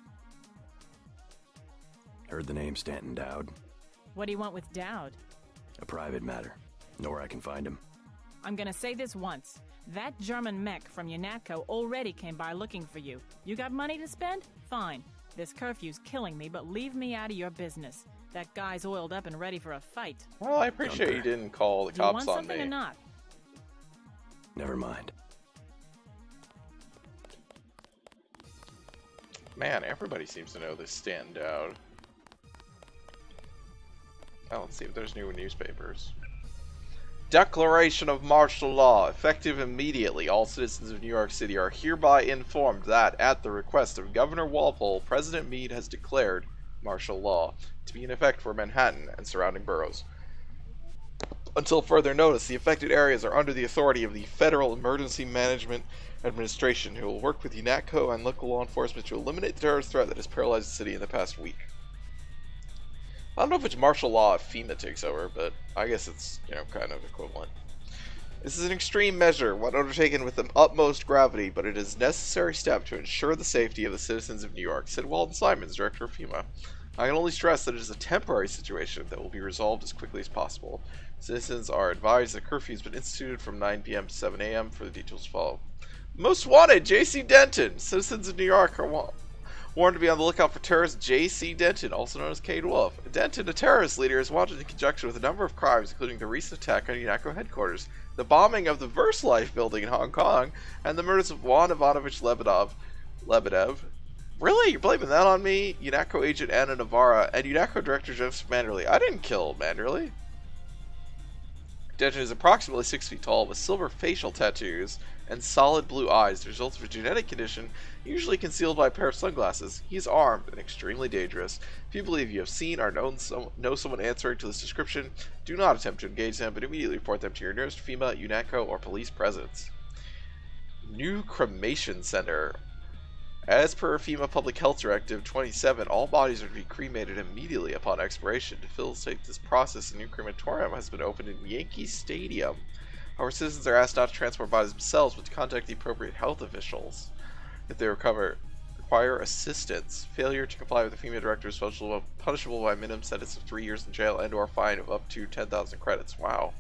Heard the name Stanton Dowd. What do you want with Dowd? A private matter. Know where I can find him. I'm gonna say this once. That German mech from UNATCO already came by looking for you. You got money to spend? Fine. This curfew's killing me, but leave me out of your business. That guy's oiled up and ready for a fight. Well, I appreciate you didn't call the Do you cops want on something me. or not? Never mind. Man, everybody seems to know this Stanton Dowd. Oh, let's see if there's new newspapers. Declaration of martial law. Effective immediately, all citizens of New York City are hereby informed that, at the request of Governor Walpole, President Meade has declared martial law to be in effect for Manhattan and surrounding boroughs. Until further notice, the affected areas are under the authority of the Federal Emergency Management Administration, who will work with UNATCO and local law enforcement to eliminate the terrorist threat that has paralyzed the city in the past week. I don't know if it's martial law if FEMA takes over, but I guess it's, kind of equivalent. This is an extreme measure, one undertaken with the utmost gravity, but it is a necessary step to ensure the safety of the citizens of New York, said Walton Simons, director of FEMA. I can only stress that it is a temporary situation that will be resolved as quickly as possible. Citizens are advised that curfew has been instituted from 9 p.m. to 7 a.m. for the details to follow. Most wanted, J.C. Denton. Citizens of New York are warned to be on the lookout for terrorist J.C. Denton, also known as Cade Wolf. Denton, a terrorist leader, is wanted in conjunction with a number of crimes, including the recent attack on UNATCO headquarters, the bombing of the VersaLife building in Hong Kong, and the murders of Juan Ivanovich Lebedev. Really? You're blaming that on me? UNATCO agent Anna Navarra and UNATCO director Joseph Manderley. I didn't kill Manderley. Denton is approximately 6 feet tall with silver facial tattoos and solid blue eyes, the result of a genetic condition usually concealed by a pair of sunglasses. He is armed and extremely dangerous. If you believe you have seen or know someone answering to this description, do not attempt to engage them, but immediately report them to your nearest FEMA, UNATCO, or police presence. New cremation center. As per FEMA Public Health Directive 27, all bodies are to be cremated immediately upon expiration. To facilitate this process, a new crematorium has been opened in Yankee Stadium. However, citizens are asked not to transport bodies themselves, but to contact the appropriate health officials if they require assistance. Failure to comply with the FEMA directive is punishable by a minimum sentence of 3 years in jail and/or fine of up to 10,000 credits. Wow.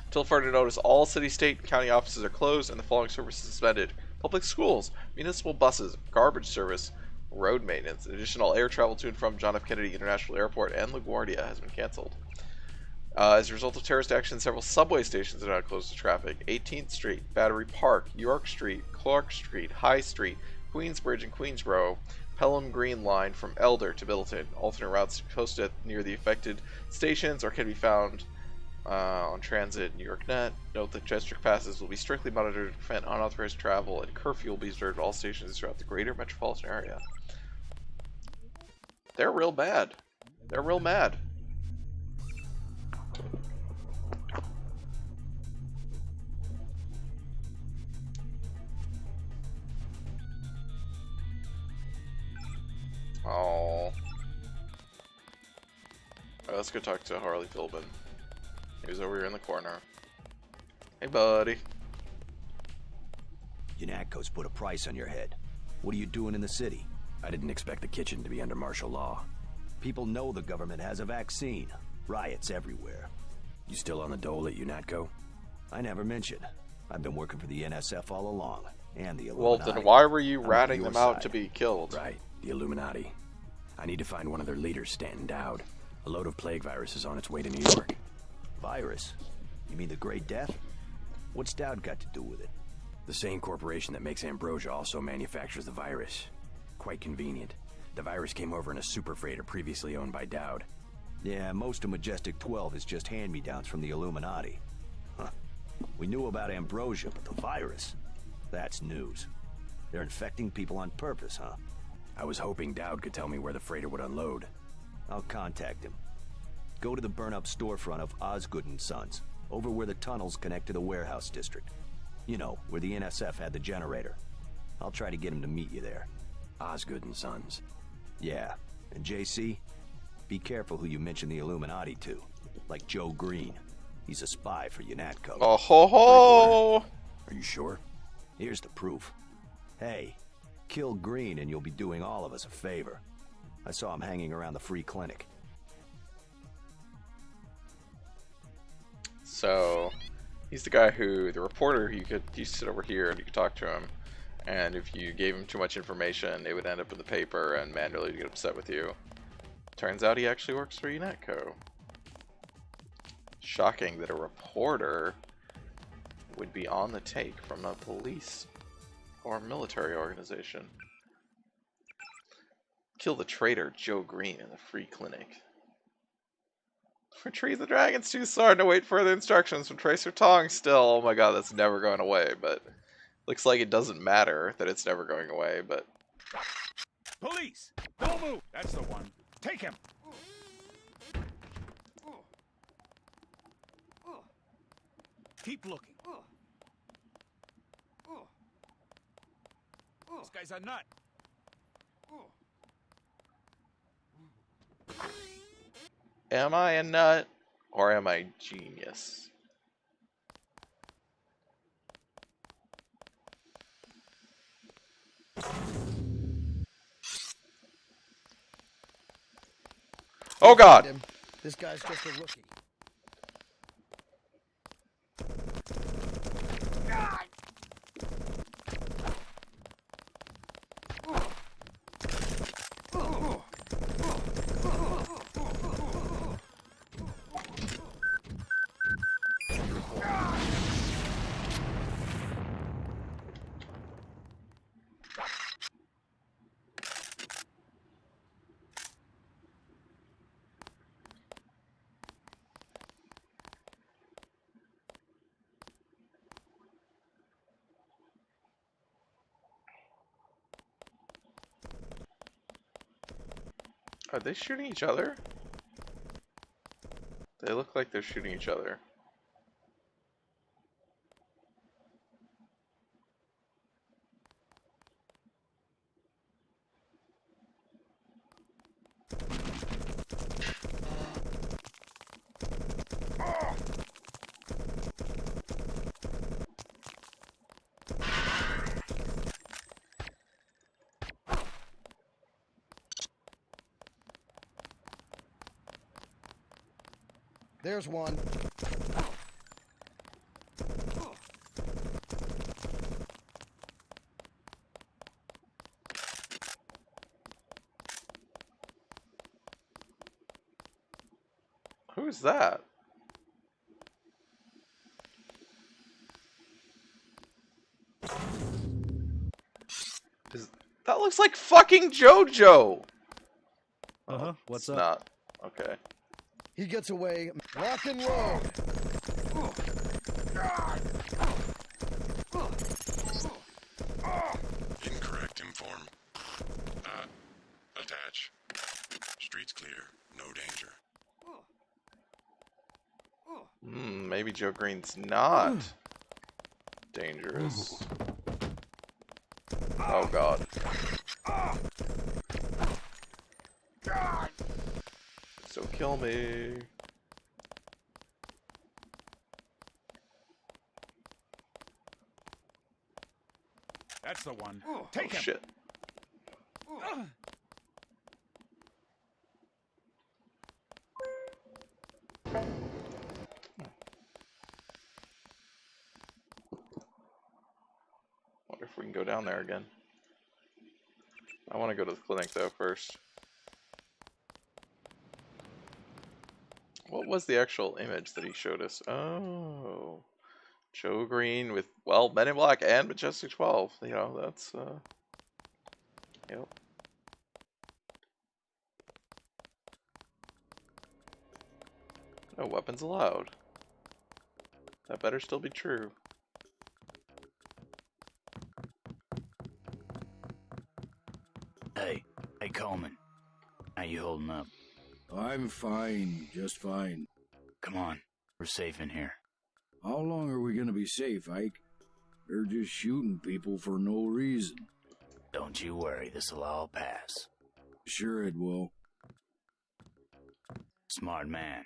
Until further notice, all city, state, and county offices are closed, and the following services suspended: public schools, municipal buses, garbage service, road maintenance. In addition, all air travel to and from John F. Kennedy International Airport and LaGuardia has been canceled. As a result of terrorist action, several subway stations are now closed to traffic. 18th Street, Battery Park, York Street, Clark Street, High Street, Queensbridge and Queensboro, Pelham Green Line from Elder to Middleton. Alternate routes posted near the affected stations or can be found on Transit New York Net. Note that district passes will be strictly monitored to prevent unauthorized travel, and curfew will be observed at all stations throughout the greater metropolitan area. They're real bad. They're real mad. Oh. Alright, let's go talk to Harley Philbin. He was over here in the corner. Hey, buddy. UNATCO's put a price on your head. What are you doing in the city? I didn't expect the kitchen to be under martial law. People know the government has a vaccine. Riots everywhere. You still on the dole at UNATCO? I never mentioned. I've been working for the NSF all along, and the Well, Illuminati. then why were you I'm on ratting your them out side. to be killed? Right, the Illuminati. I need to find one of their leaders, Stanton Dowd. A load of plague virus is on its way to New York. Virus? You mean the Great Death? What's Dowd got to do with it? The same corporation that makes ambrosia also manufactures the virus. Quite convenient. The virus came over in a super freighter previously owned by Dowd. Yeah, most of Majestic 12 is just hand-me-downs from the Illuminati. Huh. We knew about Ambrosia, but the virus? That's news. They're infecting people on purpose, huh? I was hoping Dowd could tell me where the freighter would unload. I'll contact him. Go to the burn-up storefront of Osgood & Sons, over where the tunnels connect to the warehouse district. You know, where the NSF had the generator. I'll try to get him to meet you there. Osgood & Sons. Yeah, and JC, be careful who you mention the Illuminati to. Like Joe Green. He's a spy for UNATCO. Oh ho ho! Are you sure? Here's the proof. Hey, kill Green and you'll be doing all of us a favor. I saw him hanging around the free clinic. So, he's the guy who, the reporter, you sit over here and you could talk to him. And if you gave him too much information, it would end up in the paper and manually get upset with you. Turns out he actually works for UNATCO. Shocking that a reporter would be on the take from a police or military organization. Kill the traitor Joe Green in the free clinic. Retrieve the dragon's tooth sword and await further instructions from Tracer Tong still. Oh my god, that's never going away, but looks like it doesn't matter that it's never going away, but... Police! Don't move! That's the one. Take him! Keep looking. This guy's a nut. Am I a nut or am I genius? Oh god! This guy's just a rookie. Are they shooting each other? They look like they're shooting each other. There's one. Who's that? That looks like fucking JoJo! Uh-huh. What's It's not. Okay. He gets away. Rock and roll. Incorrect inform. Attach. Streets clear. No danger. Maybe Joe Green's not dangerous. Oh god. So kill me. That's the one. Take him. Shit. Wonder if we can go down there again. I want to go to the clinic though first. What was the actual image that he showed us? Oh, Joe Green with, well, Men in Black and Majestic 12. You know, that's, yep. No weapons allowed. That better still be true. Hey Coleman. How you holding up? I'm fine, just fine. Come on, we're safe in here. How long are we gonna be safe, Ike? They're just shooting people for no reason. Don't you worry, this'll all pass. Sure it will. Smart man.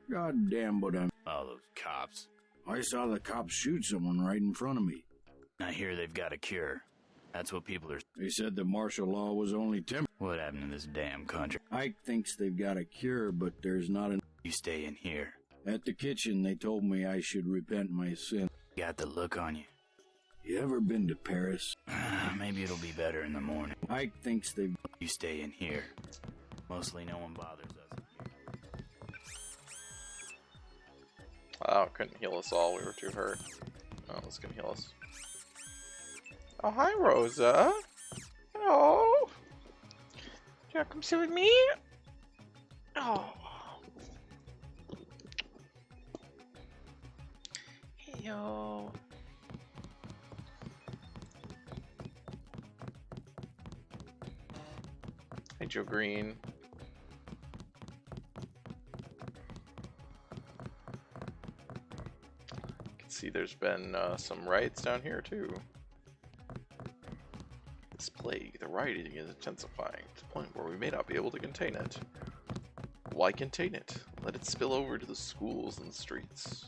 God damn, but I'm... All those cops. I saw the cops shoot someone right in front of me. I hear they've got a cure. That's what people are... They said the martial law was only temporary. What happened in this damn country? Ike thinks they've got a cure, but there's not an... You stay in here. At the kitchen, they told me I should repent my sin. Got the look on you. You ever been to Paris? Maybe it'll be better in the morning. Ike thinks they've... You stay in here. Mostly no one bothers us in here. Oh, couldn't heal us all. We were too hurt. Oh, this can heal us. Oh, hi, Rosa. Hello. You want to come sit with me? Oh. Hello. Hey, Joe Green. You can see there's been some riots down here too. This plague, the rioting is intensifying to the point where we may not be able to contain it. Why contain it? Let it spill over to the schools and the streets.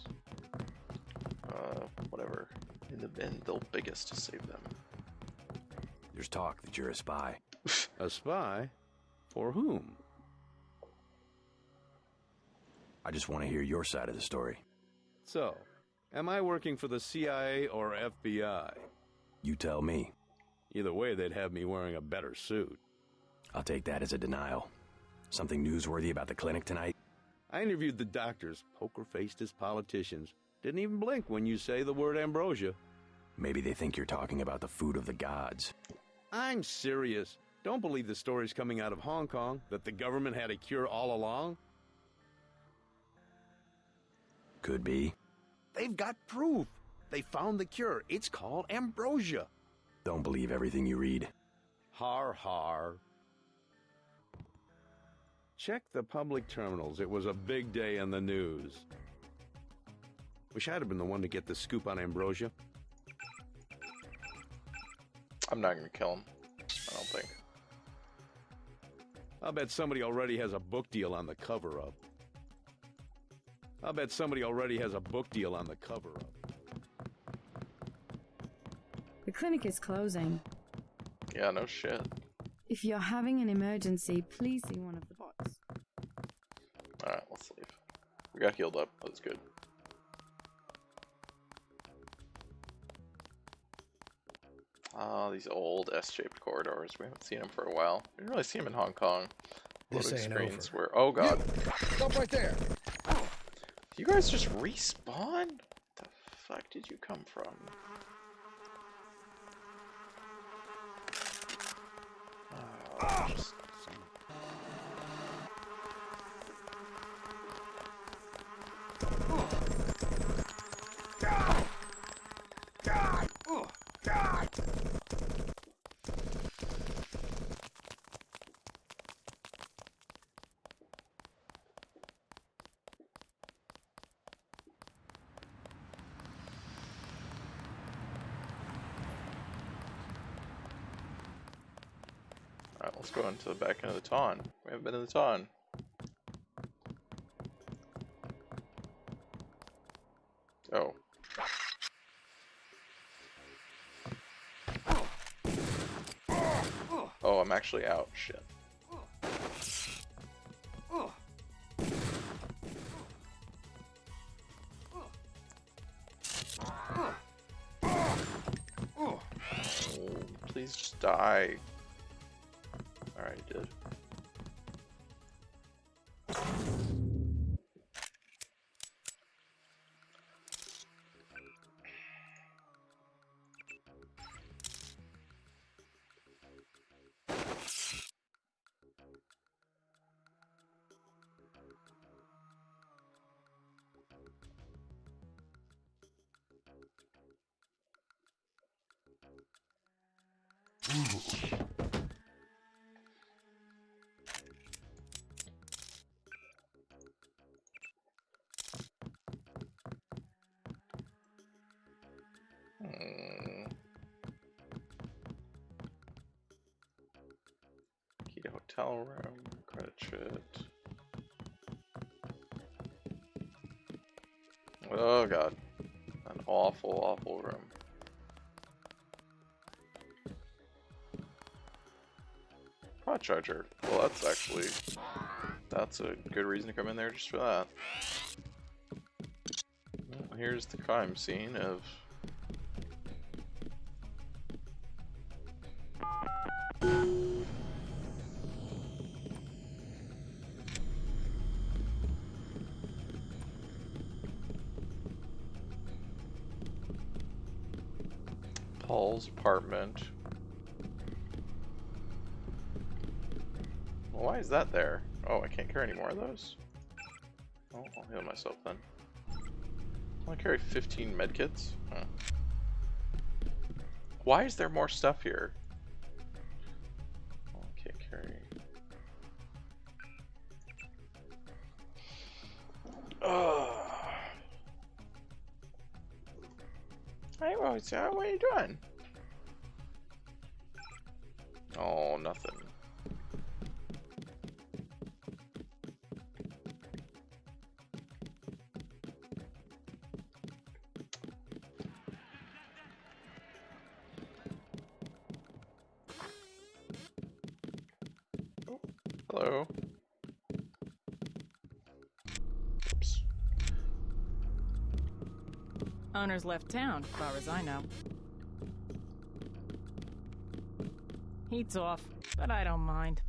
Whatever. In the end, they'll beg us to save them. There's talk that you're a spy. A spy? For whom? I just want to hear your side of the story. So, am I working for the CIA or FBI? You tell me. Either way, they'd have me wearing a better suit. I'll take that as a denial. Something newsworthy about the clinic tonight? I interviewed the doctors, poker-faced as politicians. Didn't even blink when you say the word ambrosia. Maybe they think you're talking about the food of the gods. I'm serious. Don't believe the stories coming out of Hong Kong that the government had a cure all along. Could be. They've got proof. They found the cure. It's called ambrosia. Don't believe everything you read. Har har. Check the public terminals. It was a big day in the news. Wish I'd have been the one to get the scoop on ambrosia. I'm not gonna kill him. I don't think. I'll bet somebody already has a book deal on the cover-up. The clinic is closing. Yeah, no shit. If you're having an emergency, please see one of the bots. Alright, let's leave. We got healed up. That was good. Ah, these old S-shaped corridors. We haven't seen them for a while. We didn't really see them in Hong Kong. This Loading ain't screens over. where... Oh, God. Stop right there. You guys just respawn? The fuck did you come from? Oh, just... Alright, let's go into the back end of the Ton. We haven't been in the Ton. Oh. Oh, I'm actually out. Shit. Oh, please just die. Alright, he did. Key to hotel room, credit shit. Oh god. An awful, awful room. Pod charger. Well, that's a good reason to come in there just for that. Well, here's the crime scene of Paul's apartment. Well, why is that there? Oh, I can't carry any more of those? Oh, I'll heal myself then. I only carry 15 medkits? Huh. Why is there more stuff here? Oh, I can't carry. Hey, Rosa, what are you doing? Oh, nothing. Oh, hello. Oops. Owner's left town, far as I know. Heat's off, but I don't mind.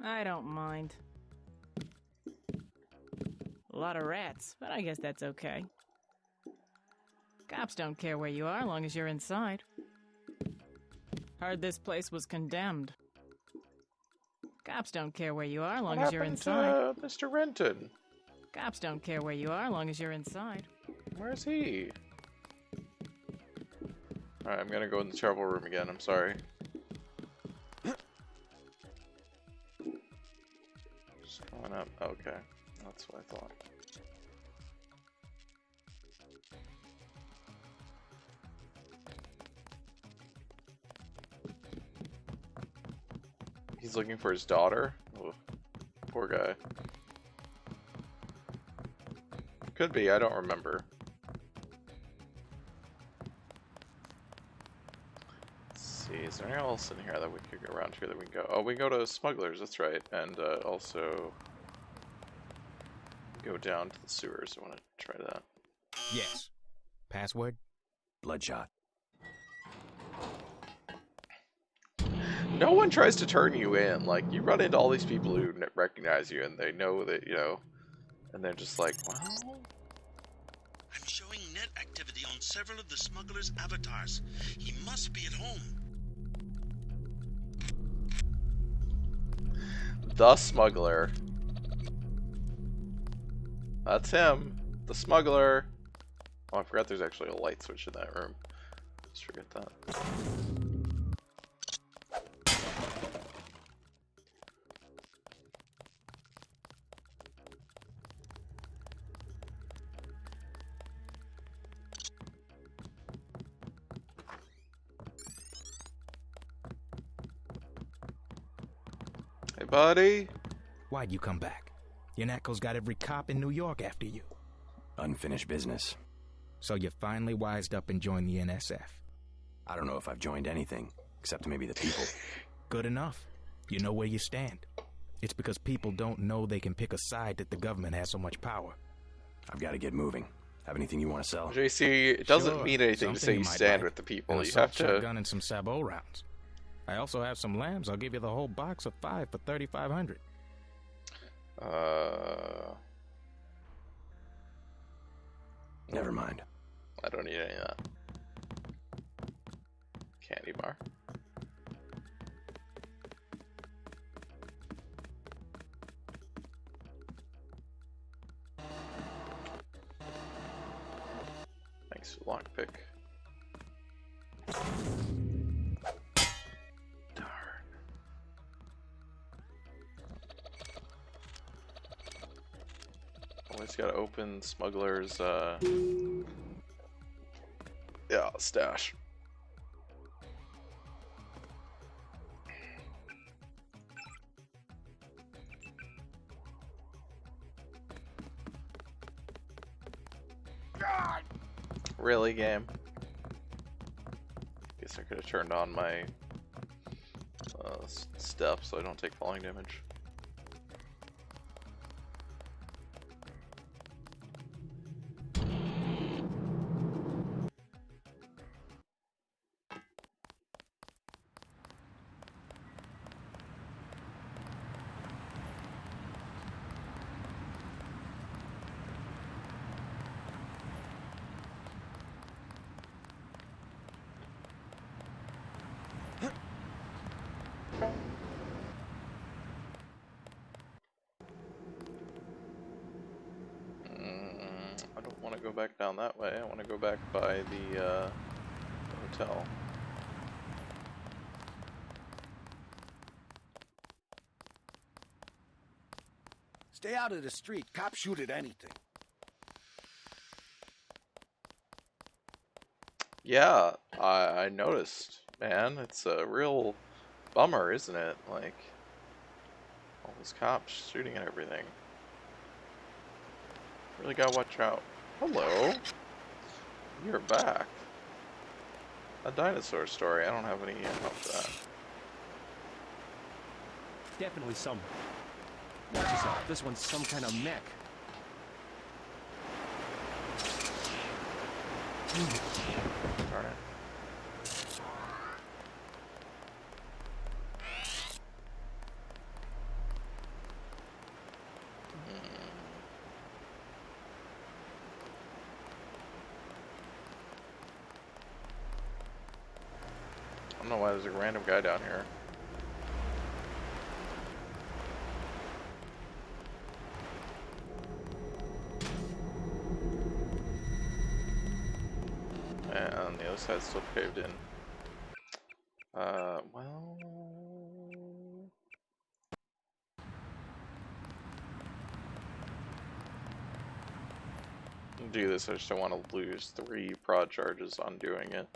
I don't mind. A lot of rats, but I guess that's okay. Cops don't care where you are, long as you're inside. Heard this place was condemned. Cops don't care where you are, long as you're inside. To, Mr. Renton? Cops don't care where you are, long as you're inside. Where's he? Alright, I'm gonna go in the travel room again, I'm sorry. Just going up. Okay, that's what I thought. He's looking for his daughter? Oh, poor guy. Could be, I don't remember. Let's see, is there anything else in here that we could go around here that we can go? Oh, we can go to Smugglers, that's right. And also go down to the sewers. I want to try that. Yes. Password? Bloodshot. No one tries to turn you in. Like, you run into all these people who recognize you and they know that, you know, and they're just like, well... I'm showing net activity on several of the smuggler's avatars. He must be at home. The smuggler. That's him. The smuggler. Oh, I forgot there's actually a light switch in that room. Just forget that. Hey, buddy. Why'd you come back? Yanatko's got every cop in New York after you. Unfinished business. So you finally wised up and joined the NSF? I don't know if I've joined anything, except maybe the people. Good enough. You know where you stand. It's because people don't know they can pick a side that the government has so much power. I've got to get moving. Have anything you want to sell? JC, it doesn't Sure, mean anything to say you might stand like. with the people. An You have assault to... shotgun and some sabot rounds. I also have some lambs. I'll give you the whole box of 5 for $3,500. Never mind. I don't need any of that. candy bar. Thanks for lockpick. Darn. Always gotta open smuggler's yeah, stash. Really, game? Guess I could have turned on my step so I don't take falling damage. I don't want to go back down that way. I want to go back by the hotel. Stay out of the street. Cops shoot at anything. Yeah, I noticed, man. It's a real bummer, isn't it? Like, all those cops shooting at everything. Really gotta watch out. Hello. You're back. A dinosaur story. I don't have any ammo for that. Definitely some. Watch yourself. This one's some kind of mech. Darn it. I don't know why there's a random guy down here. And the other side's still caved in. Well... do this, I just don't want to lose 3 prod charges on doing it.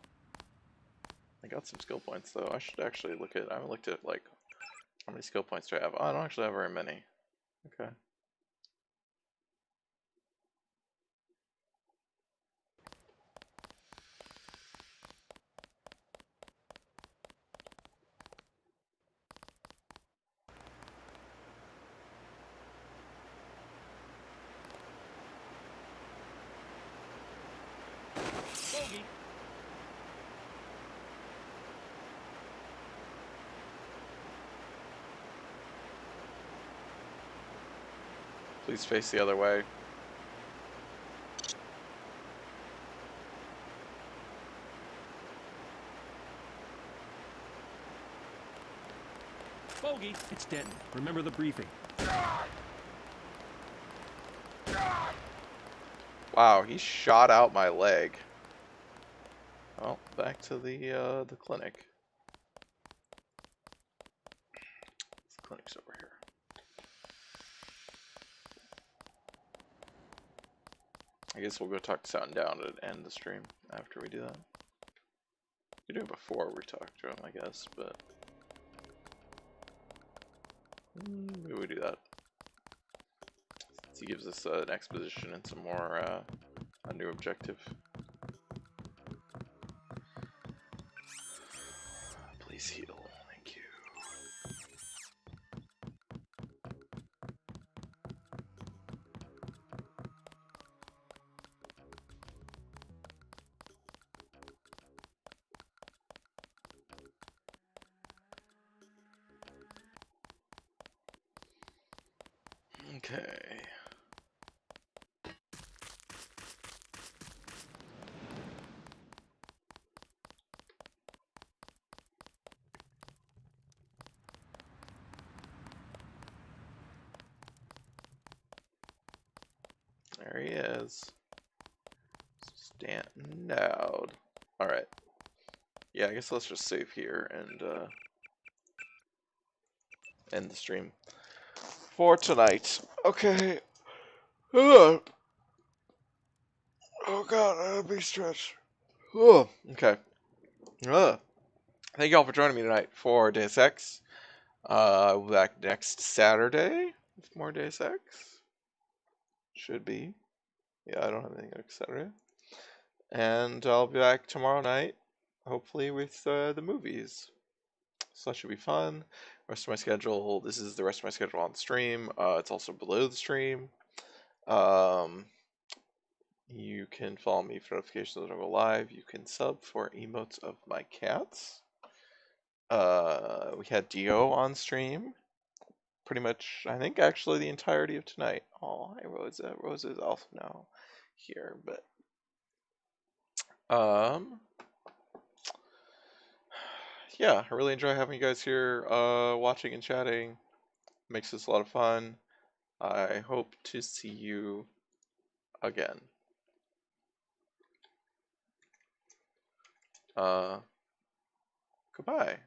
I got some skill points though. I should actually look at, I haven't looked at like, how many skill points do I have? Oh, I don't actually have very many. Okay. Bogey. Please face the other way. Bogey. It's Denton. Remember the briefing. Wow, he shot out my leg. Well, back to the clinic. The clinic's over here. I guess we'll go talk to Sound Down and end the stream after we do that. We do it before we talk to him, I guess, but maybe we do that. He gives us an exposition and some more, a new objective. Please heal, thank you. Okay. There he is. Stanton Dowd. Alright. Yeah, I guess let's just save here and end the stream for tonight. Okay. Ugh. Oh god, I gotta be stretched. Ugh. Okay. Ugh. Thank you all for joining me tonight for Deus Ex. I'll be back next Saturday with more Deus Ex. Should be. Yeah, I don't have anything next Saturday. And I'll be back tomorrow night, hopefully with the movies. So that should be fun. Rest of my schedule. This is the rest of my schedule on the stream. It's also below the stream. You can follow me for notifications when I go live. You can sub for emotes of my cats. We had Dio on stream. Pretty much, I think, actually the entirety of tonight. Oh, hi, Rosa. Rosa is also now here, but yeah, I really enjoy having you guys here, watching and chatting. Makes this a lot of fun. I hope to see you again. Goodbye.